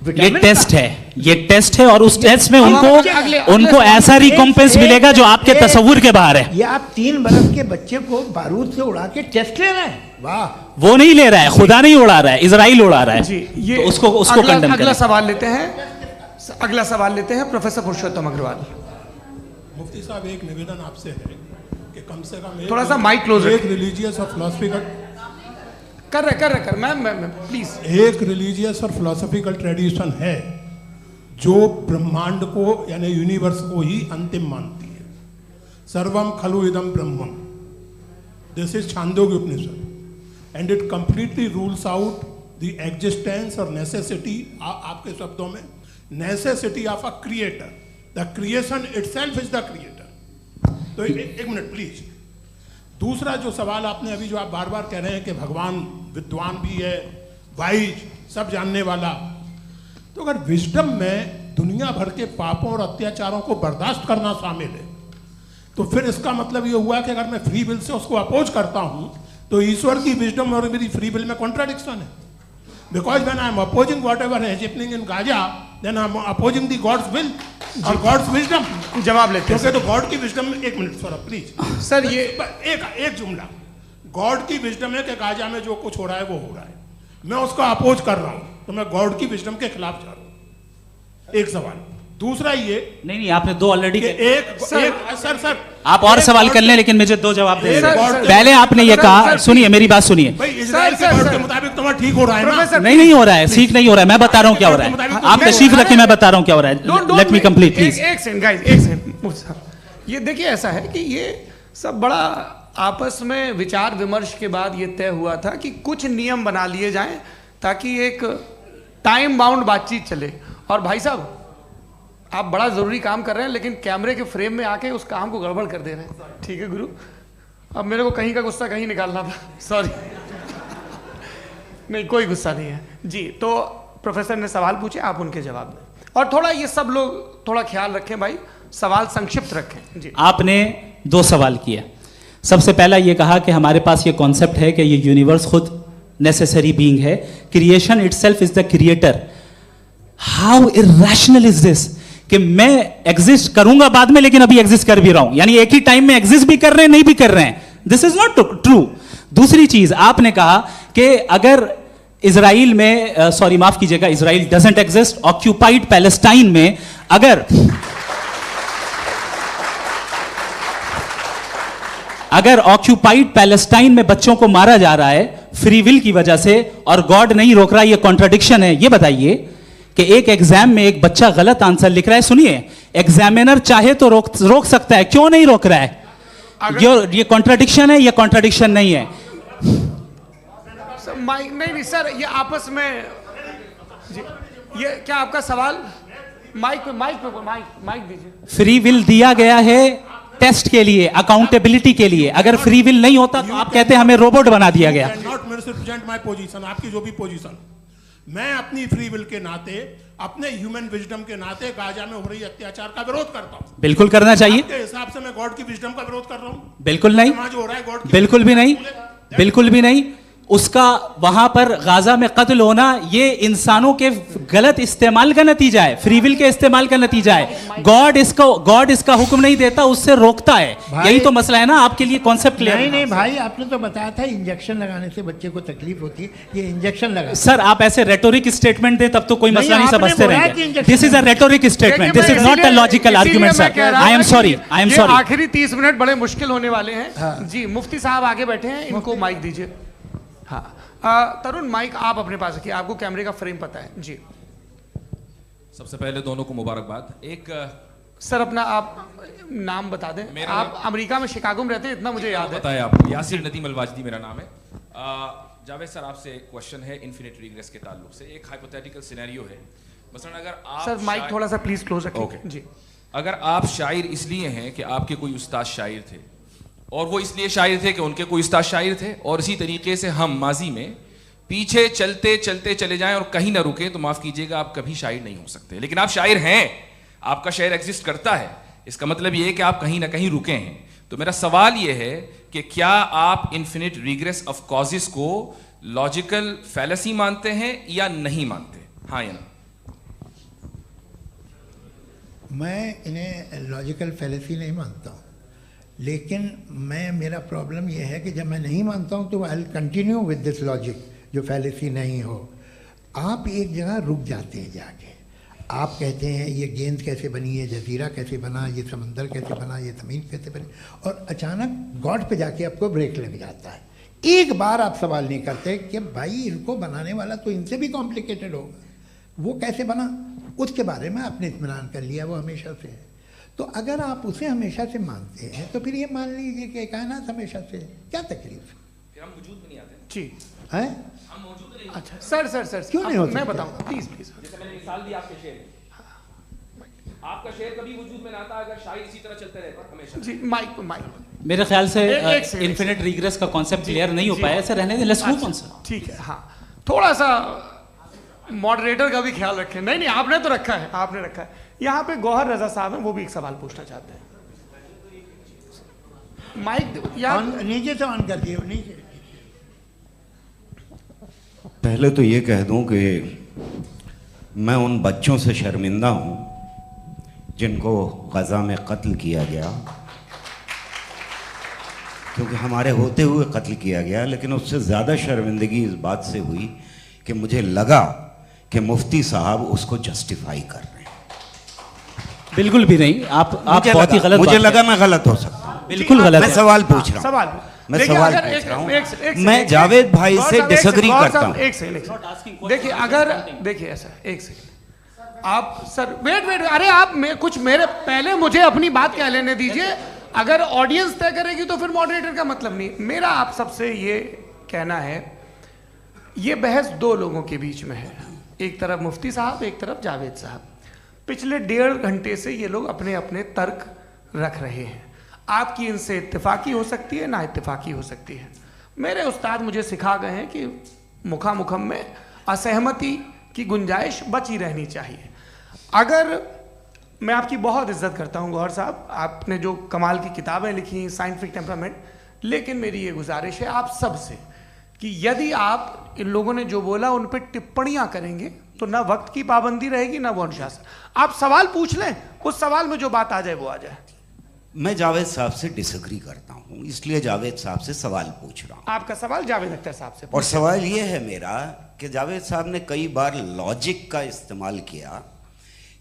ये टेस्ट है, ये टेस्ट है, और उस टेस्ट में उनको ऐसा रिकॉम्पेंस मिलेगा जो आपके तसव्वुर के बाहर है। ये आप 3 बरस के बच्चे को बारूद से उड़ा के टेस्ट ले रहे हैं। वाह, वो नहीं ले रहा है, खुदा नहीं उड़ा रहा है, इजराइल उड़ा रहा है जी। ये तो उसको कंडेम अगला सवाल लेते हैं प्रोफेसर पुरुषोत्तम अग्रवाल। मुफ्ती साहब, एक निवेदन आपसे है कि कम से कम थोड़ा सा माइक क्लोज एक रिलीजियस और फिलोसफिकल कर मैम प्लीज। एक रिलीजियस और फिलोसफिकल ट्रेडिशन है जो ब्रह्मांड को यानी यूनिवर्स को ही अंतिम मानती है। सर्वम खलु इदम ब्रह्मम, this is Chandogya Upanishad, and it completely rules out the existence और नेसेसिटी, आपके शब्दों में necessity of a creator. The creation itself is the creator. तो एक मिनट प्लीज। दूसरा जो सवाल आपने अभी, जो आप बार बार कह रहे हैं कि भगवान विद्वान भी है, वाइज, सब जानने वाला, तो अगर विजडम में दुनिया भर के पापों और अत्याचारों को बर्दाश्त करना शामिल है, तो फिर इसका मतलब ये हुआ कि अगर मैं फ्री विल से उसको अपोज करता हूं तो ईश्वर की विजडम और मेरी फ्री विल में कॉन्ट्राडिक्शन है। Because when I am opposing whatever is happening in Gaza, then I am opposing the God's will और गॉड्स विजडम। जवाब लेते हैं तो गॉड की विजडम, एक मिनट सौरभ प्लीज सर, ये एक जुमला, गॉड की विजडम है कि गाजा में जो कुछ हो रहा है वो हो रहा है, मैं उसका अपोज कर रहा हूं, तो मैं गॉड की विजडम के खिलाफ जा रहा हूं। एक सवाल। दूसरा ये, नहीं आपने दो ऑलरेडी। सर आप और सवाल कर लें, लेकिन मुझे दो जवाब दे। सर, पहले आपने ये कहा, सुनिए मेरी बात सुनिए। भाई इजराइल के गॉड के मुताबिक तुम्हारा ठीक हो रहा है ना? नहीं हो रहा है, ठीक नहीं हो रहा है। मैं बता रहा हूँ क्या हो रहा है, आप तशरीफ रखिए, मैं बता रहा हूँ क्या हो रहा है। Let me complete please. एक सेकंड गाइस, एक सेकंड। ये देखिए, ऐसा है कि ये सब बड़ा आपस में विचार विमर्श के बाद ये तय हुआ था कि कुछ नियम बना लिए जाएं ताकि एक टाइम बाउंड बातचीत चले। और भाई साहब, आप बड़ा जरूरी काम कर रहे हैं, लेकिन कैमरे के फ्रेम में आके उस काम को गड़बड़ कर दे रहे हैं। ठीक है गुरु, अब मेरे को कहीं का गुस्सा कहीं निकालना था, सॉरी। नहीं, कोई गुस्सा नहीं है जी। तो प्रोफेसर ने सवाल पूछे, आप उनके जवाब दें, और थोड़ा ये सब लोग थोड़ा ख्याल रखें भाई, सवाल संक्षिप्त रखें जी। आपने दो सवाल किया। सबसे पहला ये कहा कि हमारे पास ये कॉन्सेप्ट है कि ये यूनिवर्स खुद नेसेसरी बीइंग है, creation itself is the creator. How irrational is this कि मैं एग्जिस्ट करूंगा बाद में, लेकिन अभी एग्जिस्ट कर भी रहा हूं, यानी एक ही टाइम में एग्जिस्ट भी कर रहे हैं, नहीं भी कर रहे हैं। This is not true. दूसरी चीज, आपने कहा कि अगर इजराइल में, सॉरी माफ कीजिएगा, Israel doesn't exist, occupied Palestine में अगर ऑक्यूपाइड पैलेस्टाइन में बच्चों को मारा जा रहा है फ्री विल की वजह से और गॉड नहीं रोक रहा, ये कॉन्ट्रडिक्शन है। ये बताइए कि एक एग्जाम में एक बच्चा गलत आंसर लिख रहा है, सुनिए, एग्जामिनर चाहे तो रोक सकता है, क्यों नहीं रोक रहा है? ये कॉन्ट्रडिक्शन है, ये कॉन्ट्रडिक्शन नहीं है। माइक नहीं सर, ये आपस में जी, ये क्या आपका सवाल? माइक दीजिए। फ्री विल दिया गया है टेस्ट के लिए, अकाउंटेबिलिटी के लिए। अगर फ्री विल नहीं होता तो आप कहते हैं हमें रोबोट बना दिया गया। नॉट मिसरिप्रेजेंट माय पोजीशन, आपकी जो भी पोजीशन, मैं अपनी फ्री विल के नाते, अपने ह्यूमन विजडम के नाते गाजा में हो रही अत्याचार का विरोध करता हूं। बिल्कुल करना चाहिए। आपके हिसाब से मैं गॉड की विजडम का विरोध कर रहा हूं? बिल्कुल नहीं, जो हो रहा है गॉड की, बिल्कुल भी नहीं, बिल्कुल भी नहीं। उसका वहां पर गाजा में कत्ल होना ये इंसानों के गलत इस्तेमाल का नतीजा है, फ्री विल के इस्तेमाल का नतीजा है। गॉड इसका हुक्म नहीं देता, उससे रोकता है। यही तो मसला है ना, आपके लिए कॉन्सेप्ट क्लियर नहीं नहीं भाई, आपने तो बताया था इंजेक्शन लगाने से बच्चे को तकलीफ होती है, ये इंजेक्शन लगा। सर आप ऐसे रेटोरिक स्टेटमेंट दे तब तो कोई मसला नहीं समझते रहेंगे। This is a rhetoric statement, this is not a logical argument sir. I am sorry, I am sorry. आखिरी 30 मिनट बड़े मुश्किल होने वाले हैं जी। मुफ्ती साहब आगे बैठे हैं, इनको माइक दीजिए। हाँ तरुण, माइक आप अपने पास रखिए, आपको कैमरे का फ्रेम पता है जी। सबसे पहले दोनों को मुबारकबाद। एक सर अपना आप नाम बता दें। आप अमेरिका में शिकागो में रहते हैं, इतना मुझे याद है। बताया आपको, यासिर नदीम अलवाजदी मेरा नाम है। जावेद सर, आपसे एक क्वेश्चन है इन्फिनिट रिग्रेस के ताल्लुक से। एक हाइपोथेटिकल सिनेरियो है, मसलन अगर आप सर माइक थोड़ा सा प्लीज क्लोज रखिए जी। अगर आप शायर इसलिए हैं कि आपके कोई उस्ताद शायर थे, और वो इसलिए शायर थे कि उनके कोई उस्ताद शायर थे, और इसी तरीके से हम माजी में पीछे चलते चलते चले जाएं और कहीं ना रुके, तो माफ कीजिएगा आप कभी शायर नहीं हो सकते। लेकिन आप शायर हैं, आपका शायर एग्जिस्ट करता है, इसका मतलब ये है कि आप कहीं ना कहीं रुके हैं। तो मेरा सवाल ये है कि क्या आप इन्फिनिट रिग्रेस ऑफ कॉजेस को लॉजिकल फैलेसी मानते हैं या नहीं मानते? हाँ या ना? मैं इन्हें लॉजिकल फैलेसी नहीं मानता हूँ, लेकिन मेरा प्रॉब्लम यह है कि जब मैं नहीं मानता हूँ तो I will continue with this logic जो फैलेसी नहीं हो। आप एक जगह रुक जाते हैं जाके, आप कहते हैं ये गेंद कैसे बनी, ये जजीरा कैसे बना, ये समंदर कैसे बना, ये ज़मीन कैसे बनी, और अचानक गॉड पे जाके आपको ब्रेक लग जाता है। एक बार आप सवाल नहीं करते कि भाई इनको बनाने वाला तो इनसे भी कॉम्प्लिकेटेड होगा, वो कैसे बना, उसके बारे में आपने इत्मीनान कर लिया, वो हमेशा से है। तो अगर आप उसे हमेशा से मानते हैं तो फिर ये मान लीजिए कि कायनात हमेशा से है, क्या तकलीफ फिर हम वजूद में नहीं आते जी है? हम मौजूद नहीं। अच्छा सर क्यों नहीं हो मैं सकते? बताऊंगा, प्लीज प्लीज। जैसे मैंने मिसाल दी आपके शेर, आपका शेर कभी वजूद में ना आता अगर शायर इसी तरह चलते रहता हमेशा। जी माइक मेरे ख्याल से एक सेकंड, इन्फिनिट रिग्रेस का कॉन्सेप्ट क्लियर नहीं हो पाया, ऐसे रहने दें, लेट्स मूव ऑन सर। ठीक है। हाँ, थोड़ा सा मॉडरेटर का भी ख्याल रखें। नहीं आपने तो रखा है, आपने रखा है। यहाँ पे गौहर रजा साहब हैं, वो भी एक सवाल पूछना चाहते हैं। माइक यार नीचे से ऑन कर दिए, नीचे। पहले तो ये कह दूं कि मैं उन बच्चों से शर्मिंदा हूं जिनको गज़ा में कत्ल किया गया, क्योंकि हमारे होते हुए कत्ल किया गया। लेकिन उससे ज़्यादा शर्मिंदगी इस बात से हुई कि मुझे लगा कि मुफ्ती साहब उसको जस्टिफाई कर रहे हैं। बिल्कुल भी नहीं, आप बहुत ही गलत, मुझे लगा मैं गलत हो सकता हूं। बिल्कुल गलत मैं है। सवाल पूछ रहा हूं, सवाल मैं देखिए, सवाल अगर पूछ रहा हूं। एक मैं सेकंड, जावेद भाई गौर से साहब, डिसएग्री गौर करता साहब, हूं। एक सेकंड देखिए, अगर देखिए ऐसा, एक सेकंड आप सर वेट, अरे आप कुछ मेरे पहले मुझे अपनी बात कह लेने दीजिए। अगर ऑडियंस तय करेगी तो फिर मॉडरेटर का मतलब नहीं। मेरा आप सबसे ये कहना है, ये बहस दो लोगों के बीच में है, एक तरफ मुफ्ती साहब, एक तरफ जावेद साहब। पिछले 1.5 घंटे से ये लोग अपने अपने तर्क रख रहे हैं। आपकी इनसे इत्तेफाकी हो सकती है, ना इत्तेफाकी हो सकती है। मेरे उस्ताद मुझे सिखा गए हैं कि मुखामुखम में असहमति की गुंजाइश बची रहनी चाहिए। अगर मैं आपकी बहुत इज्जत करता हूं गौहर साहब, आपने जो कमाल की किताबें लिखी, साइंटिफिक टेम्परामेंट, लेकिन मेरी ये गुजारिश है आप सब से कि यदि आप इन लोगों ने जो बोला उन पर टिप्पणियां करेंगे तो ना वक्त की पाबंदी रहेगी, ना वो अनुशासन। आप सवाल पूछ लें, उस सवाल में जो बात आ जाए वो आ जाए। मैं जावेद साहब से डिसएग्री करता हूं, इसलिए जावेद साहब से सवाल पूछ रहा हूं। आपका सवाल जावेद अख्तर साहब से। और सवाल ये है मेरा कि जावेद साहब ने कई बार लॉजिक का इस्तेमाल किया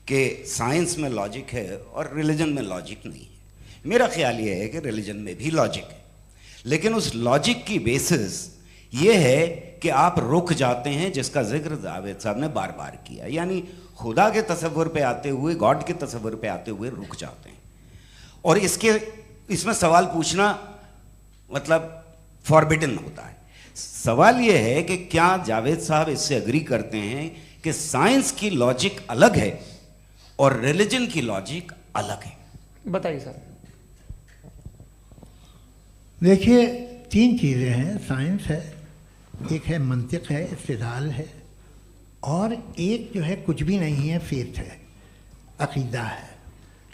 कि साइंस में लॉजिक है और रिलीजन में लॉजिक नहीं है। मेरा ख्याल ये है कि रिलीजन में भी लॉजिक है, लेकिन उस लॉजिक की बेसिस ये है कि आप रुक जाते हैं, जिसका जिक्र जावेद साहब ने बार बार किया, यानी खुदा के तसव्वुर पे आते हुए, गॉड के तसव्वुर पे आते हुए रुक जाते हैं। और इसमें सवाल पूछना मतलब फॉरबिडन होता है। सवाल ये है कि क्या जावेद साहब इससे एग्री करते हैं कि साइंस की लॉजिक अलग है और रिलीजन की लॉजिक अलग है? बताइए सर। देखिए, 3 चीज़ें हैं, साइंस है, एक है मंतिक है, इस्तिदलाल है, और एक जो है कुछ भी नहीं है, फेथ है, अकीदा है।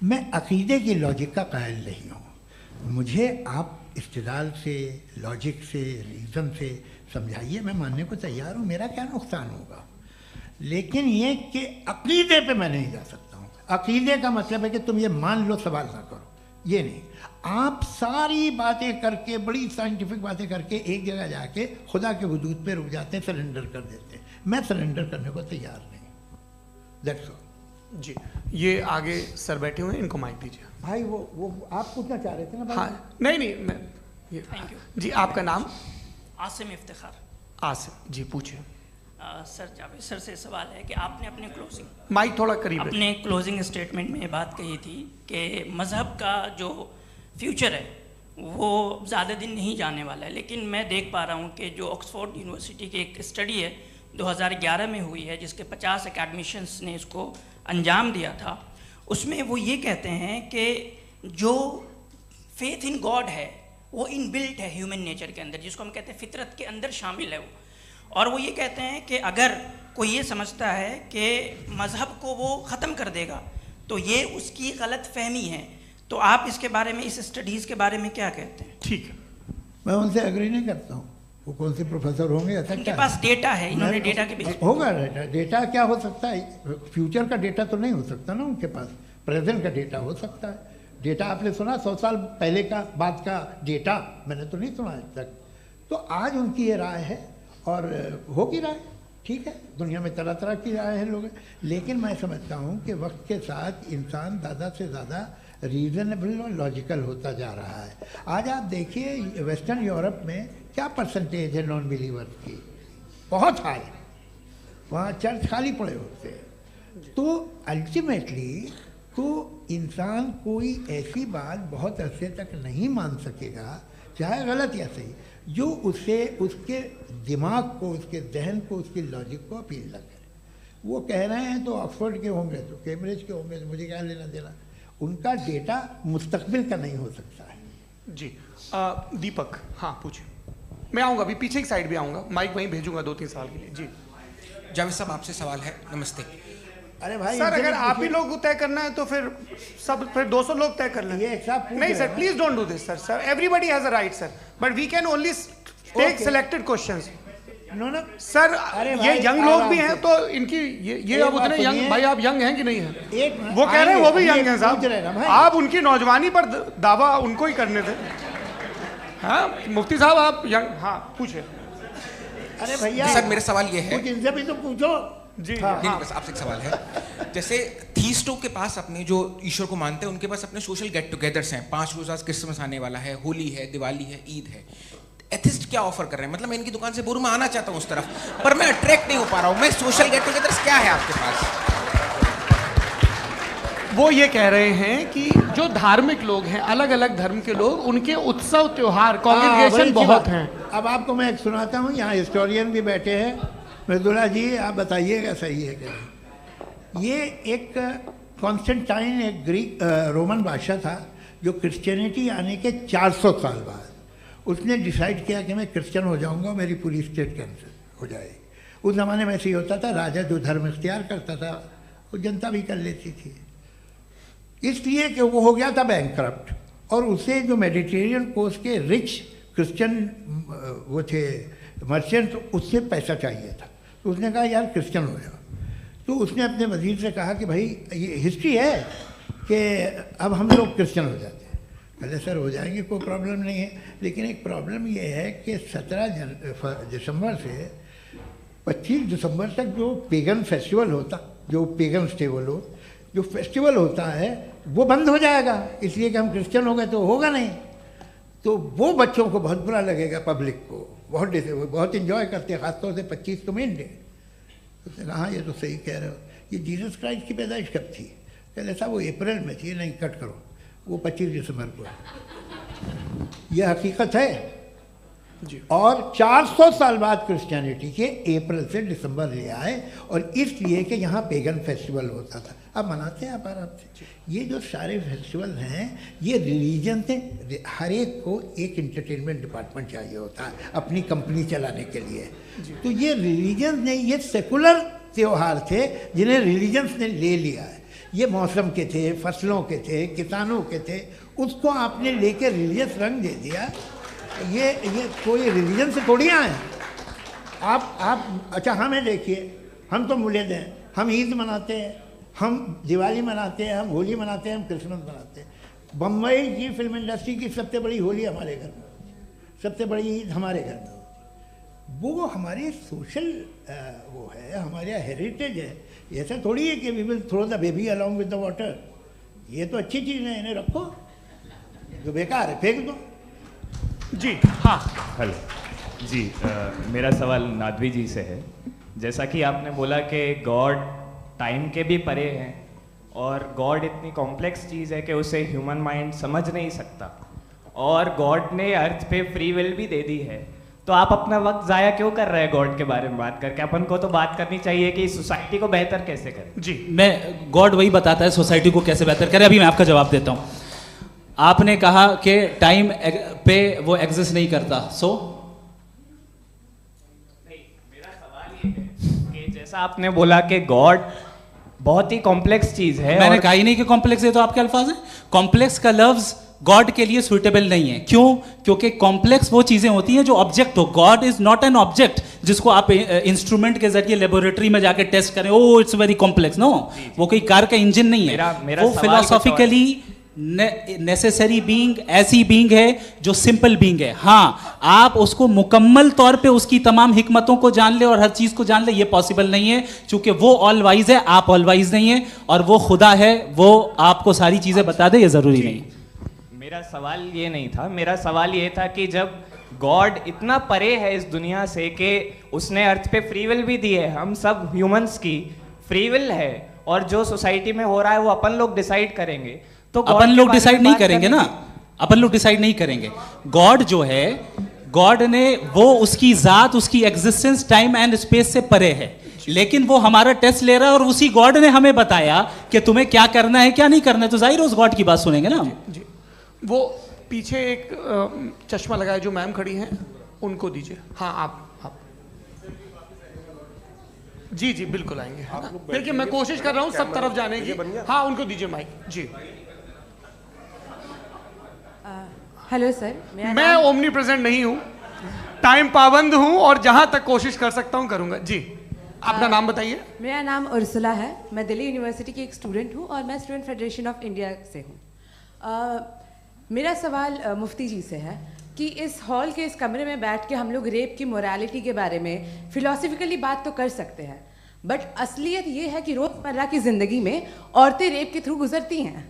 मैं अकीदे की लॉजिक का कायल नहीं हूँ। मुझे आप इस्तिदलाल से, लॉजिक से, रीज़न से समझाइए, मैं मानने को तैयार हूँ, मेरा क्या नुकसान होगा। लेकिन ये कि अकीदे पे मैं नहीं जा सकता हूँ। अकीदे का मतलब है कि तुम ये मान लो, सवाल ना करो, ये नहीं। आप सारी बातें करके, बड़ी साइंटिफिक बातें करके एक जगह जाके खुदा के हुदूद पे रुक जाते हैं, सरेंडर कर देते हैं। मैं सरेंडर करने को तैयार नहीं। दैट्स ऑल जी। ये आगे सर बैठे हुए हैं, इनको माइक दीजिए। भाई। वो आप पूछना चाह रहे थे ना भाई? हाँ, नहीं मैं ये थैंक यू जी। आपका नाम? आसिम इफ्तिखार। आसिम जी, पूछिए। सर, जावेद सर से सवाल है कि आपने अपने क्लोजिंग माइक थोड़ा करीब रखिए। अपने क्लोजिंग स्टेटमेंट में ये बात कही थी कि मज़हब का जो फ्यूचर है वो ज़्यादा दिन नहीं जाने वाला है। लेकिन मैं देख पा रहा हूँ कि जो ऑक्सफोर्ड यूनिवर्सिटी की एक स्टडी है 2011 में हुई है, जिसके 50 एकेडमिशियंस ने इसको अंजाम दिया था, उसमें वो ये कहते हैं कि जो फेथ इन गॉड है वो इनबिल्ट है ह्यूमन नेचर के अंदर, जिसको हम कहते हैं फितरत के अंदर शामिल है वो। और वो ये कहते हैं कि अगर कोई ये समझता है कि मज़हब को वो ख़त्म कर देगा तो ये उसकी गलत फहमी है। तो आप इसके बारे में, इस स्टडीज़ के बारे में क्या कहते हैं? ठीक है। मैं उनसे एग्री नहीं करता हूँ। वो कौन से प्रोफेसर होंगे? ऐसा उनके क्या पास डेटा है, इन्होंने डेटा के बेस होगा। डेटा क्या हो सकता है? फ्यूचर का डेटा तो नहीं हो सकता ना उनके पास। प्रेजेंट का डेटा हो सकता है। डेटा आपने सुना 100 साल पहले का बाद का डेटा? मैंने तो नहीं सुना आज तक। तो आज उनकी ये राय है और होगी राय, ठीक है, दुनिया में तरह तरह की राय है लोग, लेकिन मैं समझता हूँ कि वक्त के साथ इंसान ज़्यादा से ज़्यादा रीज़नेबल और लॉजिकल होता जा रहा है। आज आप देखिए वेस्टर्न यूरोप में क्या परसेंटेज है नॉन बिलीवर्स की, बहुत हाई, वहाँ चर्च खाली पड़े होते हैं। तो अल्टीमेटली तो इंसान कोई ऐसी बात बहुत अरसे तक नहीं मान सकेगा, चाहे गलत या सही, जो उसे उसके दिमाग को, उसके जहन को, उसकी लॉजिक को अपील न करे। वो कह रहे हैं तो ऑक्सफोर्ड के होंगे तो कैम्ब्रिज के होंगे तो मुझे क्या लेना देना, उनका डेटा मुस्तकबिल का नहीं हो सकता है। जी दीपक, हाँ पूछिए। मैं आऊँगा अभी, पीछे की साइड भी आऊँगा, माइक वहीं भेजूंगा 2-3 साल के लिए। जी जावेद साहब, आपसे सवाल है। नमस्ते। अरे भाई सर, अगर आप ही लोग तय करना है तो फिर 200 लोग तय कर लें। नहीं sir, please don't do this sir. Sir everybody has a right sir, but we can only take selected questions. No sir, ये यंग लोग भी हैं तो इनकी ये अब उतने यंग, भाई आप यंग हैं कि नहीं हैं? वो कह रहे हैं वो भी यंग हैं साहब, आप उनकी नौजवानी पर दावा उनको ही करने थे। हाँ मुफ्ती साहब आप यंग, हाँ पूछे। अरे भैया सर मेरा सवाल ये है, कुछ इनसे भी तो पूछो। जी नहीं, बस आपसे एक सवाल है। जैसे थीस्टों के पास अपने जो ईश्वर को मानते हैं उनके पास अपने सोशल गेट टुगेदर्स हैं, 5 रोज़ा क्रिसमस आने वाला है, होली है, दिवाली है, ईद है। एथिस्ट क्या ऑफर कर रहे हैं? मतलब मैं इनकी दुकान से बोलूं मैं आना चाहता हूं उस तरफ, पर मैं अट्रैक्ट नहीं हो पा रहा हूं। मैं सोशल गेट टुगेदर्स क्या है आपके पास? वो ये कह रहे हैं कि जो धार्मिक लोग हैं, अलग अलग धर्म के लोग, उनके उत्सव त्योहार कॉन्ग्रेगेशन बहुत हैं। अब आपको मैं एक सुनाता हूँ, यहाँ हिस्टोरियन भी बैठे हैं। मृदुला जी आप बताइएगा सही है कि नहीं। ये एक कॉन्स्टेंटाइन, एक ग्रीक रोमन बादशाह था जो क्रिश्चियनिटी आने के 400 साल बाद उसने डिसाइड किया कि मैं क्रिश्चियन हो जाऊंगा, मेरी पूरी स्टेट कैंसिल हो जाएगी। उस ज़माने में ऐसे ही होता था, राजा जो धर्म इख्तियार करता था वो जनता भी कर लेती थी, इसलिए कि वो हो गया था बैंकक्रप्ट। और उसे जो मेडिटेरियन कोस्ट के रिच क्रिश्चियन वो थे मर्चेंट, उससे पैसा चाहिए था। तो उसने कहा यार क्रिश्चियन हो जाओ। तो उसने अपने वजीर से कहा कि भाई ये हिस्ट्री है कि अब हम लोग क्रिश्चियन हो जाते हैं। पहले सर हो जाएंगे, कोई प्रॉब्लम नहीं है, लेकिन एक प्रॉब्लम ये है कि 17 दिसंबर से 25 दिसंबर तक जो पेगन फेस्टिवल होता, जो पेगन जो फेस्टिवल होता है वो बंद हो जाएगा, इसलिए कि हम क्रिश्चियन हो गए तो होगा नहीं। तो वो बच्चों को बहुत बुरा लगेगा, पब्लिक को बहुत इन्जॉय करते हैं, खासतौर से 25 को मेन डे। उसने कहा हाँ ये तो सही कह रहे हो, ये जीसस क्राइस्ट की पैदाइश कब थी? कहले साहब वो अप्रैल में थी। नहीं कट करो, वो 25 दिसंबर को है। यह हकीकत है जी। और 400 साल बाद क्रिश्चियनिटी के अप्रैल से दिसंबर ले आए, और इसलिए कि यहाँ पेगन फेस्टिवल होता था। अब मनाते हैं आप आराम से। ये जो सारे फेस्टिवल हैं ये रिलीजन से, हर एक को एक इंटरटेनमेंट डिपार्टमेंट चाहिए होता है अपनी कंपनी चलाने के लिए। तो ये रिलीजन ने, ये सेकुलर त्यौहार थे जिन्हें रिलीजन्स ने ले लिया है। ये मौसम के थे, फसलों के थे, किसानों के थे, उसको आपने लेकर रिलीजियस रंग दे दिया। ये कोई रिलीजन से थोड़ी आए आप। अच्छा हमें देखिए, हम तो मुल्द हैं, हम ईद मनाते हैं, हम दिवाली मनाते हैं, हम होली मनाते हैं, हम क्रिसमस मनाते हैं। बम्बई की फिल्म इंडस्ट्री की सबसे बड़ी होली हमारे घर में होती है, सबसे बड़ी ईद हमारे घर में होती है। वो हमारी सोशल वो है, हमारा हेरिटेज है। ऐसा थोड़ी है कि we will throw the baby along with the water. ये तो अच्छी चीज़ है, इन्हें रखो, जो बेकार है फेंक दो। जी हाँ हेलो जी, मेरा सवाल नादवी जी से है। जैसा कि आपने बोला कि गॉड टाइम के भी परे हैं, और गॉड इतनी कॉम्प्लेक्स चीज़ है कि उसे ह्यूमन माइंड समझ नहीं सकता, और गॉड ने अर्थ पे फ्री विल भी दे दी है। तो आप अपना वक्त ज़ाया क्यों कर रहे हैं गॉड के बारे में बात करके? अपन को तो बात करनी चाहिए कि सोसाइटी को बेहतर कैसे करें। जी मैं, गॉड वही बताता है सोसाइटी को कैसे बेहतर करें। अभी मैं आपका जवाब देता हूँ। आपने कहा कि टाइम पे वो एग्जिस्ट नहीं करता, सो नहीं, मेरा सवाल ये है कि जैसा आपने बोला कि गॉड बहुत ही कॉम्प्लेक्स चीज है। मैंने कहा ही नहीं कि कॉम्प्लेक्स है, तो आपके अल्फाज हैं। कॉम्प्लेक्स का लफ्ज गॉड के लिए सुइटेबल नहीं है। क्यों? क्योंकि कॉम्प्लेक्स वो चीजें होती हैं जो ऑब्जेक्ट हो। God is not an object जिसको आप इंस्ट्रूमेंट के जरिए लेबोरेटरी में जाके टेस्ट करें, oh it's very complex. No, वो कोई कार का इंजन नहीं है। वो फिलोसॉफिकली नेसेसरी बीइंग ऐसी बीइंग है जो सिंपल बीइंग है। हाँ, आप उसको मुकम्मल तौर पे उसकी तमाम हिकमतों को जान ले और हर चीज को जान ले, ये पॉसिबल नहीं है, क्योंकि वो ऑल वाइज है, आप ऑल वाइज नहीं है, और वो खुदा है, वो आपको सारी चीजें बता दे, ये जरूरी नहीं। मेरा सवाल ये नहीं था, मेरा सवाल ये था कि जब गॉड इतना परे है इस दुनिया से कि उसने अर्थ पे फ्री विल भी दी है, हम सब ह्यूमंस की फ्री विल है, और जो सोसाइटी में हो रहा है वो अपन लोग डिसाइड करेंगे, तो अपन लोग डिसाइड नहीं करेंगे ना, अपन लोग डिसाइड नहीं करेंगे। गॉड जो है, गॉड ने वो उसकी जात, उसकी एग्जिस्टेंस टाइम एंड स्पेस से परे है, लेकिन वो हमारा टेस्ट ले रहा है और उसी गॉड ने हमें बताया कि तुम्हें क्या करना है क्या नहीं करना है, तो जाहिर उस गॉड की बात सुनेंगे ना हम। जी, वो पीछे एक चश्मा लगाए जो मैम खड़ी हैं, उनको दीजिए। हाँ, आप जी जी बिल्कुल आएंगे। देखिए मैं कोशिश कर रहा हूँ सब तरफ जाने की। हाँ, उनको दीजिए माइक। जी, हेलो सर, मैं ओमनी प्रेजेंट नहीं हूँ, टाइम पाबंद हूँ और जहां तक कोशिश कर सकता हूँ करूंगा। जी, अपना नाम बताइए। मेरा नाम उर्सुला है, मैं दिल्ली यूनिवर्सिटी की एक स्टूडेंट हूँ और मैं स्टूडेंट फेडरेशन ऑफ इंडिया से हूँ। मेरा सवाल मुफ्ती जी से है कि इस हॉल के इस कमरे में बैठ के हम लोग रेप की मोरालिटी के बारे में फिलोसफिकली बात तो कर सकते हैं, बट असलियत ये है कि रोज़मर्रा की ज़िंदगी में औरतें रेप के थ्रू गुजरती हैं,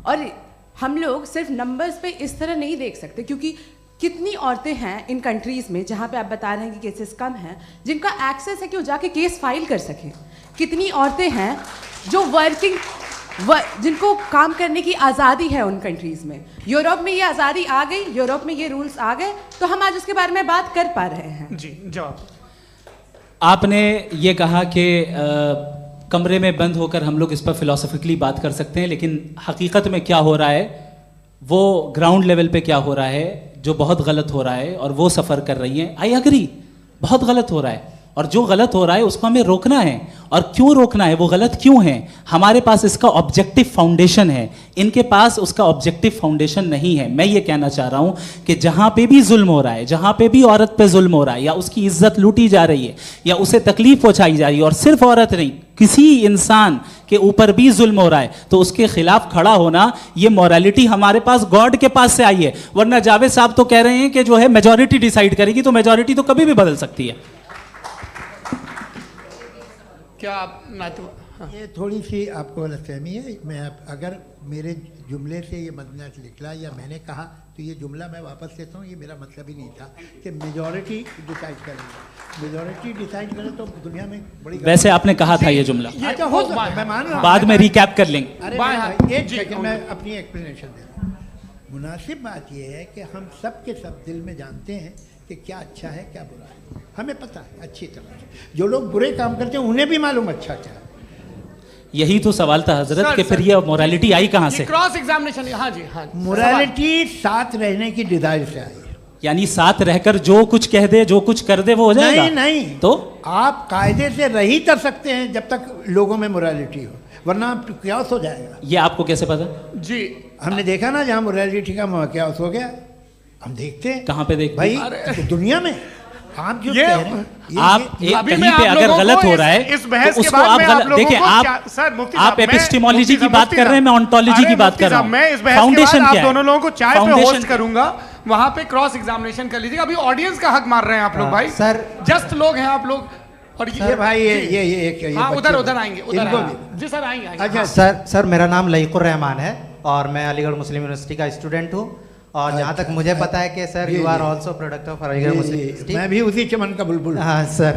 और हम लोग सिर्फ नंबर्स पे इस तरह नहीं देख सकते, क्योंकि कितनी औरतें हैं इन कंट्रीज़ में जहाँ पे आप बता रहे हैं कि केसेस कम हैं, जिनका एक्सेस है कि वो जाके केस फाइल कर सकें। कितनी औरतें हैं जो जिनको काम करने की आज़ादी है उन कंट्रीज़ में। यूरोप में ये आज़ादी आ गई, यूरोप में ये रूल्स आ गए, तो हम आज उसके बारे में बात कर पा रहे हैं। जी, जवाब। आपने ये कहा कि कमरे में बंद होकर हम लोग इस पर फिलोसफिकली बात कर सकते हैं, लेकिन हकीकत में क्या हो रहा है, वो ग्राउंड लेवल पे क्या हो रहा है, जो बहुत गलत हो रहा है, और वो सफ़र कर रही हैं। आई अग्री, बहुत गलत हो रहा है, और जो गलत हो रहा है उसको हमें रोकना है। और क्यों रोकना है, वो गलत क्यों है, हमारे पास इसका ऑब्जेक्टिव फाउंडेशन है, इनके पास उसका ऑब्जेक्टिव फाउंडेशन नहीं है। मैं ये कहना चाह रहा हूँ कि जहाँ पे भी जुल्म हो रहा है, जहाँ पे भी औरत पे जुल्म हो रहा है, या उसकी इज्जत लूटी जा रही है, या उसे तकलीफ पहुँचाई जा रही है, और सिर्फ औरत नहीं, किसी इंसान के ऊपर भी जुल्म हो रहा है, तो उसके खिलाफ खड़ा होना, ये मॉरलिटी हमारे पास गॉड के पास से आई है। वरना जावेद साहब तो कह रहे हैं कि जो है मेजॉरिटी डिसाइड करेगी, तो मेजॉरिटी तो कभी भी बदल सकती है। क्या आप हाँ। ये थोड़ी सी आपको गलतफहमी है। मैं अगर मेरे जुमले से ये मदना निकला या मैंने कहा, तो ये जुमला मैं वापस लेता हूँ, ये मेरा मतलब ही नहीं था कि मेजॉरिटी डिसाइड करेगी। मेजॉरिटी डिसाइड करे तो दुनिया में बड़ी, वैसे आपने कहा था ये जुमला। अच्छा, हो सकता है, मैं मान रहा हूँ, बाद में रिकैप कर लेंगे। अरे एक सेकंड, मैं अपनी एक्सप्लेनेशन दे रहा हूँ। मुनासिब बात यह है कि हम सब के सब दिल में जानते हैं कि क्या अच्छा है क्या बुरा है, हमें पता है अच्छी तरह से। जो लोग बुरे काम करते हैं उन्हें भी मालूम अच्छा क्या है। यही तो सवाल था हजरत, कि फिर ये मोरालिटी आई कहाँ से? Cross examination. हाँ जी, हाँ, मोरालिटी साथ रहने की डिजायर से आई है। यानी साथ रहकर जो कुछ कह दे, जो कुछ कर दे, वो हो जाएगा? नहीं नहीं, तो आप कायदे से रह ही कर सकते हैं जब तक लोगों में मोरालिटी हो, वरना क्यास हो जाएगा। ये आपको कैसे पता? जी, हमने देखा ना, जहाँ मोरालिटी का क्यास हो गया, हम देखते हैं। कहाँ पे देखते भाई? तो दुनिया में आप जो कह रहे हैं, आप कहीं पे अगर गलत हो रहा है इस बहस तो उसको आप गलत देखिए। आप एपिस्टेमोलॉजी की बात कर रहे हैं, मैं ऑन्टोलॉजी की बात कर रहा हूं। मैं इस बहस के बाद आप दोनों लोगों को चाय पे होस्ट करूंगा, वहां पे क्रॉस एग्जामिनेशन कर लीजिएगा। अभी ऑडियंस का हक मार रहे हैं आप लोग भाई, सर जस्ट लोग हैं आप लोग। और ये भाई ये हाँ, उधर आएंगे, जी सर आएंगे। अच्छा सर, मेरा नाम लईकुर रहमान है और मैं अलीगढ़ मुस्लिम यूनिवर्सिटी का स्टूडेंट हूँ, और जहाँ तक मुझे पता है कि sir you are also product of Aligarh Muslim University. मैं भी उसी चमन का बुलबुल। हाँ सर,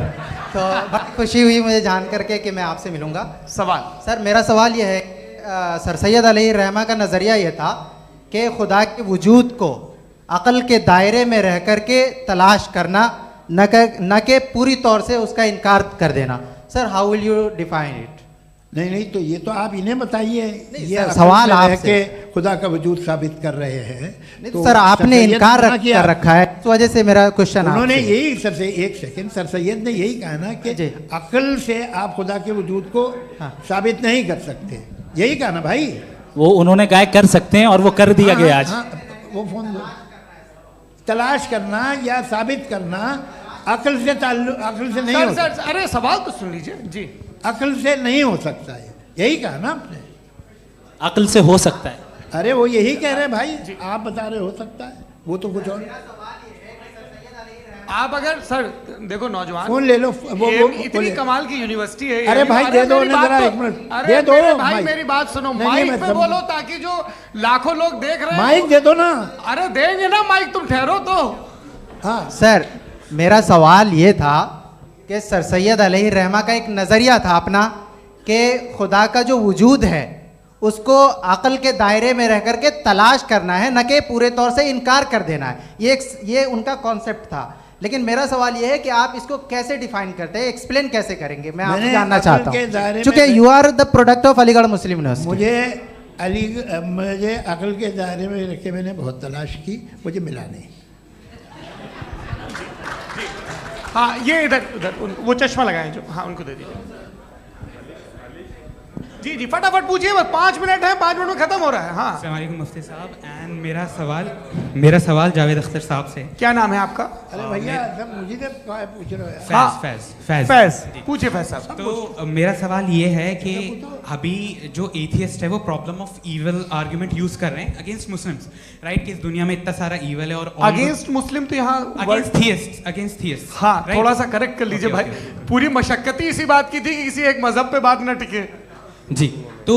तो बहुत खुशी हुई मुझे जान करके कि मैं आपसे मिलूंगा। सवाल सर, मेरा सवाल यह है, सर सैयद अलैहि रहमा का नज़रिया ये था कि खुदा के वजूद को अक़ल के दायरे में रह कर के तलाश करना, न कि पूरी तौर से उसका इनकार कर देना। Sir, how will you define it? नहीं, तो ये तो आप इन्हें बताइए। ये सवाल आपसे, खुदा का वजूद साबित कर रहे हैं। तो सर आपने इनकार कर रखा है, इस वजह से मेरा क्वेश्चन उन्होंने यही एक सेकंड, सर सैयद ने यही कहा ना कि अक्ल से आप खुदा के वजूद को साबित नहीं कर सकते, यही कहा ना भाई। वो उन्होंने कहा कर सकते हैं और वो कर दिया गया आज। वो फोन दो। तलाश करना या साबित करना अक्ल से नहीं हो सकता। अरे सवाल तो सुन लीजिए जी। अक्ल से नहीं हो सकता है, यही कहा ना आपने। अक्ल से हो सकता है। अरे वो यही कह रहे हैं भाई, आप बता रहे हो सकता है, वो तो कुछ और। आप अगर सर देखो नौजवान फोन ले लो, वो इतनी कमाल की यूनिवर्सिटी है। अरे भाई दे दो ना जरा, एक मिनट दे दो भाई, मेरी बात सुनो, माइक पे बोलो ताकि जो लाखों लोग देख रहे हैं। माइक दे दो ना। अरे देंगे ना माइक, तुम ठहरो तो। हाँ सर, मेरा सवाल ये था कि सर सैयद अलैहि रहमा का एक नज़रिया था अपना कि खुदा का जो वजूद है उसको अक़ल के दायरे में रह करके तलाश करना है, न कि पूरे तौर से इनकार कर देना है। ये उनका कॉन्सेप्ट था। लेकिन मेरा सवाल ये है कि आप इसको कैसे डिफाइन करते हैं, एक्सप्लेन कैसे करेंगे, मैं आपसे जानना चाहता हूँ, क्योंकि you are the product of Aligarh Muslim University. मुझे अक़ल के दायरे में रख के मैंने बहुत तलाश की, मुझे मिला नहीं। हाँ ये इधर वो चश्मा लगाए जो, हाँ उनको दे दीजिए। जी जी फटाफट पूछिए, बस 5 मिनट है, 5 मिनट में खत्म हो रहा है। हाँ अस्सलाम वालेकुम मुफ्ती साहब, एंड मेरा सवाल जावेद अख्तर साहब से। क्या नाम है आपका? अरे भैया सब मुझे पूछ रहे हो। हाँ, फैज पूछिए फैज साहब। तो मेरा सवाल ये है कि अभी जो एथियस्ट है वो problem of evil argument use कर रहे हैं अगेंस्ट मुस्लिम्स, राइट? कि इस दुनिया में इतना सारा ईविल है और अगेंस्ट मुस्लिम तो यहाँ अगेंस्ट थियस्ट। हाँ थोड़ा सा करेक्ट कर लीजिए भाई, पूरी मशक्कत इसी बात की थी कि किसी एक मजहब पे बात न टिके। जी, तो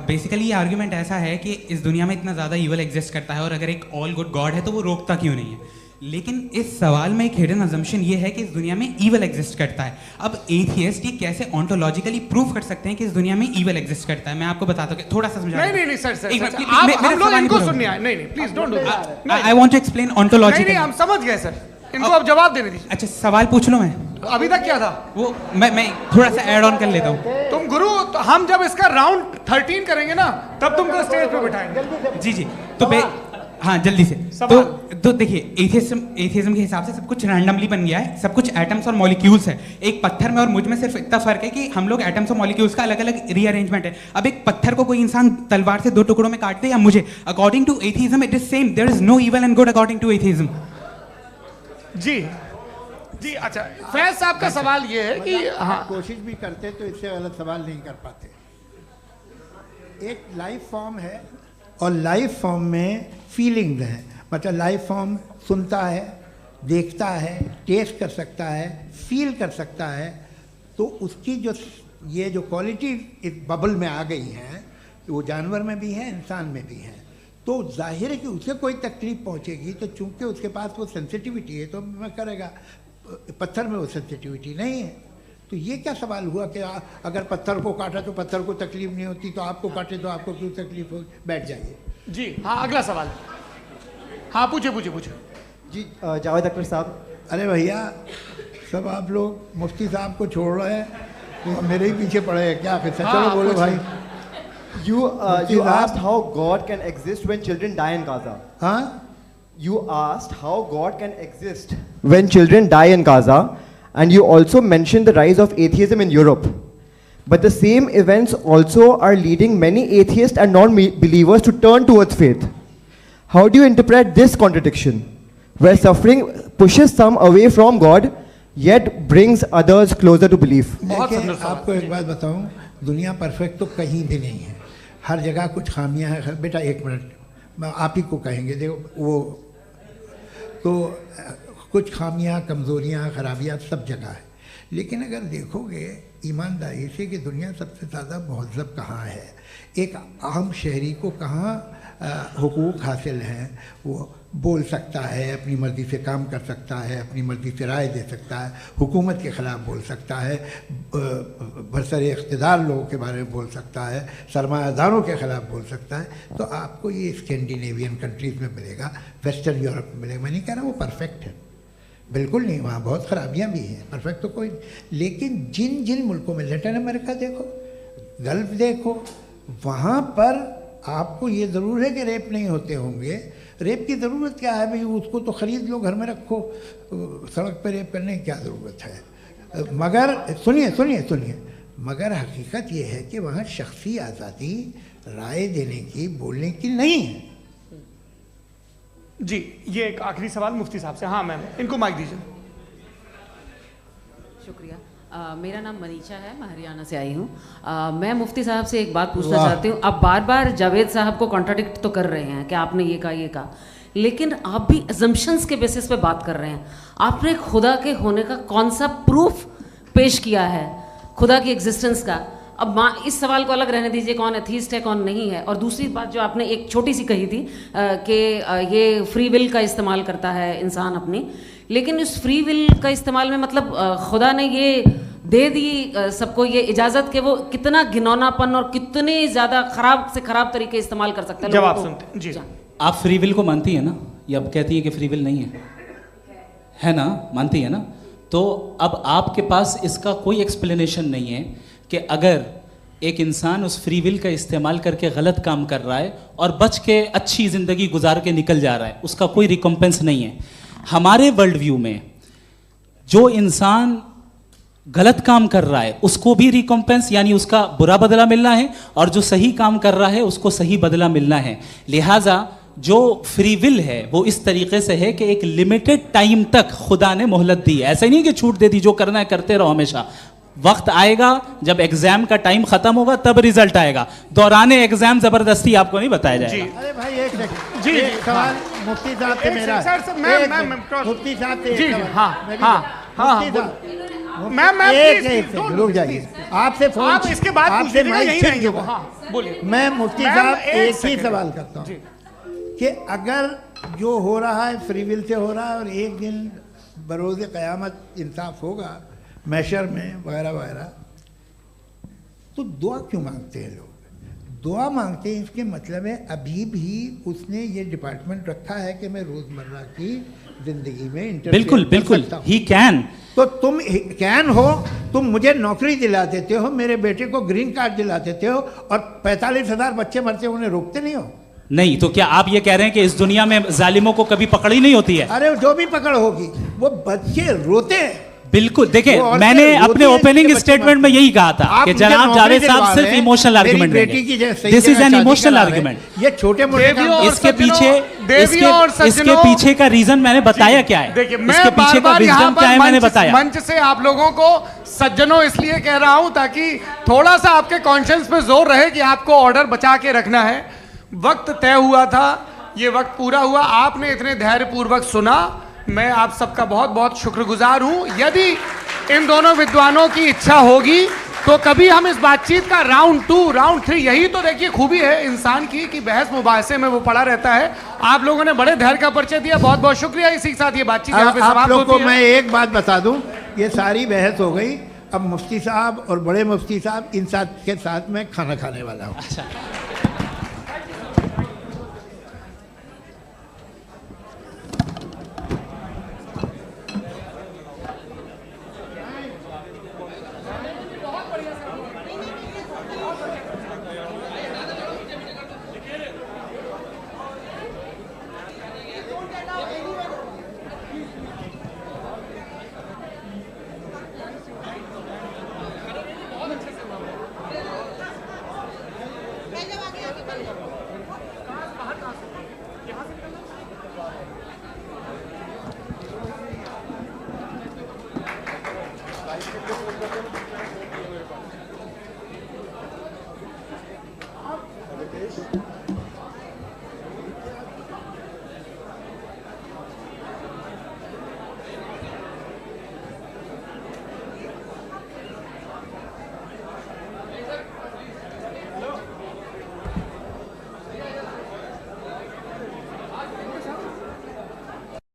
बेसिकली ये आर्ग्यूमेंट ऐसा है कि इस दुनिया में इतना ज़्यादा ईवल एग्जिस्ट करता है और अगर एक ऑल गुड गॉड है तो वो रोकता क्यों नहीं है? लेकिन इस सवाल में एक हिडन अजम्पशन ये है कि इस दुनिया में ईवल एग्जिस्ट करता है। अब एथियस्ट ये कैसे ऑन्टोलॉजिकली प्रूव कर सकते हैं कि इस दुनिया में ईवल एग्जिस्ट करता है? मैं आपको बताता हूँ, थोड़ा सा समझा। नहीं सर, हम लोग इनको सुनने आए। नहीं please don't do that. I want to explain ontologically. हम समझ गए सर, इनको अब जवाब देने दीजिए। अच्छा सवाल पूछ लो। मैं अभी तक क्या था वो मैं थोड़ा सा ऐड ऑन कर लेता हूँ। तुम गुरु, तो हम जब इसका राउंड 13 करेंगे ना तब तुमको स्टेज पे बिठाएंगे। जी तो हाँ जल्दी से। तो देखिए एथियज्म के हिसाब से सब कुछ रैंडमली बन गया है, सब कुछ एटम्स और मॉलिक्यूल्स है। एक पत्थर में और मुझ में सिर्फ इतना फर्क है कि हम लोग एटम्स और मॉलिक्यूल्स का अलग अलग रीअरेंजमेंट है। अब एक पत्थर को कोई इंसान तलवार से 2 टुकड़ों में काट दे या मुझे, according to atheism it is same, there is no evil and good according to atheism. जी अच्छा, फैज साहब का सवाल ये है कि हाँ कोशिश भी करते तो इससे गलत सवाल नहीं कर पाते। एक लाइफ फॉर्म है और लाइफ फॉर्म में फीलिंग्स हैं, मतलब लाइफ फॉर्म सुनता है, देखता है, टेस्ट कर सकता है, फील कर सकता है, तो उसकी ये जो क्वालिटी इस बबल में आ गई हैं वो जानवर में भी है, इंसान में भी है। तो जाहिर है कि उसे कोई तकलीफ पहुंचेगी, तो चूंकि उसके पास वो सेंसिटिविटी है तो मैं करेगा, पत्थर में वो सेंसिटिविटी नहीं है। तो ये क्या सवाल हुआ कि अगर पत्थर को काटा तो पत्थर को तकलीफ नहीं होती, तो आपको काटे तो आपको क्यों तकलीफ हो? बैठ जाइए। जी हाँ अगला सवाल। हाँ पूछे जी जावेद अख्तर साहब। अरे भैया सब आप लोग मुफ्ती साहब को छोड़ रहे हैं, तो मेरे ही पीछे पड़े हैं क्या? फिर चलो बोलो भाई। You asked how God can exist when children die in Gaza. Huh? You asked how God can exist when children die in Gaza, and you also mentioned the rise of atheism in Europe. But the same events also are leading many atheists and non-believers to turn towards faith. How do you interpret this contradiction, where suffering pushes some away from God, yet brings others closer to belief? देखिए आपको एक बात बताऊं, दुनिया perfect तो कहीं भी नहीं है, हर जगह कुछ खामियां हैं। बेटा एक मिनट, मैं आप ही को कहेंगे, देखो वो तो कुछ खामियां, कमज़ोरियां, खराबियां सब जगह है। लेकिन अगर देखोगे ईमानदारी से कि दुनिया सबसे ज़्यादा महज़ब कहाँ है, एक आम शहरी को कहाँ हुकूक हासिल हैं, वो बोल सकता है, अपनी मर्ज़ी से काम कर सकता है, अपनी मर्ज़ी से राय दे सकता है, हुकूमत के ख़िलाफ़ बोल सकता है, बरसरे इक़्तिदार लोगों के बारे में बोल सकता है, सरमायादारों के ख़िलाफ़ बोल सकता है। तो आपको ये स्कैंडिनेवियन कंट्रीज़ में मिलेगा, वेस्टर्न यूरोप में मिलेगा। मैं नहीं कह रहा वो परफेक्ट है, बिल्कुल नहीं, वहाँ बहुत ख़राबियाँ भी हैं, परफेक्ट तो कोई। लेकिन जिन जिन मुल्कों में, लैटिन अमेरिका देखो, गल्फ़ देखो, वहाँ पर आपको ये ज़रूर है कि रेप नहीं होते होंगे। रेप की ज़रूरत क्या है भाई? उसको तो ख़रीद लो, घर में रखो, सड़क पर रेप करने की क्या ज़रूरत है? मगर सुनिए, मगर हकीकत ये है कि वहाँ शख्सी आज़ादी राय देने की, बोलने की नहीं है। जी ये एक आखिरी सवाल मुफ्ती साहब से। हाँ मैम, इनको माइक दीजिए। शुक्रिया। मेरा नाम मनीषा है, मैं हरियाणा से आई हूँ। मैं मुफ्ती साहब से एक बात पूछना चाहती हूँ। आप बार बार जावेद साहब को कॉन्ट्राडिक्ट तो कर रहे हैं कि आपने ये कहा, लेकिन आप भी अजम्पशंस के बेसिस पे बात कर रहे हैं। आपने खुदा के होने का कौन सा प्रूफ पेश किया है खुदा की एग्जिस्टेंस का? अब इस सवाल को अलग रहने दीजिए, कौन एथीस्ट है कौन नहीं है। और दूसरी बात जो आपने एक छोटी सी कही थी कि ये फ्री विल का इस्तेमाल करता है इंसान अपनी, लेकिन उस फ्री विल का इस्तेमाल में मतलब खुदा ने ये दे दी सबको ये इजाज़त कि वो कितना घिनौनापन और कितने ज़्यादा ख़राब से ख़राब तरीके इस्तेमाल कर सकते हैं। जवाब सुनते जी। आप फ्री विल को मानती है ना, या अब कहती है कि फ्री विल नहीं है ना, मानती है ना? तो अब आपके पास इसका कोई एक्सप्लेनेशन नहीं है कि अगर एक इंसान उस फ्री विल का इस्तेमाल करके गलत काम कर रहा है और बच के अच्छी ज़िंदगी गुजार के निकल जा रहा है, उसका कोई रिकम्पेंस नहीं है। हमारे वर्ल्ड व्यू में जो इंसान गलत काम कर रहा है उसको भी रिकम्पेंस यानी उसका बुरा बदला मिलना है, और जो सही काम कर रहा है उसको सही बदला मिलना है। लिहाजा जो फ्री विल है वो इस तरीके से है कि एक लिमिटेड टाइम तक खुदा ने मोहलत दी है। ऐसा नहीं कि छूट दे दी, जो करना है करते रहो हमेशा। वक्त आएगा जब एग्जाम का टाइम खत्म होगा तब रिजल्ट आएगा, दौराने एग्जाम जबरदस्ती आपको नहीं बताया जाएगा। अरे भाई एक सेकंड, जी सवाल मुफ्ती साहब से मेरा, मुफ्ती साहब से जी रुक जाइए, आपसे फोन आप इसके बाद आपसे यही रहेंगे वो। हाँ बोलिए। मैं मुफ्ती साहब एक ही सवाल करता हूँ कि अगर जो हो रहा है फ्री विल से हो रहा है और एक दिन बरोज़ क़यामत इंसाफ होगा मैशर में वगैरह वगैरह, तो दुआ क्यों मांगते हैं लोग? दुआ मांगते हैं इसके मतलब है अभी भी उसने ये डिपार्टमेंट रखा है कि मैं रोज़मर्रा की ज़िंदगी में बिल्कुल बिल्कुल ही कैन। तो तुम कैन हो, तुम मुझे नौकरी दिला देते हो, मेरे बेटे को ग्रीन कार्ड दिला देते हो, और 45,000 बच्चे मरते उन्हें रोकते नहीं हो। नहीं तो क्या आप ये कह रहे हैं कि इस दुनिया में जालिमों को कभी पकड़ ही नहीं होती है? अरे जो भी पकड़ होगी वो बच्चे रोते हैं। बिल्कुल, देखिए मैंने अपने ओपनिंग स्टेटमेंट में यही कहा था कि जनाब जावेद साहब सिर्फ इमोशनल आर्गुमेंट देंगे। This is an emotional argument. ये छोटे मोटे इसके पीछे का रीजन मैंने बताया क्या है, इसके पीछे का विजडम क्या है मैंने बताया। मंच से आप लोगों को सज्जनों इसलिए कह रहा हूं ताकि थोड़ा सा आपके कॉन्शियंस पे जोर रहे कि आपको ऑर्डर बचा के रखना है। वक्त तय हुआ था, ये वक्त पूरा हुआ, आपने इतने धैर्यपूर्वक सुना, मैं आप सबका बहुत बहुत शुक्रगुजार हूं। यदि इन दोनों विद्वानों की इच्छा होगी तो कभी हम इस बातचीत का राउंड 2 राउंड 3, यही तो देखिए खूबी है इंसान की कि बहस मुबाहसे में वो पड़ा रहता है। आप लोगों ने बड़े धैर्य का परिचय दिया, बहुत बहुत शुक्रिया। इसी के साथ ये बातचीत यहाँ पे समाप्त होती है। मैं एक बात बता दूं, ये सारी बहस हो गई, अब मुफ्ती साहब और बड़े मुफ्ती साहब इन साथ के साथ मैं खाना खाने वाला हूँ।